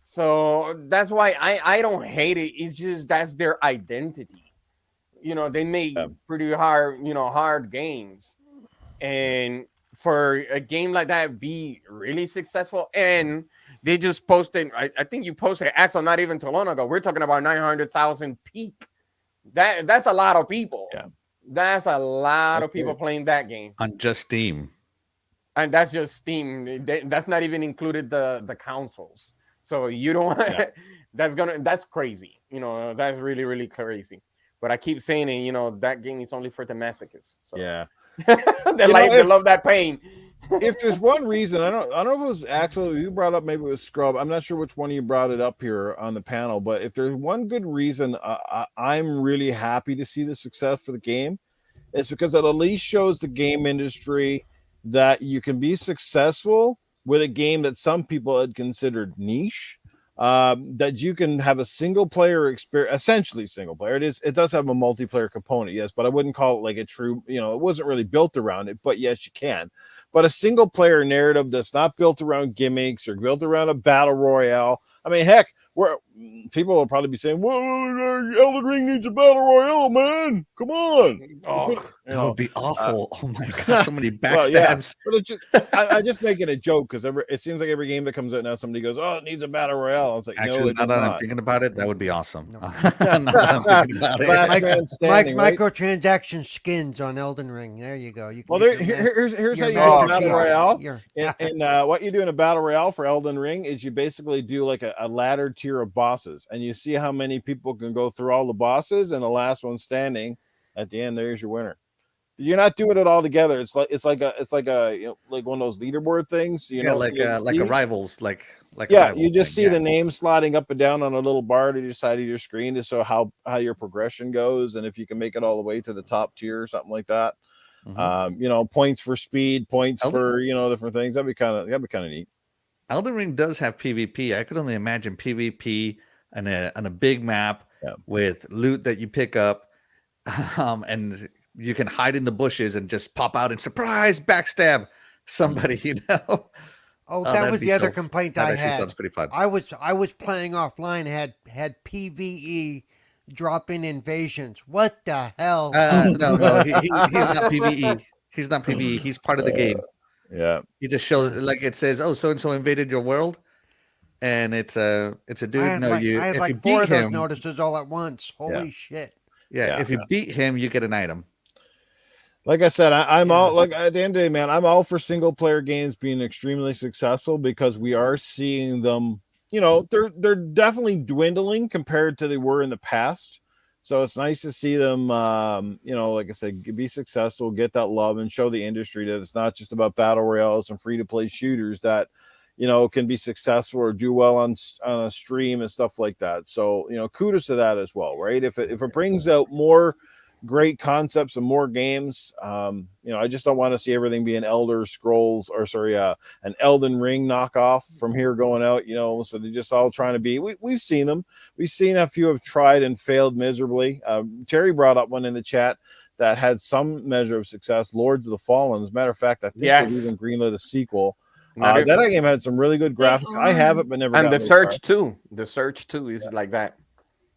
So that's why I don't hate it. It's just that's their identity. They make pretty hard games. And for a game like that be really successful, and they just posted, I think you posted Axel not even too long ago. We're talking about 900,000 peak. That's a lot of people. Yeah. That's a lot of people playing that game. On just Steam. And that's just Steam. That's not even included the consoles. So you don't that's crazy. That's really, really crazy. But I keep saying it, that game is only for the masochists. So. Yeah. they love that pain. If there's one reason, I don't know if it was Axel you brought up, maybe it was Scrub. I'm not sure which one of you brought it up here on the panel, but if there's one good reason I'm really happy to see the success for the game, it's because it at least shows the game industry that you can be successful with a game that some people had considered niche. That you can have a single player experience, essentially single player. It does have a multiplayer component, yes, but I wouldn't call it like a true, it wasn't really built around it, but yes, you can. But a single player narrative that's not built around gimmicks or built around a battle royale. I mean, heck, people will probably be saying, well, Elden Ring needs a battle royale, man. Come on. That would be awful. Oh my god, so many backstabs. Well, yeah, but I'm just making a joke because it seems like every game that comes out now, somebody goes, oh, it needs a battle royale. I was like, actually, no, it does not. I'm thinking about it, that would be awesome. No. Microtransaction skins on Elden Ring. There you go. Here's how you do a battle royale. And what you do in a battle royale for Elden Ring is you basically do like a ladder tier of bosses, and you see how many people can go through all the bosses, and the last one standing at the end, there's your winner. you're not doing it all together. It's like a like one of those leaderboard things. like a rivals, like a yeah, rival you just thing, see the name sliding up and down on a little bar to the side of your screen to show how your progression goes, and if you can make it all the way to the top tier or something like that. Points for speed, points for different things. That'd be kind of neat. Elden Ring does have PvP. I could only imagine PvP on a big map with loot that you pick up, and you can hide in the bushes and just pop out and surprise backstab somebody. Oh, that was the other complaint I had. Sounds pretty fun. I was playing offline, had PvE drop-in invasions. What the hell? No, he's not PvE. He's not PvE. He's part of the game. Yeah. He just shows, like, it says, "Oh, so and so invaded your world," and it's a dude. I had like 4 of those notices all at once. Holy shit! Yeah, if you beat him, you get an item. Like I said, I'm all like at the end of the day, man. I'm all for single player games being extremely successful because we are seeing them. They're definitely dwindling compared to they were in the past. So it's nice to see them, like I said, be successful, get that love, and show the industry that it's not just about battle royales and free to play shooters that, can be successful or do well on a stream and stuff like that. So, kudos to that as well, right? If it brings out more great concepts and more games, I just don't want to see everything be an Elder Scrolls an Elden Ring knockoff from here going out, so they're just all trying to be, we've seen them. We've seen a few have tried and failed miserably. Terry brought up one in the chat that had some measure of success, Lords of the Fallen. As a matter of fact, I think they even greenlit a sequel. That game had some really good graphics. I have it, but never. And the Search too. The Search too is like that.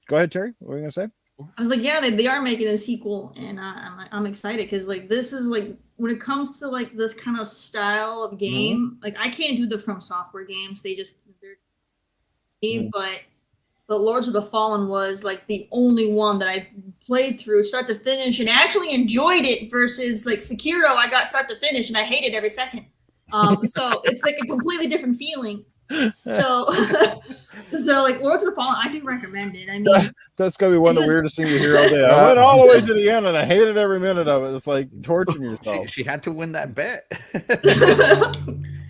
Go ahead, Terry. What were you gonna say? I was like, yeah, they are making a sequel, and I'm excited because like this is like when it comes to like this kind of style of game, like I can't do the From Software games. They're but Lords of the Fallen was like the only one that I played through start to finish and actually enjoyed it versus like Sekiro. I got start to finish and I hated every second. So it's like a completely different feeling. So like Lords of the Fallen, I do recommend it. I mean, that's gonna be one of the weirdest things you hear all day. I went all the way to the end and I hated every minute of it. It's like torturing yourself. She had to win that bet.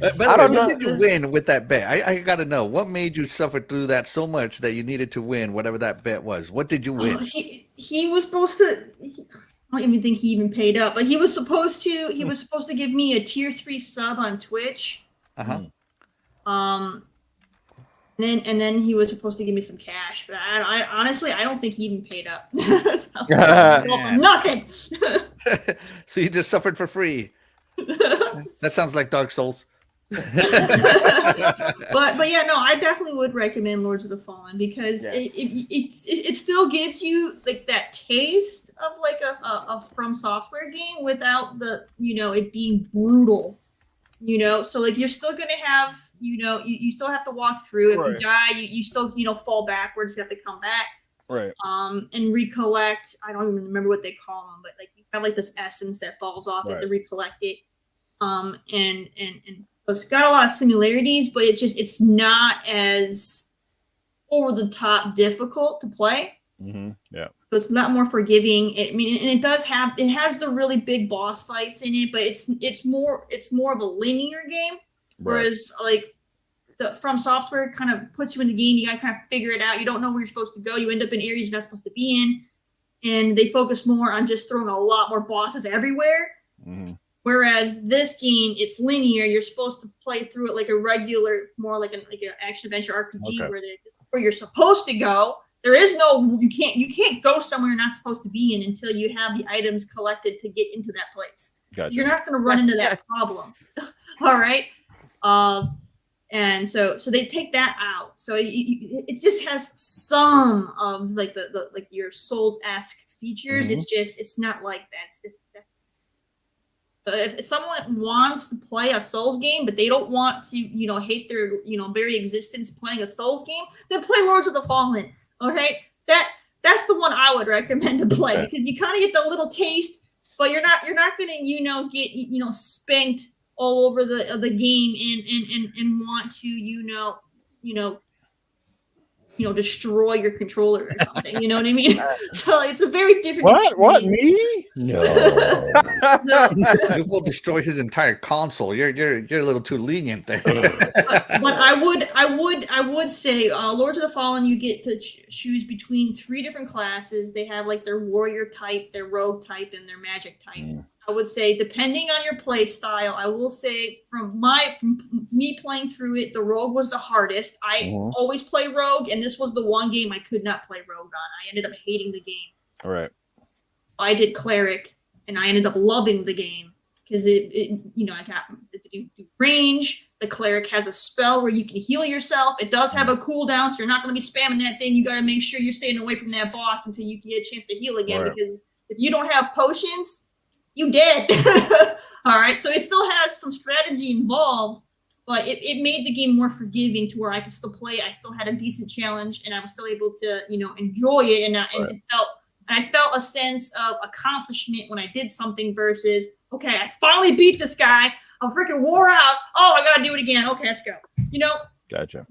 But what did you win with that bet? I gotta know what made you suffer through that so much that you needed to win whatever that bet was. What did you win? He was supposed to. I don't even think he even paid up, but he was supposed to. He was supposed to give me a tier 3 sub on Twitch. And then he was supposed to give me some cash, but I honestly I don't think he even paid up. Nothing. So you just suffered for free. That sounds like Dark Souls. but yeah, no, I definitely would recommend Lords of the Fallen because it still gives you like that taste of like a From Software game without the it being brutal. So like you're still gonna have you still have to walk through. If you die, you still fall backwards. You have to come back, right? And recollect. I don't even remember what they call them, but like you have like this essence that falls off. You have to recollect it. And so it's got a lot of similarities, but it's not as over the top difficult to play. Yeah. So it's a lot more forgiving. And it has the really big boss fights in it, but it's more of a linear game. Whereas like the From Software kind of puts you in the game, you gotta kind of figure it out. You don't know where you're supposed to go. You end up in areas you're not supposed to be in, and they focus more on just throwing a lot more bosses everywhere. Whereas this game, it's linear. You're supposed to play through it like a regular, more like an action adventure RPG, where you're supposed to go. There is no you can't go somewhere you're not supposed to be in until you have the items collected to get into that place. Gotcha. So you're not going to run into that problem. All right. And so they take that out. So it just has some of like the like your Souls-esque features. It's not like that. If someone wants to play a Souls game, but they don't want to, hate their, very existence playing a Souls game, then play Lords of the Fallen. Okay, that's the one I would recommend to play because you kind of get the little taste, but you're not gonna, get spanked all over the game and want to, destroy your controller or something. You know what I mean? So it's a very different. What? experience. Me? No. No. You will destroy his entire console. You're a little too lenient there. But I would say Lords of the Fallen, you get to choose between 3 different classes. They have like their warrior type, their rogue type, and their magic type. I would say, depending on your play style, I will say from me playing through it, the rogue was the hardest. I always play rogue, and this was the one game I could not play rogue on. I ended up hating the game. All right. I did cleric, and I ended up loving the game because I got to do range. The cleric has a spell where you can heal yourself. It does have a cooldown, so you're not going to be spamming that thing. You got to make sure you're staying away from that boss until you get a chance to heal again. Right. Because if you don't have potions, you dead. All right, so it still has some strategy involved, but it made the game more forgiving to where I could still play. I still had a decent challenge, and I was still able to enjoy it, and I felt a sense of accomplishment when I did something versus, okay, I finally beat this guy. I'm freaking wore out. Oh, I gotta do it again. Okay, let's go. Gotcha.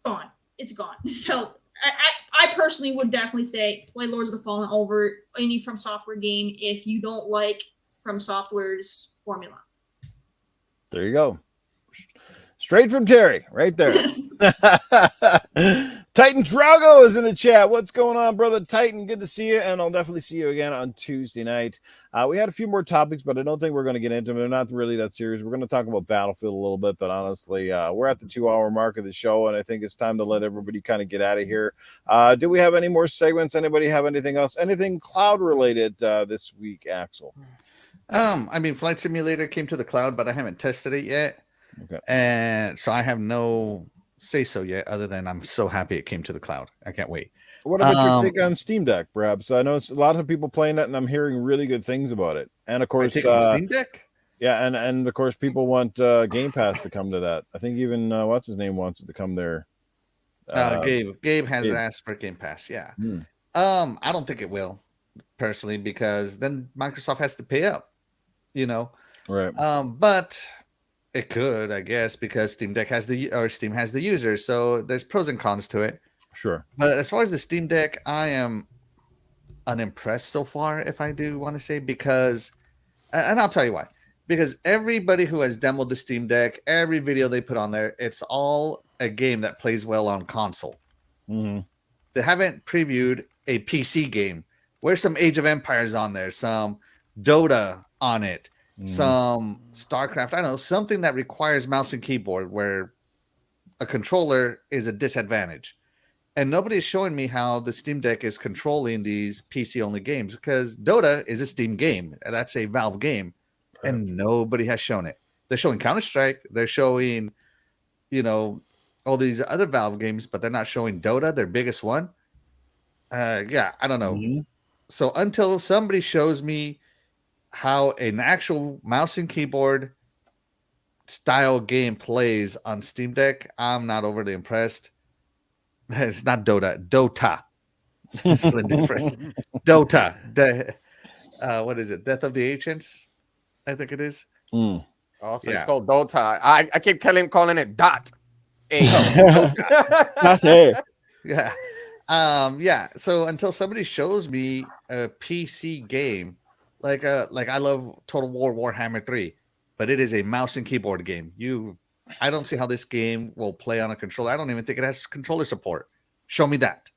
Gone. It's gone. So I personally would definitely say play Lords of the Fallen over any From Software game if you don't like From Software's formula. There you go. Straight from Terry, right there. Titan Trago is in the chat. What's going on, brother Titan? Good to see you, and I'll definitely see you again on Tuesday night. We had a few more topics, but I don't think we're going to get into them. They're not really that serious. We're going to talk about Battlefield a little bit, but honestly, we're at the 2-hour mark of the show, and I think it's time to let everybody kind of get out of here. Do we have any more segments? Anybody have anything else? Anything cloud-related this week, Axel? Flight Simulator came to the cloud, but I haven't tested it yet. Okay. And so I have no say-so yet, other than I'm so happy it came to the cloud. I can't wait. What about your take on Steam Deck, perhaps? I know it's a lot of people playing that, and I'm hearing really good things about it. And of course, Steam Deck? Yeah, and of course, people want Game Pass to come to that. I think even what's his name wants it to come there. Gabe has asked for Game Pass. Yeah. I don't think it will, personally, because then Microsoft has to pay up. Right. But it could, I guess, because Steam has the users, so there's pros and cons to it. Sure. But as far as the Steam Deck, I am unimpressed so far, if I do want to say, because, and I'll tell you why. Because everybody who has demoed the Steam Deck, every video they put on there, it's all a game that plays well on console. Mm-hmm. They haven't previewed a PC game. Where's some Age of Empires on there? Some Dota on it? Some StarCraft, I don't know, something that requires mouse and keyboard where a controller is a disadvantage. And nobody's showing me how the Steam Deck is controlling these PC-only games, because Dota is a Steam game. That's a Valve game. Right. And nobody has shown it. They're showing Counter-Strike. They're showing, all these other Valve games, but they're not showing Dota, their biggest one. I don't know. Mm-hmm. So until somebody shows me how an actual mouse and keyboard style game plays on Steam Deck, I'm not overly impressed. It's not Dota. It's the difference. Dota. What is it? Death of the Ancients? I think it is. Oh, so it's called Dota. I keep calling it Dot. That's it. Yeah. So until somebody shows me a PC game, like I love Total War Warhammer 3, but it is a mouse and keyboard game. I don't see how this game will play on a controller. I don't even think it has controller support. Show me that.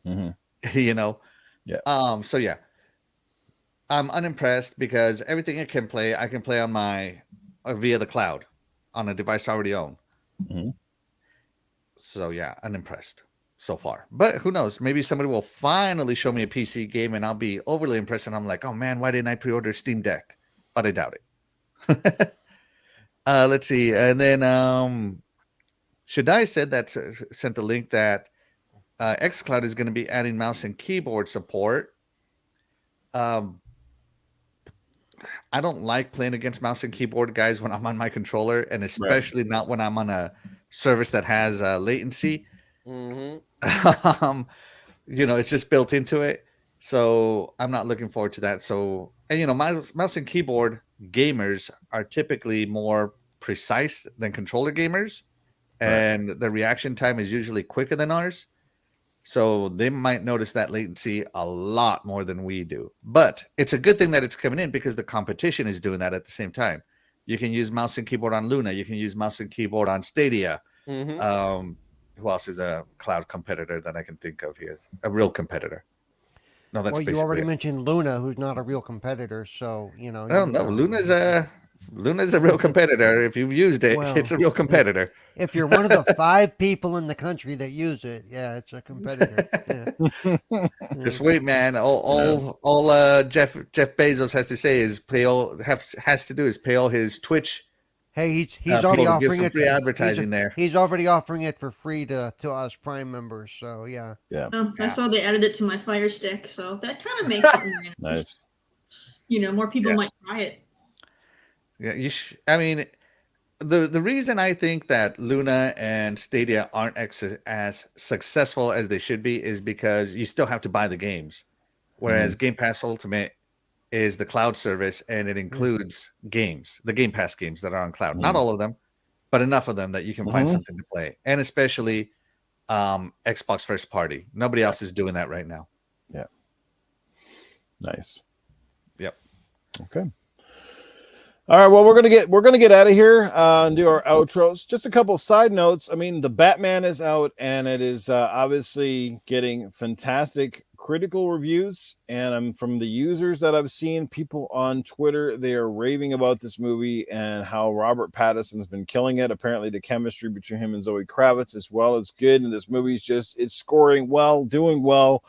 Mm-hmm. Yeah. So yeah, I'm unimpressed because everything it can play, I can play on via the cloud on a device I already own. Mm-hmm. So yeah, unimpressed so far. But who knows? Maybe somebody will finally show me a PC game and I'll be overly impressed. And I'm like, oh man, why didn't I pre-order Steam Deck? But I doubt it. Let's see. And then Shaddai said that sent a link that xCloud is going to be adding mouse and keyboard support. I don't like playing against mouse and keyboard guys when I'm on my controller, and especially not when I'm on a service that has latency. Mm-hmm. It's just built into it. So I'm not looking forward to that. So, and mouse and keyboard gamers are typically more precise than controller gamers, and the reaction time is usually quicker than ours. So they might notice that latency a lot more than we do. But it's a good thing that it's coming in because the competition is doing that at the same time. You can use mouse and keyboard on Luna. You can use mouse and keyboard on Stadia. Mhm. Who else is a cloud competitor that I can think of here? A real competitor. No, that's Well, you basically already it. mentioned Luna, who's not a real competitor, so you know. Oh no, Luna's a real competitor. If you've used it, Well, it's a real competitor. If you're one of the 5 people in the country that use it, yeah, it's a competitor. Yeah. Just wait, man. All Jeff Bezos has to say is has to do is pay all his Twitch. Hey, he's people already to give offering some it free advertising there. He's already offering it for free to us Prime members. So yeah. Yeah. I saw they added it to my Fire Stick, so that kind of makes it Nice. You know, more people might try it. Yeah, I mean, the reason I think that Luna and Stadia aren't as successful as they should be is because you still have to buy the games, whereas Game Pass Ultimate is the cloud service and it includes games, the Game Pass games that are on cloud. Not all of them, but enough of them that you can find something to play, and especially Xbox first party. Nobody else is doing that right now. Yeah. Nice. Yep. Okay. All right, well, we're gonna get out of here and do our outros. Just a couple of side notes. I mean, the Batman is out, and it is obviously getting fantastic critical reviews. And from the users that I've seen, people on Twitter, they are raving about this movie and how Robert Pattinson's been killing it. Apparently, the chemistry between him and Zoe Kravitz as well is good, and this movie's it's scoring well, doing well.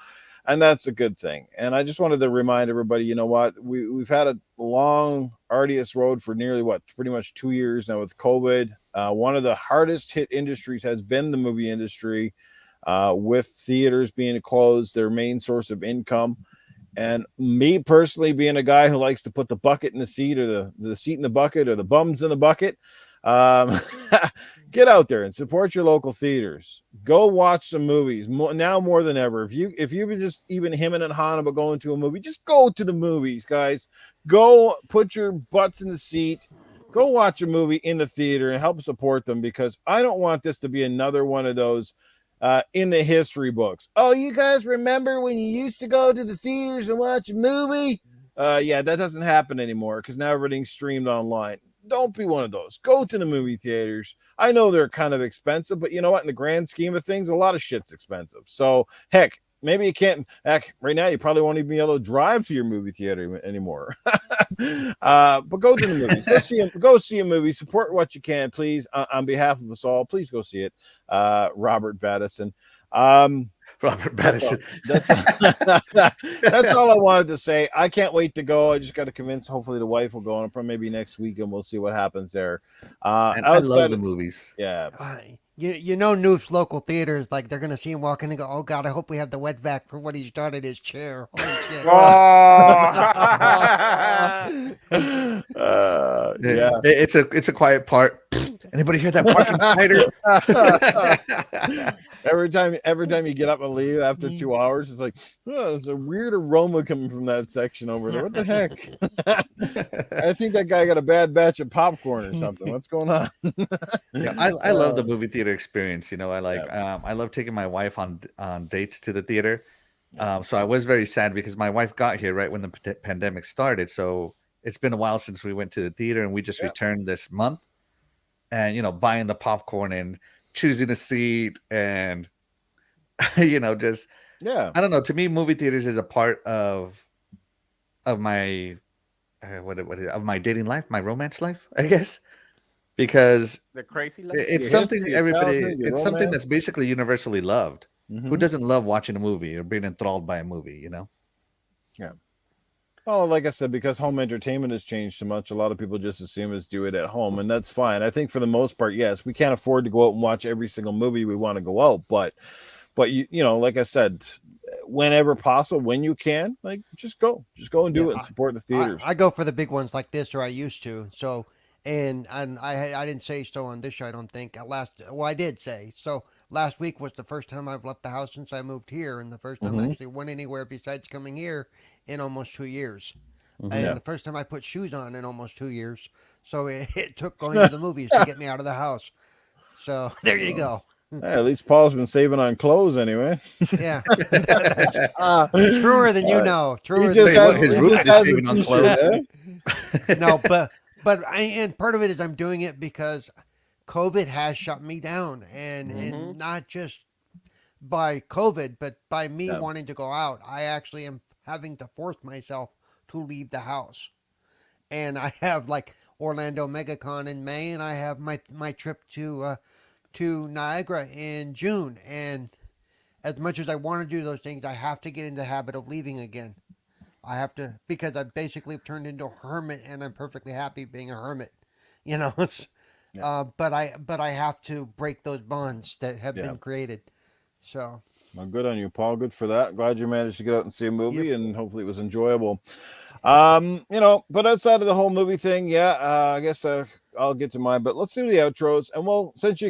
And that's a good thing. And I just wanted to remind everybody, you know what? We've had a long, arduous road for nearly, pretty much 2 years now with COVID. One of the hardest hit industries has been the movie industry, with theaters being closed, their main source of income. And me personally, being a guy who likes to put the bucket in the seat, or the seat in the bucket, or the bums in the bucket, get out there and support your local theaters. Go watch some movies now more than ever. If you've been just even hemming and hawing about going to a movie, just go to the movies, guys. Go put your butts in the seat. Go watch a movie in the theater and help support them, because I don't want this to be another one of those in the history books. Oh, you guys remember when you used to go to the theaters and watch a movie? Yeah, that doesn't happen anymore because now everything's streamed online. Don't be one of those. Go to the movie theaters. I know they're kind of expensive, but you know what? In the grand scheme of things, a lot of shit's expensive. So, heck, maybe you can't. Heck, right now, you probably won't even be able to drive to your movie theater anymore. But go to the movies. Go see a movie. Support what you can, please. On behalf of us all, please go see it. Robert Pattinson. Robert Pattinson. That's all I wanted to say. I can't wait to go. I just got to convince. Hopefully, the wife will go on. Probably maybe next week, and we'll see what happens there. And I love the movies. Yeah. You know, Newf's local theaters, like they're gonna see him walking and go, "Oh God, I hope we have the wet vac for when he started his chair." Holy shit! Yeah, it's a quiet part. Anybody hear that barking spider? Every time you get up and leave after 2 hours, it's like, oh, there's a weird aroma coming from that section over there. What the heck? I think that guy got a bad batch of popcorn or something. What's going on? Yeah, I love the movie theater experience. You know, I love taking my wife on dates to the theater. So I was very sad because my wife got here right when the pandemic started. So it's been a while since we went to the theater, and we just returned this month. And, you know, buying the popcorn and choosing a seat and, you know, just, I don't know. To me, movie theaters is a part of my, of my dating life, my romance life, I guess, because the crazy life. It's something it's something that's basically universally loved. Who doesn't love watching a movie or being enthralled by a movie, you know? Yeah. Well, like I said, because home entertainment has changed so much, a lot of people just assume it's do it at home, and that's fine. I think for the most part, yes, we can't afford to go out and watch every single movie we want to go out, but you know, like I said, whenever possible, when you can, like just go and do it and support the theaters. I go for the big ones like this, or I used to. So, and I didn't say so on this show. I don't think I did say so. Last week was the first time I've left the house since I moved here, and the first time I actually went anywhere besides coming here in almost 2 years. And the first time I put shoes on in almost 2 years. So it took going to the movies to get me out of the house. So there you go. At least Paul's been saving on clothes anyway. Yeah. Truer than you know. Truer He just than has, you know. his he roots just is has a saving on t-shirt, clothes. No, but and part of it is I'm doing it because COVID has shut me down, and not just by COVID, but by me Yeah. wanting to go out. I actually am having to force myself to leave the house, and I have like Orlando MegaCon in May, and I have my trip to Niagara in June, and as much as I want to do those things, I have to get into the habit of leaving again. I have to, because I basically turned into a hermit, and I'm perfectly happy being a hermit. You know, but I have to break those bonds that have been created. So. Well, good on you, Paul. Good for that. Glad you managed to get out and see a movie, and hopefully it was enjoyable. But outside of the whole movie thing, I guess I'll get to mine. But let's do the outros, and well, since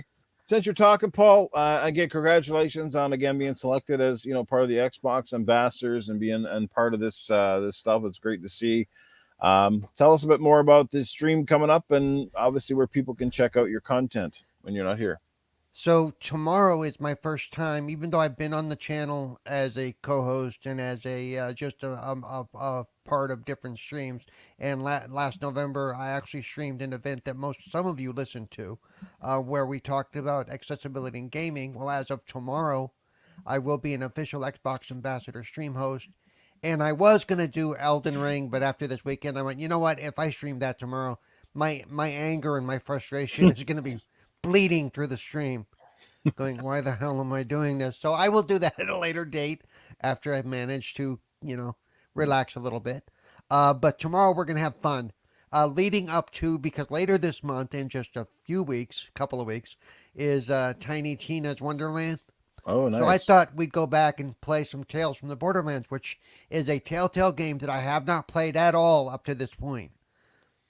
you're talking, Paul, again, congratulations on again being selected as part of the Xbox ambassadors and being and part of this this stuff. It's great to see. Tell us a bit more about this stream coming up, and obviously where people can check out your content when you're not here. So tomorrow is my first time, even though I've been on the channel as a co-host and as a just a part of different streams. And last November, I actually streamed an event that some of you listened to, where we talked about accessibility in gaming. Well, as of tomorrow, I will be an official Xbox Ambassador stream host. And I was gonna do Elden Ring, but after this weekend, I went, you know what? If I stream that tomorrow, my anger and my frustration is gonna be bleeding through the stream, going, why the hell am I doing this? So I will do that at a later date after I've managed to, relax a little bit. But tomorrow we're going to have fun. Leading up to, because later this month, in just a couple of weeks, is Tiny Tina's Wonderland. Oh, nice. So I thought we'd go back and play some Tales from the Borderlands, which is a Telltale game that I have not played at all up to this point.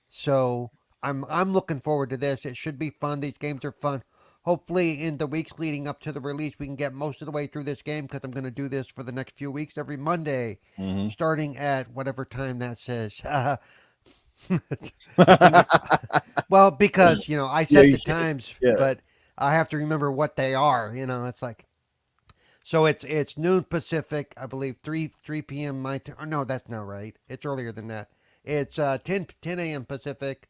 So I'm looking forward to this. It should be fun. These games are fun. Hopefully, in the weeks leading up to the release, we can get most of the way through this game, because I'm going to do this for the next few weeks every Monday, starting at whatever time that says. Well, because I set the times, but I have to remember what they are. It's like, so it's noon Pacific, I believe, 3 p.m. my time. No, that's not right. It's earlier than that. It's 10 a.m. Pacific,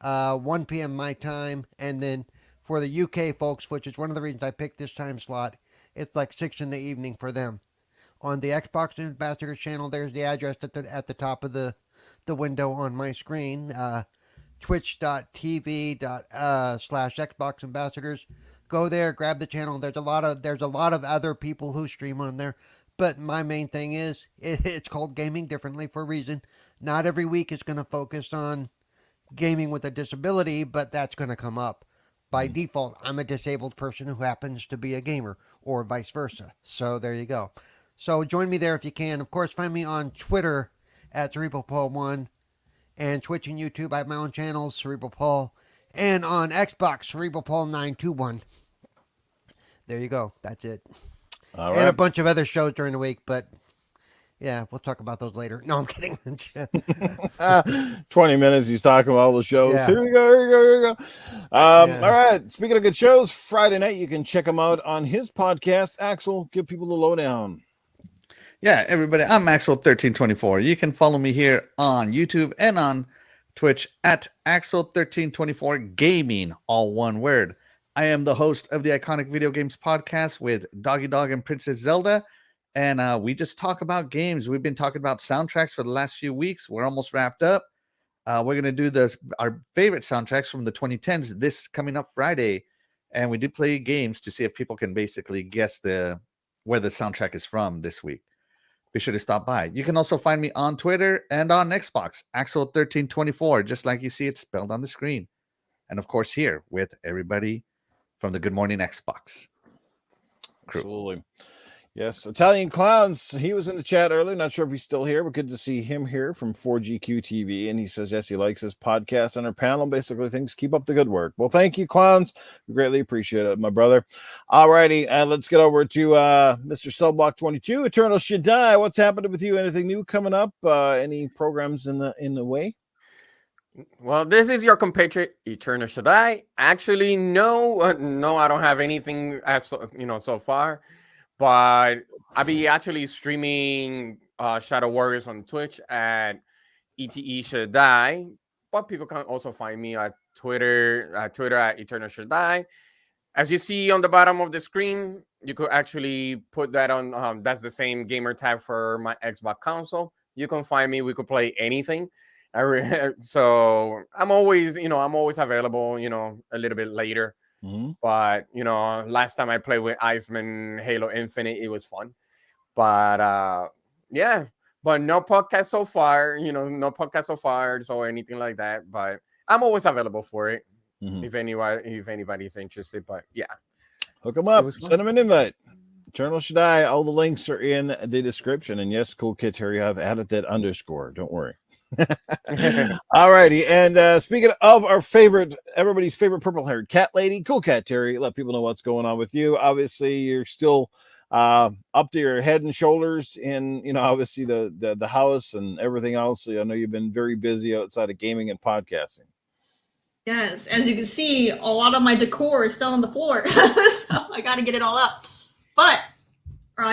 1 p.m. my time, and then for the UK folks, which is one of the reasons I picked this time slot, it's like 6 in the evening for them. On the Xbox Ambassador channel, there's the address at the top of the window on my screen, twitch.tv/Xbox Ambassadors. Go there, grab the channel. There's a lot of other people who stream on there, but my main thing is it's called Gaming Differently for a reason. Not every week is going to focus on gaming with a disability, but that's going to come up. By default, I'm a disabled person who happens to be a gamer, or vice versa. So there you go. So join me there if you can. Of course, find me on Twitter at Cerebral Paul 1, and Twitch and YouTube. I have my own channels, Cerebral Paul, and on Xbox, Cerebral Paul 921. There you go. That's it. All right. And a bunch of other shows during the week, but yeah, we'll talk about those later. No, I'm kidding. 20 minutes he's talking about all the shows. Yeah. Here we go. All right, speaking of good shows, Friday night you can check him out on his podcast. Axel, give people the lowdown. Yeah, everybody, I'm Axel1324. You can follow me here on YouTube and on Twitch at Axel1324 Gaming, all one word. I am the host of the Iconic Video Games Podcast with Doggy Dog and Princess Zelda, and we just talk about games. We've been talking about soundtracks for the last few weeks. We're almost wrapped up. We're going to do our favorite soundtracks from the 2010s this coming up Friday, and we do play games to see if people can basically guess where the soundtrack is from this week. Be sure to stop by. You can also find me on Twitter and on Xbox, Axel1324, just like you see it spelled on the screen. And of course, here with everybody from the Good Morning Xbox crew. Absolutely. Yes, Italian Clowns. He was in the chat earlier. Not sure if he's still here, but good to see him here from 4GQ TV. And he says, yes, he likes his podcast and our panel. Basically, things keep up the good work. Well, thank you, Clowns. We greatly appreciate it, my brother. All righty, let's get over to Mr. Cellblock 22, Eternal Shaddai. What's happening with you? Anything new coming up? Any programs in the way? Well, this is your compatriot, Eternal Shaddai. Actually, no, I don't have anything as so far, but I'll be actually streaming Shadow Warriors on Twitch at ETE Shaddai. But people can also find me at Twitter at Eternal Shaddai. As you see on the bottom of the screen, you could actually put that on. That's the same gamer tag for my Xbox console. You can find me. We could play anything. So I'm always available. A little bit later. Mm-hmm. But last time I played with Iceman Halo Infinite, it was fun. But yeah, but no podcast so far. No podcast so far, or anything like that. But I'm always available for it. Mm-hmm. If anybody's interested. But yeah, hook them up, send them an invite. Eternal Shaddai, all the links are in the description. And yes, Coolcat Terri, I've added that underscore. Don't worry. All righty. And speaking of everybody's favorite purple-haired cat lady, Coolcat Terri, let people know what's going on with you. Obviously, you're still up to your head and shoulders in, obviously the house and everything else. So I know you've been very busy outside of gaming and podcasting. Yes, as you can see, a lot of my decor is still on the floor, so I got to get it all up. But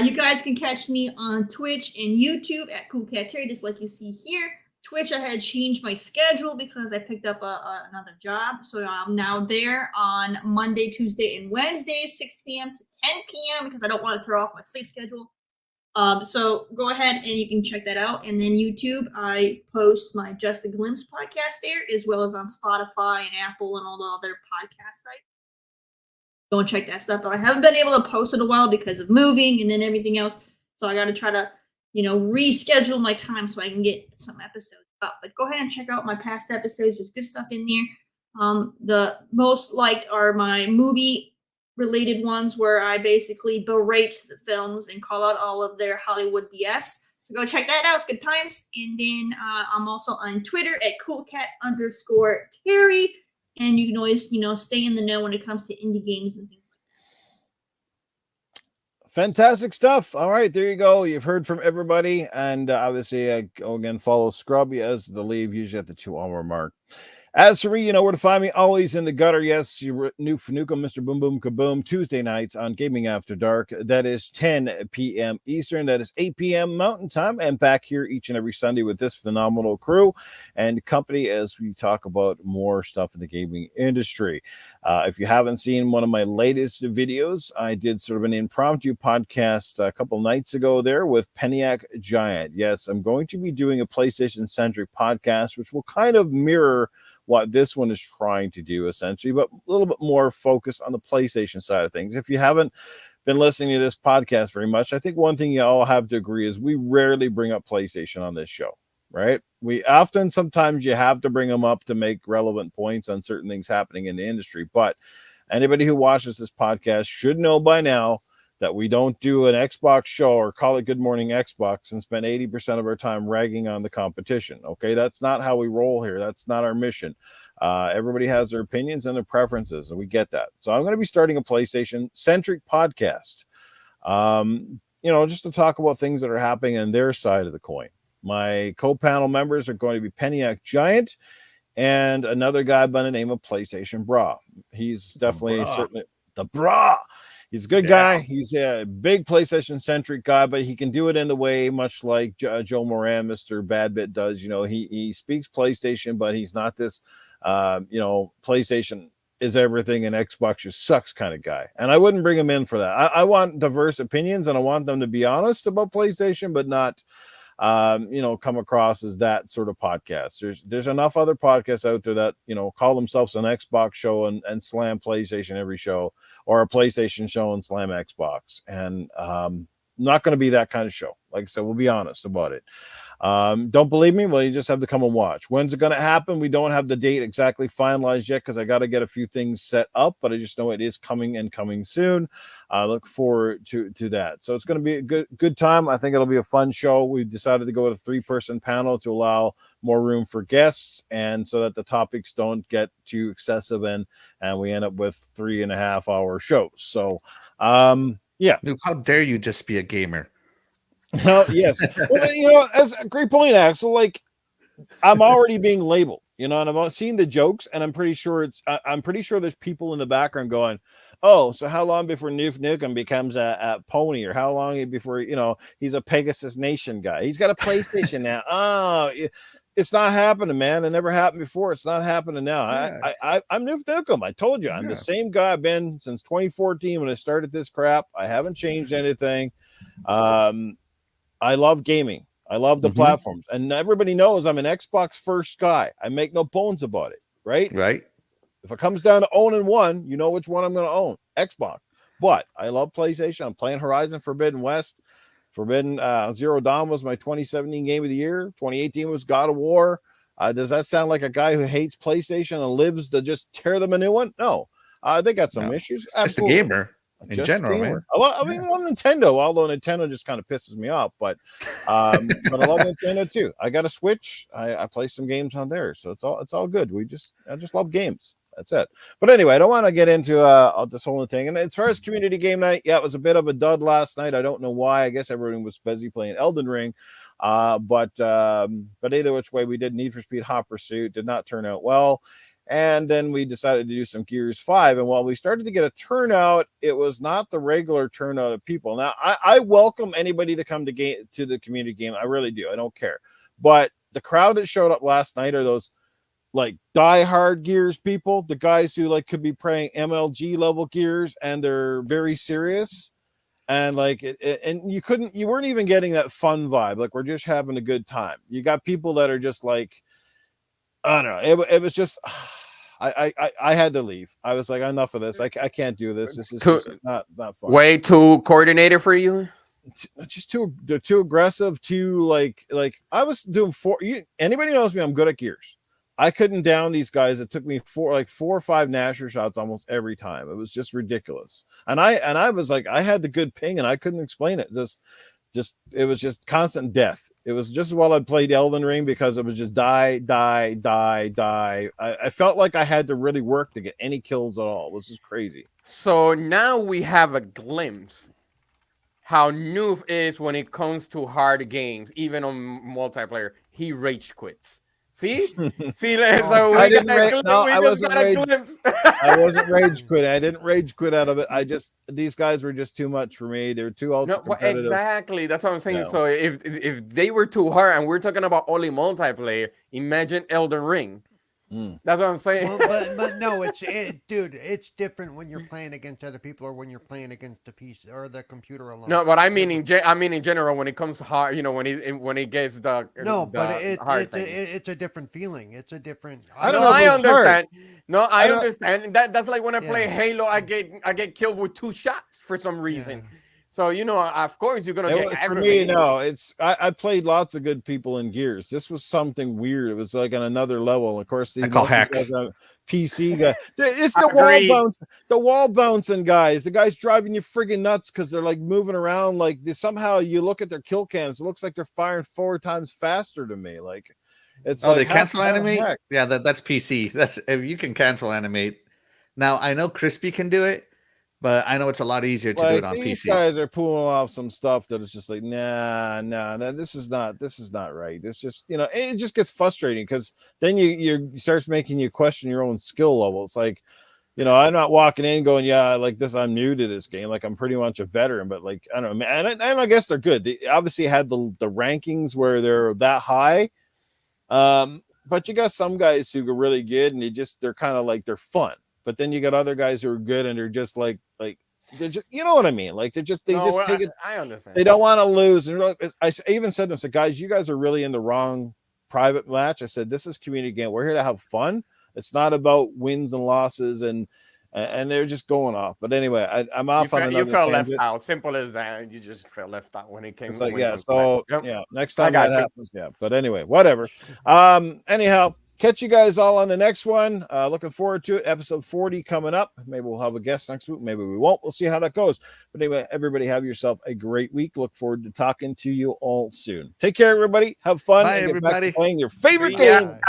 you guys can catch me on Twitch and YouTube at Coolcat Terri, just like you see here. Twitch, I had changed my schedule because I picked up another job, so I'm now there on Monday, Tuesday, and Wednesday, 6 p.m. to 10 p.m. because I don't want to throw off my sleep schedule. So go ahead and you can check that out. And then YouTube, I post my Just a Glimpse podcast there, as well as on Spotify and Apple and all the other podcast sites. Go and check that stuff. But I haven't been able to post in a while because of moving and then everything else. So I got to try to, reschedule my time so I can get some episodes up. But go ahead and check out my past episodes. There's good stuff in there. The most liked are my movie related ones where I basically berate the films and call out all of their Hollywood BS. So go check that out. It's good times. And then I'm also on Twitter at Coolcat_Terri. And you can always, stay in the know when it comes to indie games and things like that. Fantastic stuff. All right, there you go. You've heard from everybody. And obviously, go again, follow Scrubby as the leave, usually at the 2-hour mark. As for me, you know where to find me, always in the gutter. Yes, Newf Nukem, Mr. Boom Boom Kaboom, Tuesday nights on Gaming After Dark. That is 10 p.m. Eastern. That is 8 p.m. Mountain Time. And back here each and every Sunday with this phenomenal crew and company as we talk about more stuff in the gaming industry. If you haven't seen one of my latest videos, I did sort of an impromptu podcast a couple nights ago there with Peniac Giant. Yes, I'm going to be doing a PlayStation-centric podcast, which will kind of mirror what this one is trying to do, essentially, but a little bit more focused on the PlayStation side of things. If you haven't been listening to this podcast very much, I think one thing you all have to agree is we rarely bring up PlayStation on this show, right? We often, sometimes you have to bring them up to make relevant points on certain things happening in the industry, but anybody who watches this podcast should know by now that we don't do an Xbox show or call it Good Morning Xbox and spend 80% of our time ragging on the competition. Okay, that's not how we roll here. That's not our mission. Everybody has their opinions and their preferences, and we get that. So I'm going to be starting a PlayStation-centric podcast, just to talk about things that are happening on their side of the coin. My co-panel members are going to be Peniac Giant and another guy by the name of PlayStation Bra. He's definitely certainly the Bra. He's a good guy. He's a big PlayStation-centric guy, but he can do it in the way much like Joe Moran, Mr. Badbit does. He speaks PlayStation, but he's not this, PlayStation is everything and Xbox just sucks kind of guy. And I wouldn't bring him in for that. I want diverse opinions, and I want them to be honest about PlayStation, but not come across as that sort of podcast. There's enough other podcasts out there that, call themselves an Xbox show and slam PlayStation every show, or a PlayStation show and slam Xbox. And not going to be that kind of show. Like I said, we'll be honest about it. Don't believe me? Well, you just have to come and watch. When's it going to happen? We don't have the date exactly finalized yet because I got to get a few things set up, but I just know it is coming and coming soon. I look forward to that. So it's going to be a good time. I think it'll be a fun show. We decided to go with a 3-person panel to allow more room for guests, and so that the topics don't get too excessive and we end up with 3.5-hour shows. So, yeah. How dare you just be a gamer? Oh, yes. Well, that's a great point, Axel. Like, I'm already being labeled. You know, and I've seen the jokes, and I'm pretty sure I'm pretty sure there's people in the background going, "Oh, so how long before Newf Nukem becomes a pony, or how long before he's a Pegasus Nation guy? He's got a PlayStation now. Oh, it's not happening, man. It never happened before. It's not happening now. Yeah. I'm Newf Nukem. I told you, I'm the same guy I've been since 2014 when I started this crap. I haven't changed anything. I love gaming. I love the platforms, and everybody knows I'm an Xbox first guy. I make no bones about it, right? Right. If it comes down to owning one, you know which one I'm going to own, Xbox. But I love PlayStation. I'm playing Horizon Forbidden West. Zero Dawn was my 2017 game of the year. 2018 was God of War. Does that sound like a guy who hates PlayStation and lives to just tear them a new one? No. They got some issues. Absolutely. Just a gamer. In general, man. I mean, love Nintendo, although Nintendo just kind of pisses me off, but I love Nintendo too. I got a Switch. I play some games on there, so it's all good. I just love games. That's it. But anyway, I don't want to get into this whole thing. And as far as community game night, yeah, it was a bit of a dud last night. I don't know why. I guess everyone was busy playing Elden Ring. But either which way, we did Need for Speed Hot Pursuit. Did not turn out well. And then we decided to do some Gears 5. And while we started to get a turnout, it was not the regular turnout of people. Now, I welcome anybody to come to the community game. I really do. I don't care. But the crowd that showed up last night are those like diehard Gears people, the guys who like could be playing MLG level Gears, and they're very serious. And like, and you weren't even getting that fun vibe. Like, we're just having a good time. You got people that are just like, I don't know. It was just, I had to leave. I was like, enough of this. I can't do this. This is not fun. Way too coordinated for you. Just they're too aggressive. Too like I was doing anybody knows me, I'm good at Gears. I couldn't down these guys. It took me 4 or 5 Nasher shots almost every time. It was just ridiculous. And I was like, I had the good ping and I couldn't explain it. It was just constant death. It was just as well I played Elden Ring, because it was just die. I felt like I had to really work to get any kills at all. This is crazy. So now we have a glimpse how Newf is when it comes to hard games, even on multiplayer. He rage quits. See? So I wasn't rage quitting. I didn't rage quit out of it. These guys were just too much for me. They were too ultra competitive. Exactly. That's what I'm saying. Yeah. So if they were too hard, and we're talking about only multiplayer, imagine Elden Ring. That's what I'm saying. Well, but no, dude, it's different when you're playing against other people or when you're playing against the PC or the computer alone. No, but I mean in general, when it comes to hard, when it gets the it's a different feeling. It's a different. I understand. No, I understand. That's like when I play Halo, I get killed with 2 shots for some reason. Yeah. So of course you're gonna get for me. No, I played lots of good people in Gears. This was something weird. It was like on another level. Of course, I call hacks. PC guy. It's the wall bouncing guys. The guys driving you friggin' nuts because they're like moving around. Like somehow you look at their kill cams, it looks like they're firing 4 times faster to me. Like it's they cancel animate. Yeah, that's PC. That's if you can cancel animate. Now I know Crispy can do it. But I know it's a lot easier to do it on PC. These guys are pulling off some stuff that is just like, nah, this is not right. It's just, it just gets frustrating because then you starts making you question your own skill level. It's like, I'm not walking in going, yeah, like this, I'm new to this game. Like I'm pretty much a veteran, but like, I don't know, man. And I guess they're good. They obviously had the rankings where they're that high. But you got some guys who are really good and they're kind of like, they're fun. But then you got other guys who are good and they're just like they're just, you know what I mean? Like they just take it. I understand. They don't want to lose. And I even said to them, I said, guys, you guys are really in the wrong private match. I said, this is community game. We're here to have fun. It's not about wins and losses, and they're just going off. But anyway, I'm off on another You felt tangent. left out. Simple as that. You just felt left out when it came. It's like, next time that happens. Yeah. But anyway, whatever. Anyhow. Catch you guys all on the next one. Looking forward to it. Episode 40 coming up. Maybe we'll have a guest next week. Maybe we won't. We'll see how that goes. But anyway, everybody have yourself a great week. Look forward to talking to you all soon. Take care, everybody. Have fun. Bye, and get everybody. back to playing your favorite game.